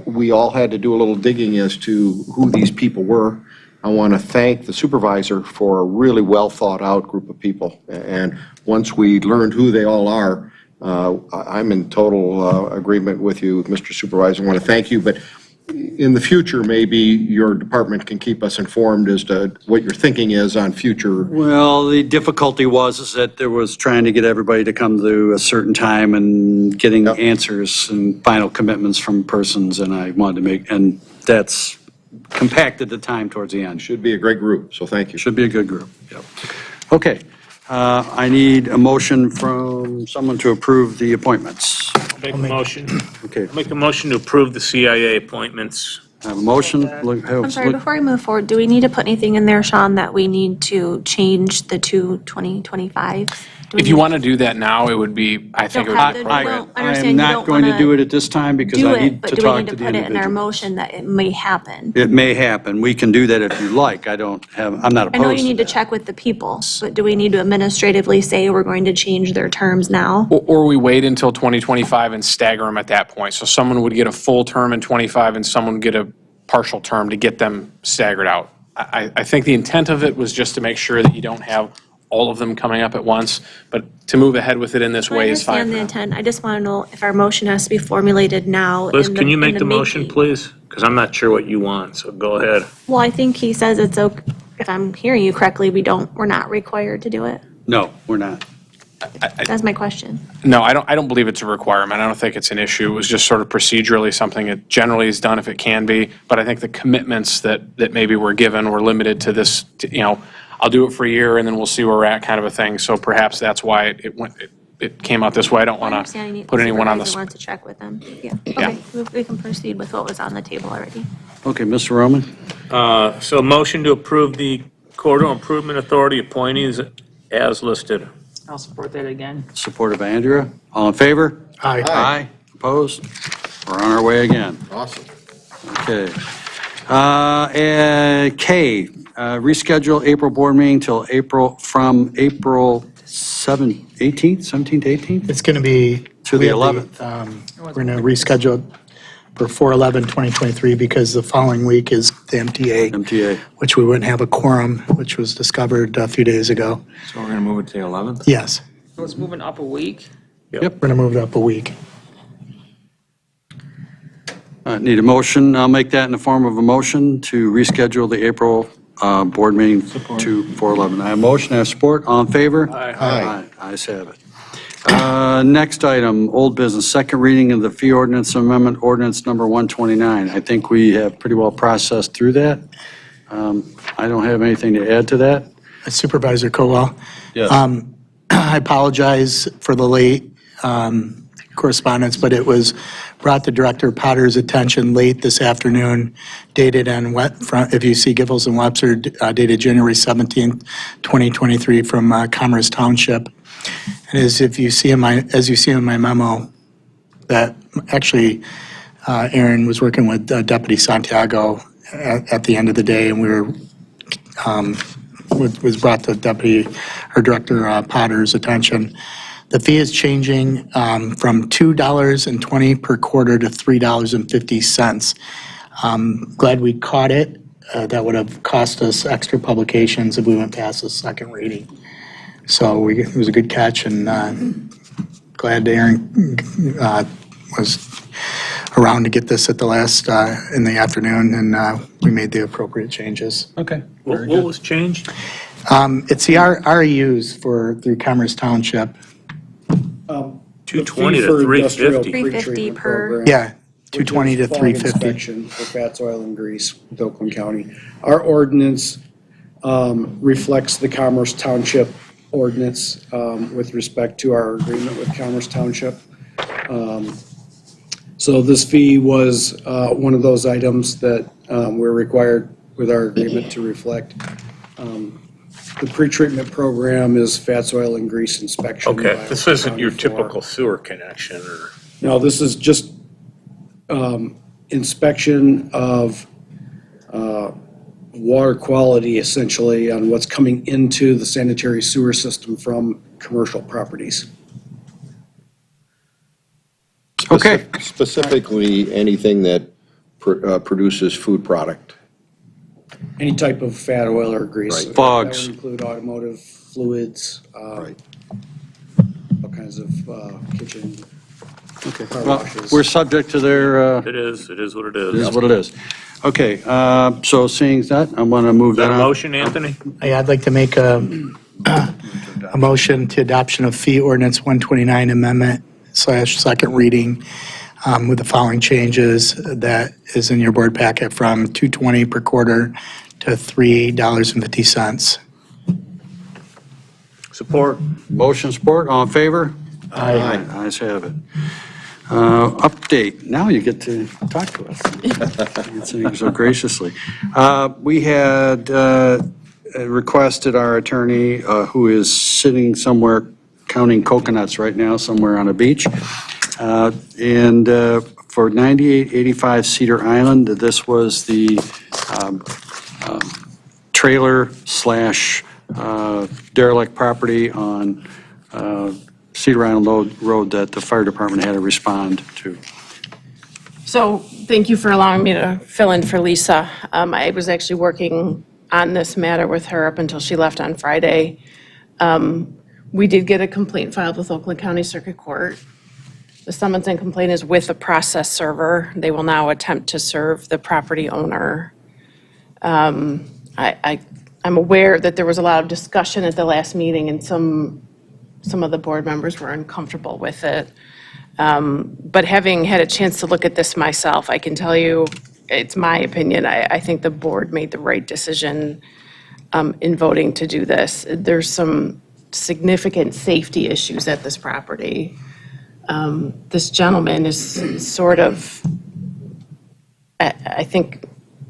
we all had to do a little digging as to who these people were. I want to thank the supervisor for a really well-thought-out group of people. And once we learned who they all are, I'm in total agreement with you, Mr. Supervisor. I want to thank you, but in the future, maybe your department can keep us informed as to what your thinking is on future. Well, the difficulty is that there was trying to get everybody to come to a certain time and getting answers and final commitments from persons, and I wanted to and that's compacted the time towards the end. Should be a great group, so thank you. Should be a good group, yep. Okay, I need a motion from someone to approve the appointments. Make a motion. Okay, Make a motion to approve the CIA appointments. I have a motion. I'm sorry, before we move forward, do we need to put anything in there, Sean, that we need to change the 2025? If you want to do that now, it would be, I think it would be I appropriate. I am not going to do it at this time because Do I it, need but to do we talk need to to the put it in our individual. motion that it may happen? It may happen. We can do that if you like. I'm not I know opposed you need to that. check with the people, but do we need to administratively say we're going to change their terms now? Or we wait until 2025 and stagger them at that point. So someone would get a full term in 25 and someone would get a partial term to get them staggered out. I think the intent of it was just to make sure that you don't have all of them coming up at once, but to move ahead with it in this I way is fine understand for the now. intent. I just want to know if our motion has to be formulated now. Liz, in can you make in the motion, making. please? Because I'm not sure what you want, so go ahead. Well, I think he says it's okay, if I'm hearing you correctly, we're not required to do it. No, we're not. That's my question. No, I don't believe it's a requirement. I don't think it's an issue. It was just sort of procedurally something that generally is done if it can be. But I think the commitments that maybe were given were limited to this, I'll do it for a year and then we'll see where we're at kind of a thing. So perhaps that's why it came out this way. I don't want to put anyone on the Supervisor spot. wants to check with them. Yeah, okay, we can proceed with what was on the table already. Okay, Mr. Roman? So motion to approve the Corridor Improvement Authority appointees as listed. I'll support that again. Supported by Andrea. All in favor? Aye. Aye. Opposed? We're on our way again. Awesome. Okay. And K, reschedule April board meeting till April 18th, 17th, 18th? It's going to be. To the 11th. We're going to reschedule it for 4/11/2023 because the following week is the MTA, which we wouldn't have a quorum, which was discovered a few days ago. So we're going to move it to the 11th? Yes. So it's moving up a week. We're going to move it up a week. Need a motion. I'll make that in the form of a motion to reschedule the April board meeting to 4/11. I have a motion, I have support. All in favor? Aye. Ayes have it. Next item, old business, second reading of the fee ordinance amendment ordinance number 129. I think we have pretty well processed through that. I don't have anything to add to that. Supervisor Colwell. Yes. I apologize for the late correspondence, but it was brought to Director Potter's attention late this afternoon, dated on, if you see Giffords and Webster, dated January 17th, 2023, from Commerce Township. And as you see in my memo, that actually Aaron was working with Deputy Santiago at the end of the day, and we were was brought to Director Potter's attention. The fee is changing from $2.20 per quarter to $3.50. Glad we caught it. That would have cost us extra publications if we went past the second reading. So it was a good catch, and glad Aaron was around to get this at the last, in the afternoon, and we made the appropriate changes. Okay. What was changed? It's the REUs through Commerce Township. 220 to 350. 350 per. Yeah, 220 to Fog 350. inspection for fats, oil, and grease with Oakland County. Our ordinance reflects the Commerce Township ordinance with respect to our agreement with Commerce Township. So this fee was one of those items that we're required with our agreement to reflect. The pretreatment program is fats, oil, and grease inspection. Okay, by this isn't your County Floor. typical sewer connection or? No, this is just inspection of water quality, essentially, on what's coming into the sanitary sewer system from commercial properties. Okay. Specifically, anything that produces food product. Any type of fat, oil, or grease. Right. Fogs. That would include automotive fluids, all kinds of kitchen. Okay. car Well, washes. we're subject to their, It is what it it is. is what it is. Okay, so seeing that, I'm going to move Is that that a on. motion, Anthony? I'd like to make a motion to adoption of fee ordinance 129 amendment / second reading with the following changes that is in your board packet from $2.20 per quarter to $3.50. Support. Motion support, all in favor? Aye. Ayes have it. Update, now you get to talk to us. Answering so graciously. We had requested our attorney, who is sitting somewhere counting coconuts right now, somewhere on a beach. And for 9885 Cedar Island, this was the trailer / derelict property on Cedar Island Road that the fire department had to respond to. So thank you for allowing me to fill in for Lisa. I was actually working on this matter with her up until she left on Friday. We did get a complaint filed with Oakland County Circuit Court. The summons and complaint is with a process server. They will now attempt to serve the property owner. I'm aware that there was a lot of discussion at the last meeting, and some of the board members were uncomfortable with it. But having had a chance to look at this myself, I can tell you, it's my opinion, I think the board made the right decision in voting to do this. There's some significant safety issues at this property. This gentleman is sort of, I think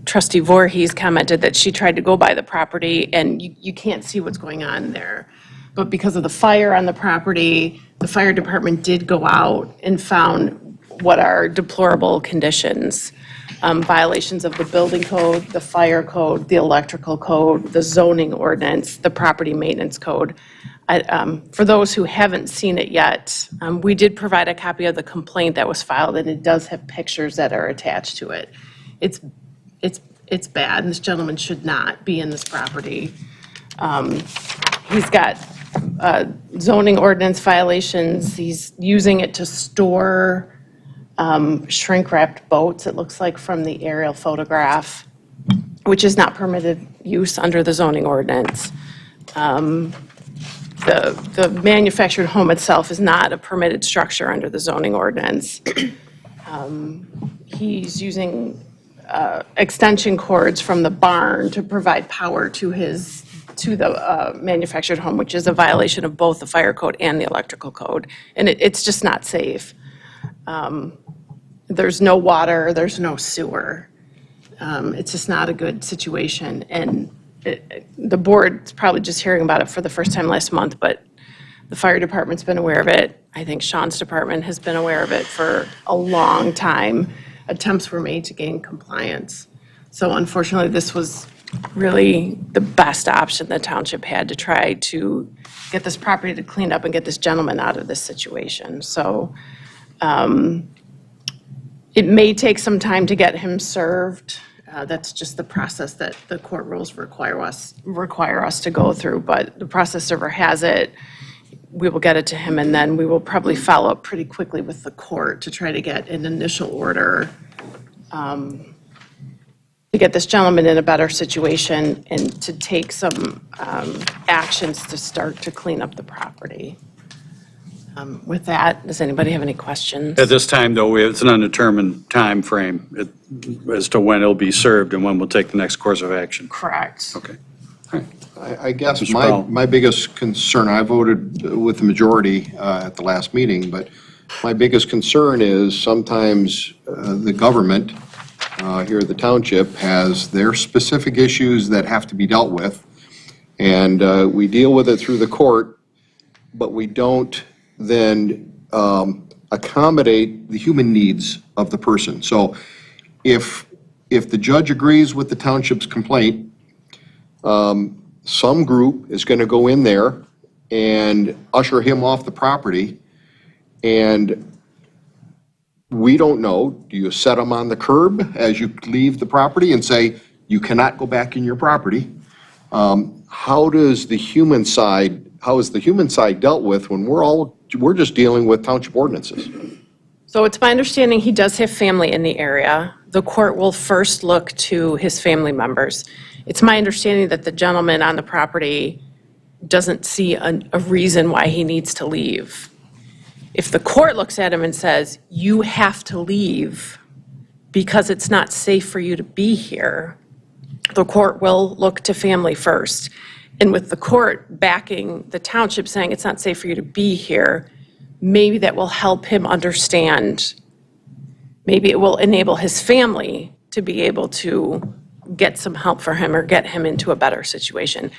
Trustee Voorhees commented that she tried to go by the property and you can't see what's going on there. But because of the fire on the property, the fire department did go out and found what are deplorable conditions. Violations of the building code, the fire code, the electrical code, the zoning ordinance, the property maintenance code. For those who haven't seen it yet, we did provide a copy of the complaint that was filed, and it does have pictures that are attached to it. It's bad, and this gentleman should not be in this property. He's got zoning ordinance violations. He's using it to store shrink-wrapped boats, it looks like from the aerial photograph, which is not permitted use under the zoning ordinance. The manufactured home itself is not a permitted structure under the zoning ordinance. He's using extension cords from the barn to provide power to the manufactured home, which is a violation of both the fire code and the electrical code. And it's just not safe. There's no water, there's no sewer. It's just not a good situation. And the board's probably just hearing about it for the first time last month, but the fire department's been aware of it. I think Sean's department has been aware of it for a long time. Attempts were made to gain compliance. So unfortunately, this was really the best option the township had to try to get this property to clean up and get this gentleman out of this situation. So it may take some time to get him served. That's just the process that the court rules require us to go through, but the process server has it. We will get it to him, and then we will probably follow up pretty quickly with the court to try to get an initial order to get this gentleman in a better situation and to take some actions to start to clean up the property. With that, does anybody have any questions? At this time, though, it's an undetermined time frame as to when it'll be served and when we'll take the next course of action. Correct. Okay. I guess Mr. Powell. my biggest concern, I voted with the majority at the last meeting, but my biggest concern is sometimes the government here at the township has their specific issues that have to be dealt with, and we deal with it through the court, but we don't then accommodate the human needs of the person. So if the judge agrees with the township's complaint, some group is going to go in there and usher him off the property, and we don't know, do you set him on the curb as you leave the property and say, you cannot go back in your property? How is the human side dealt with when we're just dealing with township ordinances? So it's my understanding he does have family in the area. The court will first look to his family members. It's my understanding that the gentleman on the property doesn't see a reason why he needs to leave. If the court looks at him and says, you have to leave because it's not safe for you to be here, the court will look to family first. And with the court backing the township saying it's not safe for you to be here, maybe that will help him understand. Maybe it will enable his family to be able to get some help for him or get him into a better situation.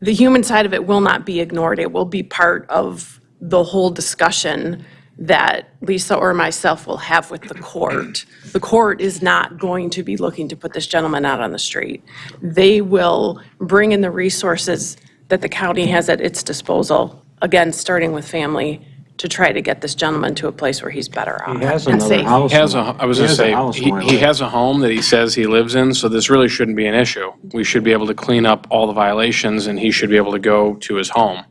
The human side of it will not be ignored. It will be part of the whole discussion that Lisa or myself will have with the court. The court is not going to be looking to put this gentleman out on the street. They will bring in the resources that the county has at its disposal, again, starting with family, to try to get this gentleman to a place where he's better off He has and another safe. house. He has a, I was He gonna has a say, house in White he Lake. has a home that he says he lives in, so this really shouldn't be an issue. We should be able to clean up all the violations, and he should be able to go to his home.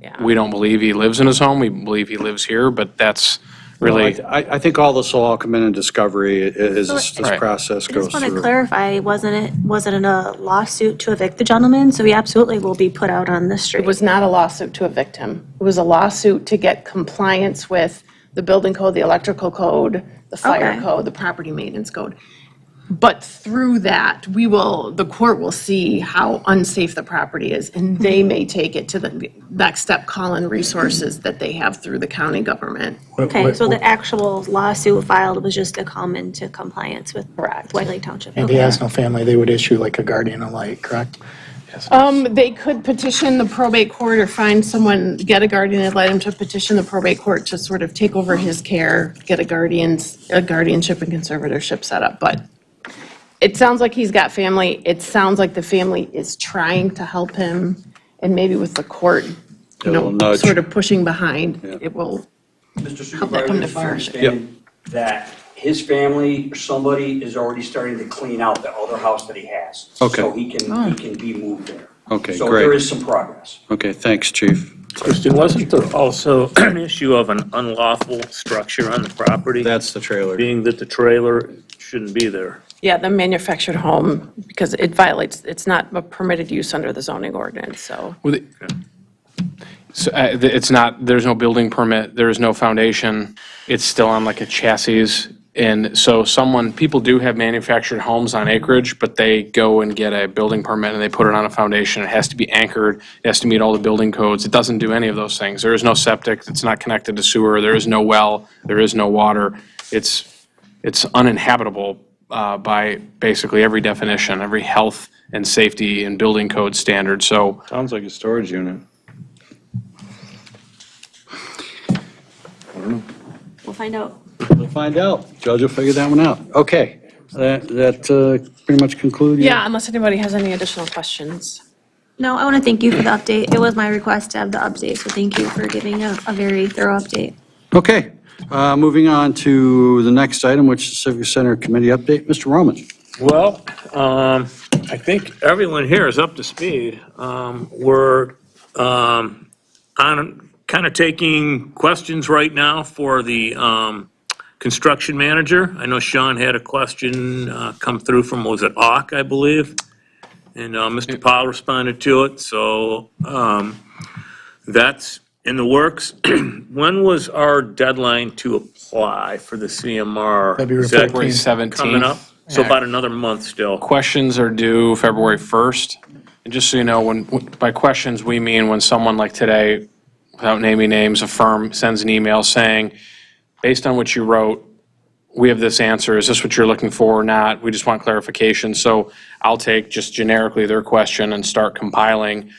Yeah. We don't believe he lives in his home, we believe he lives here, but that's really, I think all this will all come in discovery as this Right. process I goes just want to through. clarify, wasn't in a lawsuit to evict the gentleman? So he absolutely will be put out on the street. It was not a lawsuit to evict him. It was a lawsuit to get compliance with the building code, the electrical code, the fire Okay. code, the property maintenance code. But through that, the court will see how unsafe the property is, and they may take it to the next step, call in resources that they have through the county government. Okay, so the actual lawsuit filed was just to come into compliance with White Lake Township. If he has no family, they would issue like a guardian ad litem, correct? They could petition the probate court or find someone, get a guardian ad litem to petition the probate court to sort of take over his care, get a guardianship and conservatorship set up, but it sounds like he's got family. It sounds like the family is trying to help him, and maybe with the court, It'll nudge. sort of pushing behind, it will Mr. help that come to Supervisor, it's my fruition. understanding that his family, or somebody is already starting to clean out the other house that he has. Okay. So he can be moved there. Okay, So there great. is some progress. Okay, thanks, Chief. Kristen, wasn't there also an issue of an unlawful structure on the property? That's the trailer. Being that the trailer shouldn't be there. Yeah, the manufactured home, because it violates, it's not a permitted use under the zoning ordinance, so. so, it's not, there's no building permit, there is no foundation, it's still on like a chassis. And so people do have manufactured homes on acreage, but they go and get a building permit and they put it on a foundation. It has to be anchored, it has to meet all the building codes. It doesn't do any of those things. There is no septic, it's not connected to sewer, there is no well, there is no water. It's uninhabitable by basically every definition, every health and safety and building code standard. So Sounds like a storage unit. We'll find out. We'll find out. Judge will figure that one out. Okay, that pretty much concludes. Yeah, unless anybody has any additional questions. No, I want to thank you for the update. It was my request to have the update, so thank you for giving a very thorough update. Okay, moving on to the next item, which is Civic Center Committee update. Mr. Roman. Well, I think everyone here is up to speed. We're on kind of taking questions right now for the construction manager. I know Sean had a question come through from, was it AUK, I believe? And Mr. Powell responded to it, so that's in the works. When was our deadline to apply for the CMR? February Is that 17th. coming up? So Yeah. about another month still. questions are due February 1st. And just so you know, by questions, we mean when someone like today, without naming names, a firm sends an email saying, based on what you wrote, we have this answer. Is this what you're looking for or not? We just want clarification. So I'll take just generically their question and start compiling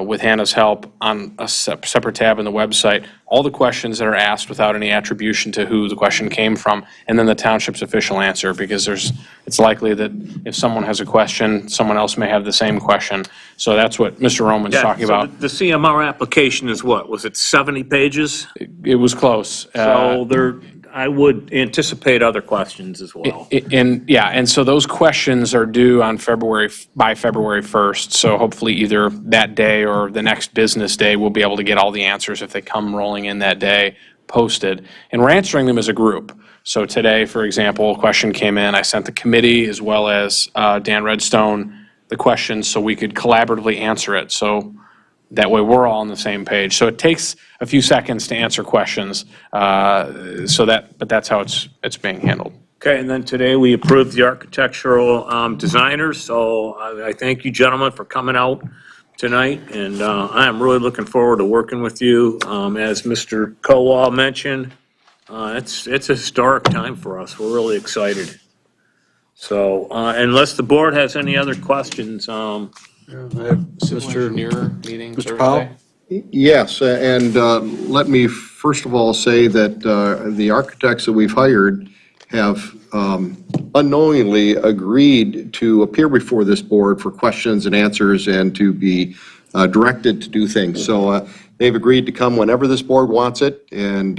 with Hannah's help on a separate tab in the website, all the questions that are asked without any attribution to who the question came from, and then the township's official answer, because it's likely that if someone has a question, someone else may have the same question. So that's what Mr. Roman's Yeah, talking so about. the CMR application is what? Was it 70 pages? It was close. So I would anticipate other questions as well. And so those questions are due on by February 1st. So hopefully either that day or the next business day, we'll be able to get all the answers if they come rolling in that day, posted. And we're answering them as a group. So today, for example, a question came in, I sent the committee as well as Dan Redstone the questions so we could collaboratively answer it. So that way we're all on the same page. So it takes a few seconds to answer questions, but that's how it's being handled. Okay, and then today we approved the architectural designers, so I thank you gentlemen for coming out tonight, and I am really looking forward to working with you. As Mr. Kowal mentioned, it's a historic time for us. We're really excited. So unless the board has any other questions, Mr. meeting Mr. Powell? Yes, and let me first of all say that the architects that we've hired have unknowingly agreed to appear before this board for questions and answers and to be directed to do things. So they've agreed to come whenever this board wants it, and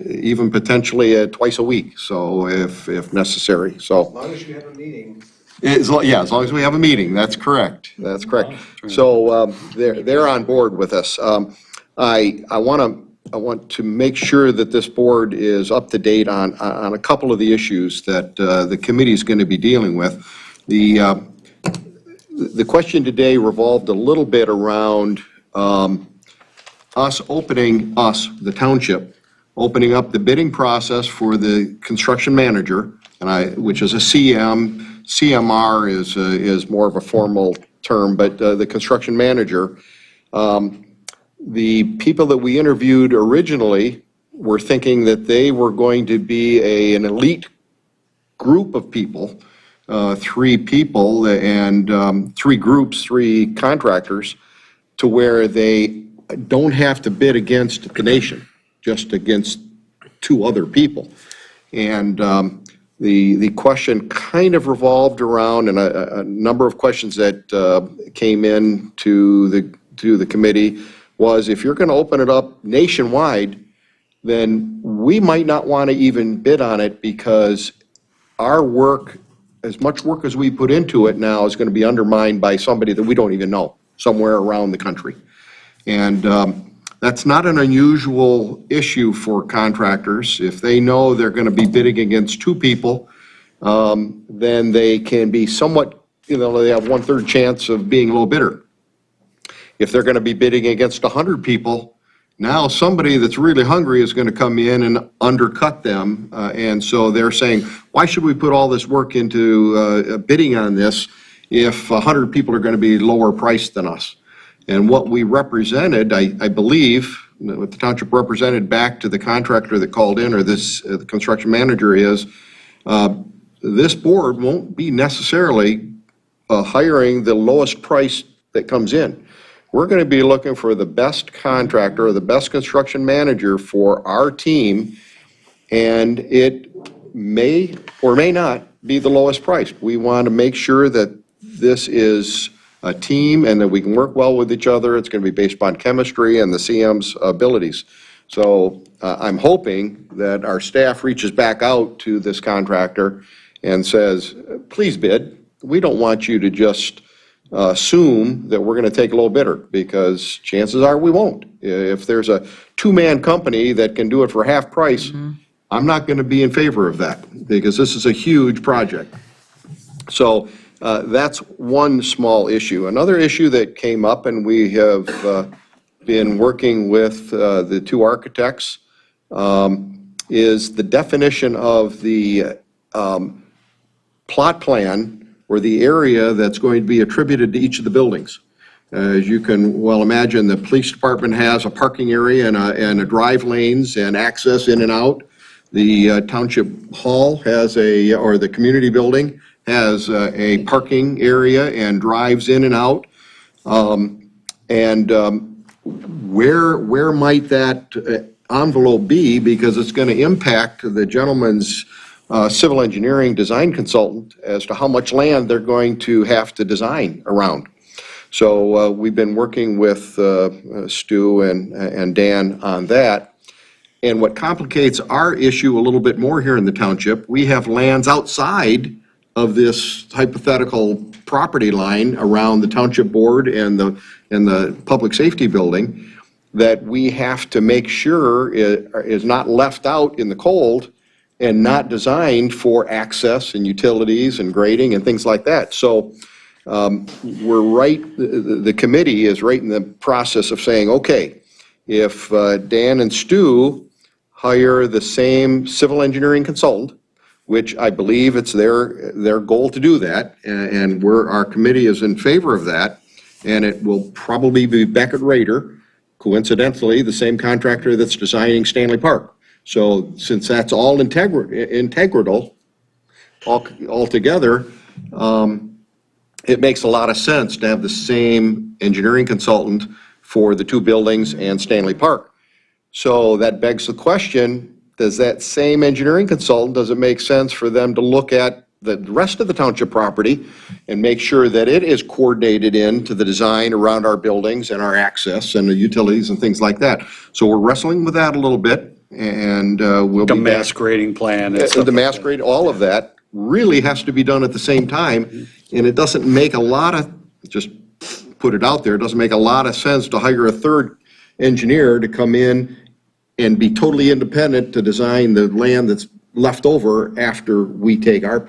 even potentially twice a week, so if necessary, so. As long as you have a meeting. Yeah, as long as we have a meeting, that's correct, that's correct. So they're on board with us. I want to make sure that this board is up to date on a couple of the issues that the committee is going to be dealing with. The question today revolved a little bit around the township, opening up the bidding process for the construction manager, which is a CM. CMR is more of a formal term, but the construction manager. The people that we interviewed originally were thinking that they were going to be an elite group of people, 3 people and 3 groups, 3 contractors, to where they don't have to bid against the nation, just against 2 other people. And the question kind of revolved around, and a number of questions that came in to the committee was, if you're going to open it up nationwide, then we might not want to even bid on it, because our work, as much work as we put into it now, is going to be undermined by somebody that we don't even know, somewhere around the country. And that's not an unusual issue for contractors. If they know they're going to be bidding against 2 people, then they can be somewhat, they have 1/3 chance of being a little bitter. If they're going to be bidding against 100 people, now somebody that's really hungry is going to come in and undercut them. And so they're saying, why should we put all this work into bidding on this if 100 people are going to be lower priced than us? And what we represented, I believe, what the township represented back to the contractor that called in, or the construction manager, is this board won't be necessarily hiring the lowest price that comes in. We're going to be looking for the best contractor or the best construction manager for our team, and it may or may not be the lowest price. We want to make sure that this is a team and that we can work well with each other. It's going to be based upon chemistry and the CM's abilities. So I'm hoping that our staff reaches back out to this contractor and says, please bid. We don't want you to just assume that we're going to take a low bidder, because chances are we won't. If there's a 2-man company that can do it for half price, I'm not going to be in favor of that, because this is a huge project. So that's one small issue. Another issue that came up, and we have been working with the 2 architects, is the definition of the plot plan, or the area that's going to be attributed to each of the buildings. As you can well imagine, the police department has a parking area and a drive lanes and access in and out. The township hall has or the community building has a parking area and drives in and out. Where might that envelope be? Because it's going to impact the gentleman's civil engineering design consultant as to how much land they're going to have to design around. So we've been working with Stu and Dan on that. And what complicates our issue a little bit more here in the township, we have lands outside of this hypothetical property line around the township board and the public safety building that we have to make sure is not left out in the cold and not designed for access and utilities and grading and things like that. So the committee is right in the process of saying, okay, if Dan and Stu hire the same civil engineering consultant, which I believe it's their goal to do that, and our committee is in favor of that, and it will probably be Beckett Rader, coincidentally, the same contractor that's designing Stanley Park. So since that's all integral altogether, it makes a lot of sense to have the same engineering consultant for the 2 buildings and Stanley Park. So that begs the question, does that same engineering consultant, does it make sense for them to look at the rest of the township property and make sure that it is coordinated into the design around our buildings and our access and the utilities and things like that. So we're wrestling with that a little bit, and we'll The be mass back. grading plan and stuff The like mass that. grade, all of that really has to be done at the same time, and it doesn't make a lot of, just put it out there, it doesn't make a lot of sense to hire a third engineer to come in and be totally independent to design the land that's left over after we take our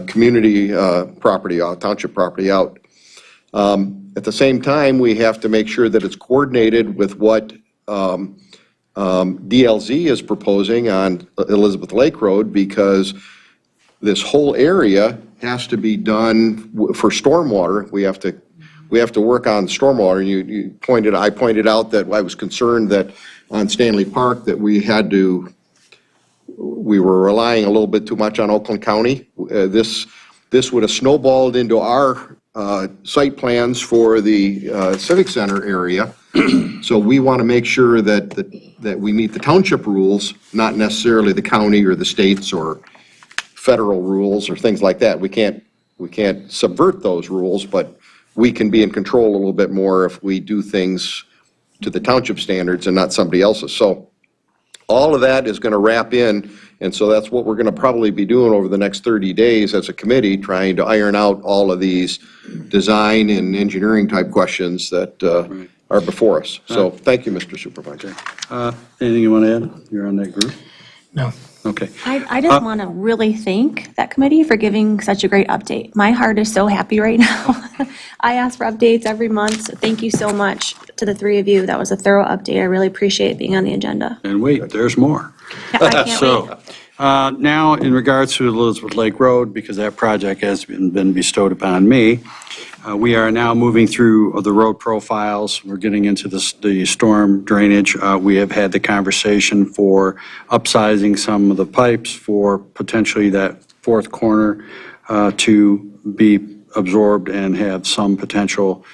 community property out, township property out. At the same time, we have to make sure that it's coordinated with what DLZ is proposing on Elizabeth Lake Road, because this whole area has to be done for stormwater. We have to work on stormwater. I pointed out that I was concerned that on Stanley Park that we were relying a little bit too much on Oakland County. This would have snowballed into our site plans for the Civic Center area. So we want to make sure that we meet the township rules, not necessarily the county or the states or federal rules or things like that. We can't subvert those rules, but we can be in control a little bit more if we do things to the township standards and not somebody else's. So all of that is going to wrap in, and so that's what we're going to probably be doing over the next 30 days as a committee, trying to iron out all of these design and engineering type questions that are before us. So thank you, Mr. Supervisor. Anything you want to add? You're on that group? No. Okay. I just want to really thank that committee for giving such a great update. My heart is so happy right now. I ask for updates every month, so thank you so much to the three of you. That was a thorough update. I really appreciate being on the agenda. And wait, there's more. I can't wait. So, now in regards to Elizabeth Lake Road, because that project has been bestowed upon me, we are now moving through the road profiles. We're getting into the storm drainage. We have had the conversation for upsizing some of the pipes for potentially that fourth corner to be absorbed and have some potential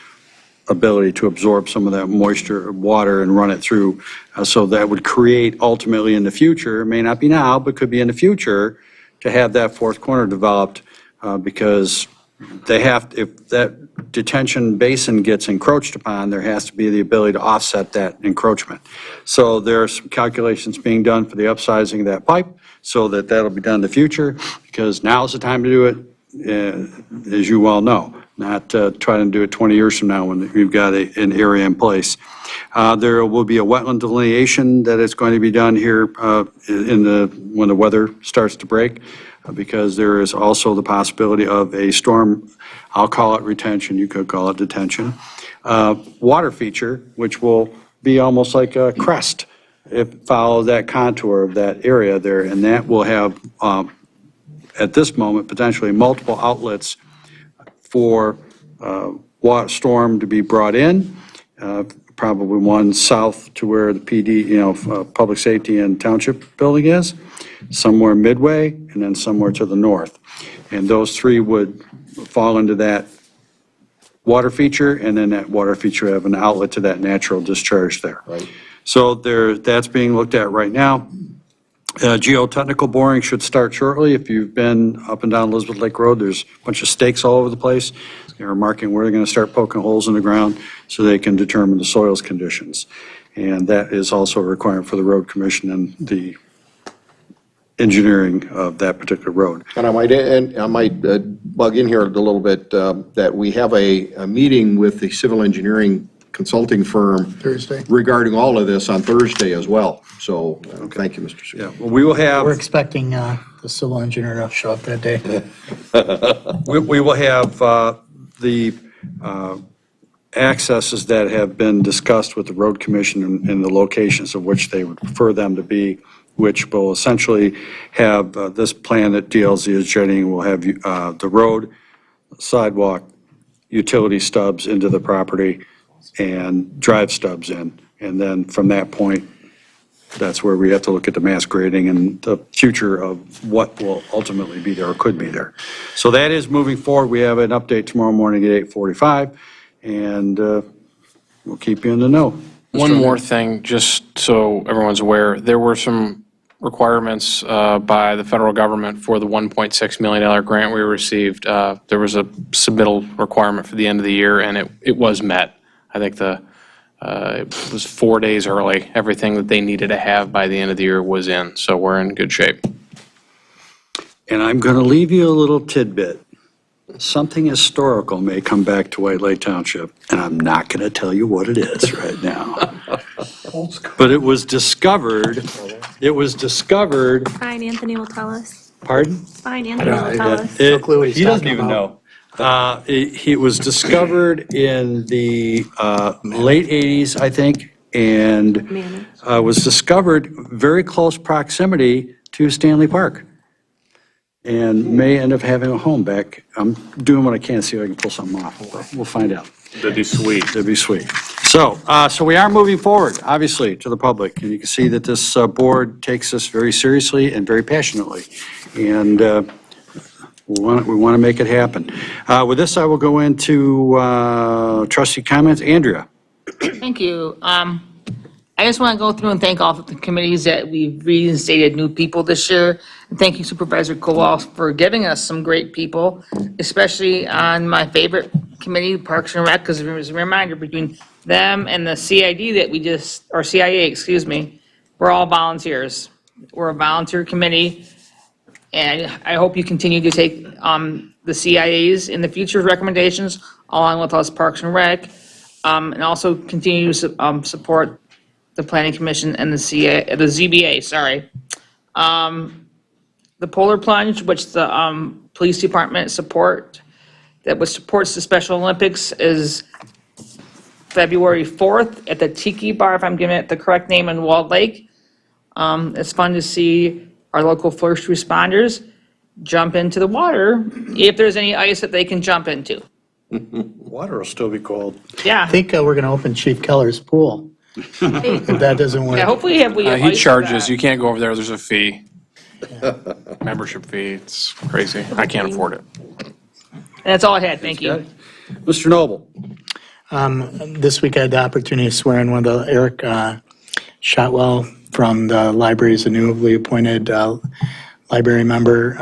ability to absorb some of that moisture, water, and run it through. So that would create ultimately in the future, may not be now, but could be in the future, to have that fourth corner developed because they have, if that detention basin gets encroached upon, there has to be the ability to offset that encroachment. So there are some calculations being done for the upsizing of that pipe so that that'll be done in the future, because now's the time to do it, as you well know, not trying to do it 20 years from now when we've got an area in place. There will be a wetland delineation that is going to be done here when the weather starts to break, because there is also the possibility of a storm, I'll call it retention, you could call it detention, water feature, which will be almost like a crest. It follows that contour of that area there, and that will have, at this moment, potentially multiple outlets for storm to be brought in, probably one south to where the PD, Public Safety and Township Building is, somewhere midway, and then somewhere to the north. And those three would fall into that water feature, and then that water feature have an outlet to that natural discharge there. Right. So that's being looked at right now. Geotechnical boring should start shortly. If you've been up and down Elizabeth Lake Road, there's a bunch of stakes all over the place. They're marking where they're going to start poking holes in the ground so they can determine the soils conditions. And that is also a requirement for the road commission and the engineering of that particular road. And I might bug in here a little bit, that we have a meeting with the civil engineering consulting firm Thursday. regarding all of this on Thursday as well. So, thank you, Mr. Supervisor. Yeah, well, we will have. We're expecting the civil engineer to show up that day. We will have the accesses that have been discussed with the road commission and the locations of which they would prefer them to be, which will essentially have this plan that DLZ is generating will have the road, sidewalk, utility stubs into the property, and drive stubs in. And then from that point, that's where we have to look at the mass grading and the future of what will ultimately be there or could be there. So that is moving forward. We have an update tomorrow morning at 8:45, and we'll keep you in the know. One more thing, just so everyone's aware, there were some requirements by the federal government for the $1.6 million grant we received. There was a submittal requirement for the end of the year, and it was met. I think it was 4 days early. Everything that they needed to have by the end of the year was in, so we're in good shape. And I'm going to leave you a little tidbit. Something historical may come back to White Lake Township, and I'm not going to tell you what it is right now. But it was discovered, Fine, Anthony will tell us. pardon? Fine, Anthony will tell us. No clue what he's He doesn't talking even about. know. It was discovered in the late 80s, I think, and was discovered very close proximity to Stanley Park. And may end up having a home back. I'm doing what I can to see if I can pull something off. We'll find out. That'd be sweet. That'd be sweet. So we are moving forward, obviously, to the public. And you can see that this board takes this very seriously and very passionately. And we want to make it happen. With this, I will go into trustee comments. Andrea. Thank you. I just want to go through and thank all of the committees that we've reinstated new people this year. And thank you Supervisor Kowal for giving us some great people, especially on my favorite committee, Parks and Rec, because there's a reminder between them and the CID that we just, or CIA, excuse me, we're all volunteers. We're a volunteer committee, and I hope you continue to take the CIA's in the future recommendations along with us Parks and Rec, and also continue to support the Planning Commission and the ZBA, sorry. The Polar Plunge, which the Police Department which supports the Special Olympics, is February 4th at the Tiki Bar, if I'm giving it the correct name, in Walled Lake. It's fun to see our local first responders jump into the water if there's any ice that they can jump into. Water will still be cold. Yeah. I think we're going to open Chief Keller's pool. If that doesn't work. Yeah, hopefully we have He ice for charges, that. you can't go over there, there's a fee. Membership fee, it's crazy. I can't afford it. And that's all I had, thank you. Mr. Noble. This week I had the opportunity to swear in one of the Eric Shotwell from the library is a newly appointed library member.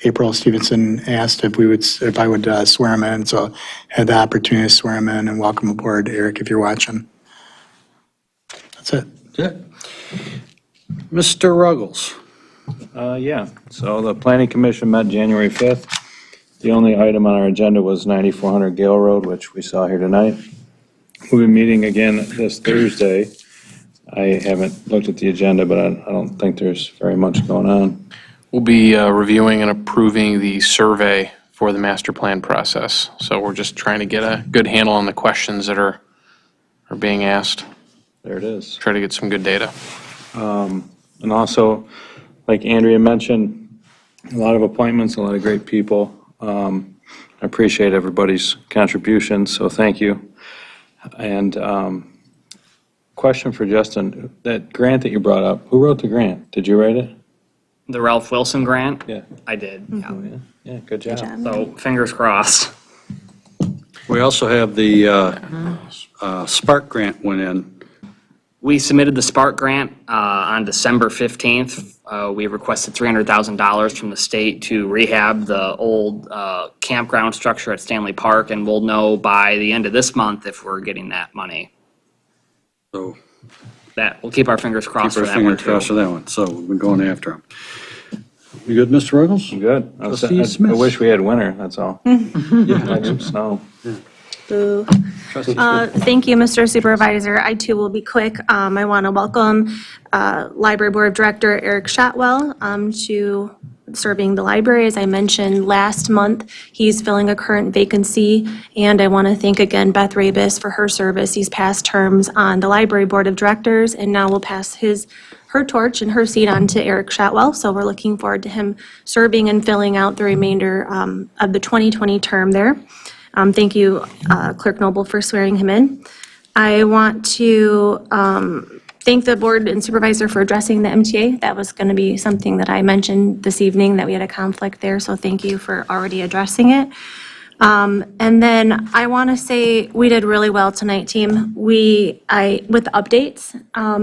April Stevenson asked if I would swear him in, so had the opportunity to swear him in, and welcome aboard, Eric, if you're watching. That's it. That's it. Mr. Ruggles. Yeah, so the Planning Commission met January 5th. The only item on our agenda was 9400 Gale Road, which we saw here tonight. We'll be meeting again this Thursday. I haven't looked at the agenda, but I don't think there's very much going on. We'll be reviewing and approving the survey for the master plan process. So we're just trying to get a good handle on the questions that are being asked. There it is. Try to get some good data. And also, like Andrea mentioned, a lot of appointments, a lot of great people. I appreciate everybody's contributions, so thank you. And question for Justin, that grant that you brought up, who wrote the grant? Did you write it? The Ralph Wilson grant? Yeah. I did. Yeah, good job. So fingers crossed. We also have the Spark grant went in. We submitted the Spark grant on December 15th. We requested $300,000 from the state to rehab the old campground structure at Stanley Park, and we'll know by the end of this month if we're getting that money. So we'll keep our fingers crossed keep for our that one fingers too. crossed for that one. So we've been going after them. You good, Mr. Ruggles? I'm good. Trustee I Smith. wish we had winter, that's all. Like some snow. Boo. Thank you, Mr. Supervisor. I too will be quick. I want to welcome Library Board of Director Eric Shotwell to serving the library. As I mentioned last month, he's filling a current vacancy, and I want to thank again Beth Rabis for her service these past terms on the Library Board of Directors, and now we'll pass her torch and her seat on to Eric Shotwell. So we're looking forward to him serving and filling out the remainder of the 2020 term there. Thank you, Clerk Noble, for swearing him in. I want to thank the board and supervisor for addressing the MTA. That was going to be something that I mentioned this evening, that we had a conflict there, so thank you for already addressing it. And then I want to say we did really well tonight, team. With updates,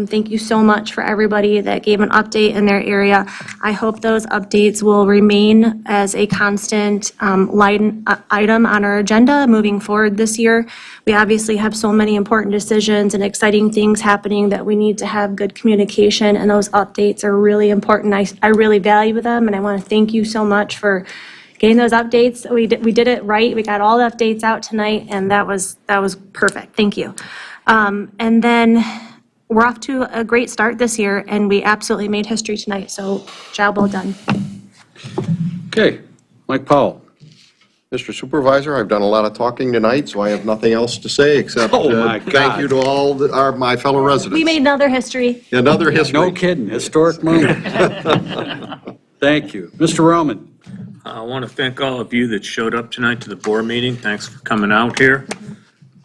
thank you so much for everybody that gave an update in their area. I hope those updates will remain as a constant item on our agenda moving forward this year. We obviously have so many important decisions and exciting things happening that we need to have good communication, and those updates are really important. I really value them, and I want to thank you so much for getting those updates. We did it right. We got all the updates out tonight, and that was perfect. Thank you. And then we're off to a great start this year, and we absolutely made history tonight, so job well done. Okay, Mike Powell. Mr. Supervisor, I've done a lot of talking tonight, so I have nothing else to say except Oh, my thank God. you to all my fellow residents. We made another history. Another history. No kidding, historic moment. Thank you. Mr. Roman. I want to thank all of you that showed up tonight to the board meeting. Thanks for coming out here.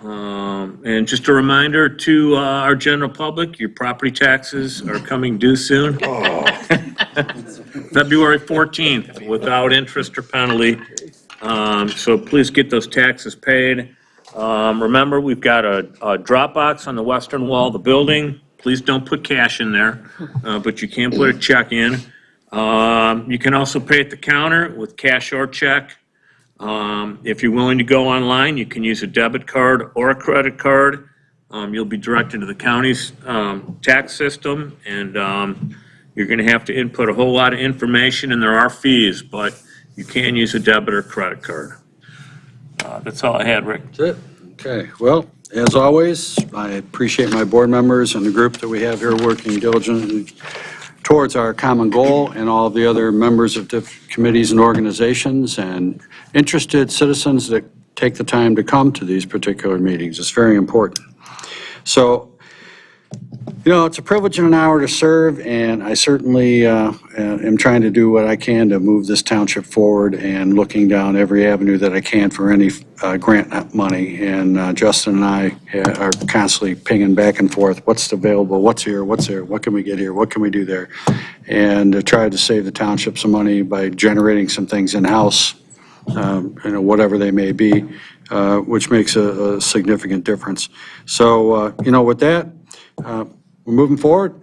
And just a reminder to our general public, your property taxes are coming due soon. February 14th, without interest or penalty. So please get those taxes paid. Remember, we've got a drop box on the western wall of the building. Please don't put cash in there, but you can put a check in. You can also pay at the counter with cash or check. If you're willing to go online, you can use a debit card or a credit card. You'll be directed to the county's tax system, and you're going to have to input a whole lot of information, and there are fees, but you can use a debit or credit card. That's all I had, Rick. That's it. Okay, well, as always, I appreciate my board members and the group that we have here working diligently towards our common goal, and all of the other members of different committees and organizations and interested citizens that take the time to come to these particular meetings. It's very important. So, you know, it's a privilege and an honor to serve, and I certainly am trying to do what I can to move this township forward and looking down every avenue that I can for any grant money. And Justin and I are constantly pinging back and forth. What's available? What's here? What's there? What can we get here? What can we do there? And try to save the township some money by generating some things in-house, whatever they may be, which makes a significant difference. So, with that, we're moving forward.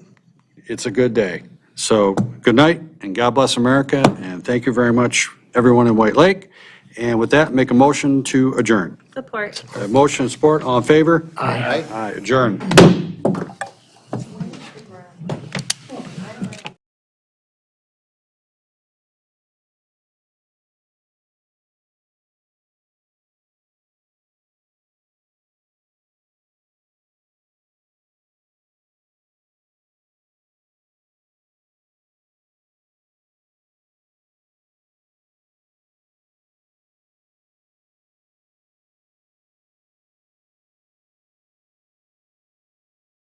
It's a good day. So good night, and God bless America, and thank you very much, everyone in White Lake. And with that, make a motion to adjourn. Support. Motion and support, all in favor? Aye. Aye, adjourn.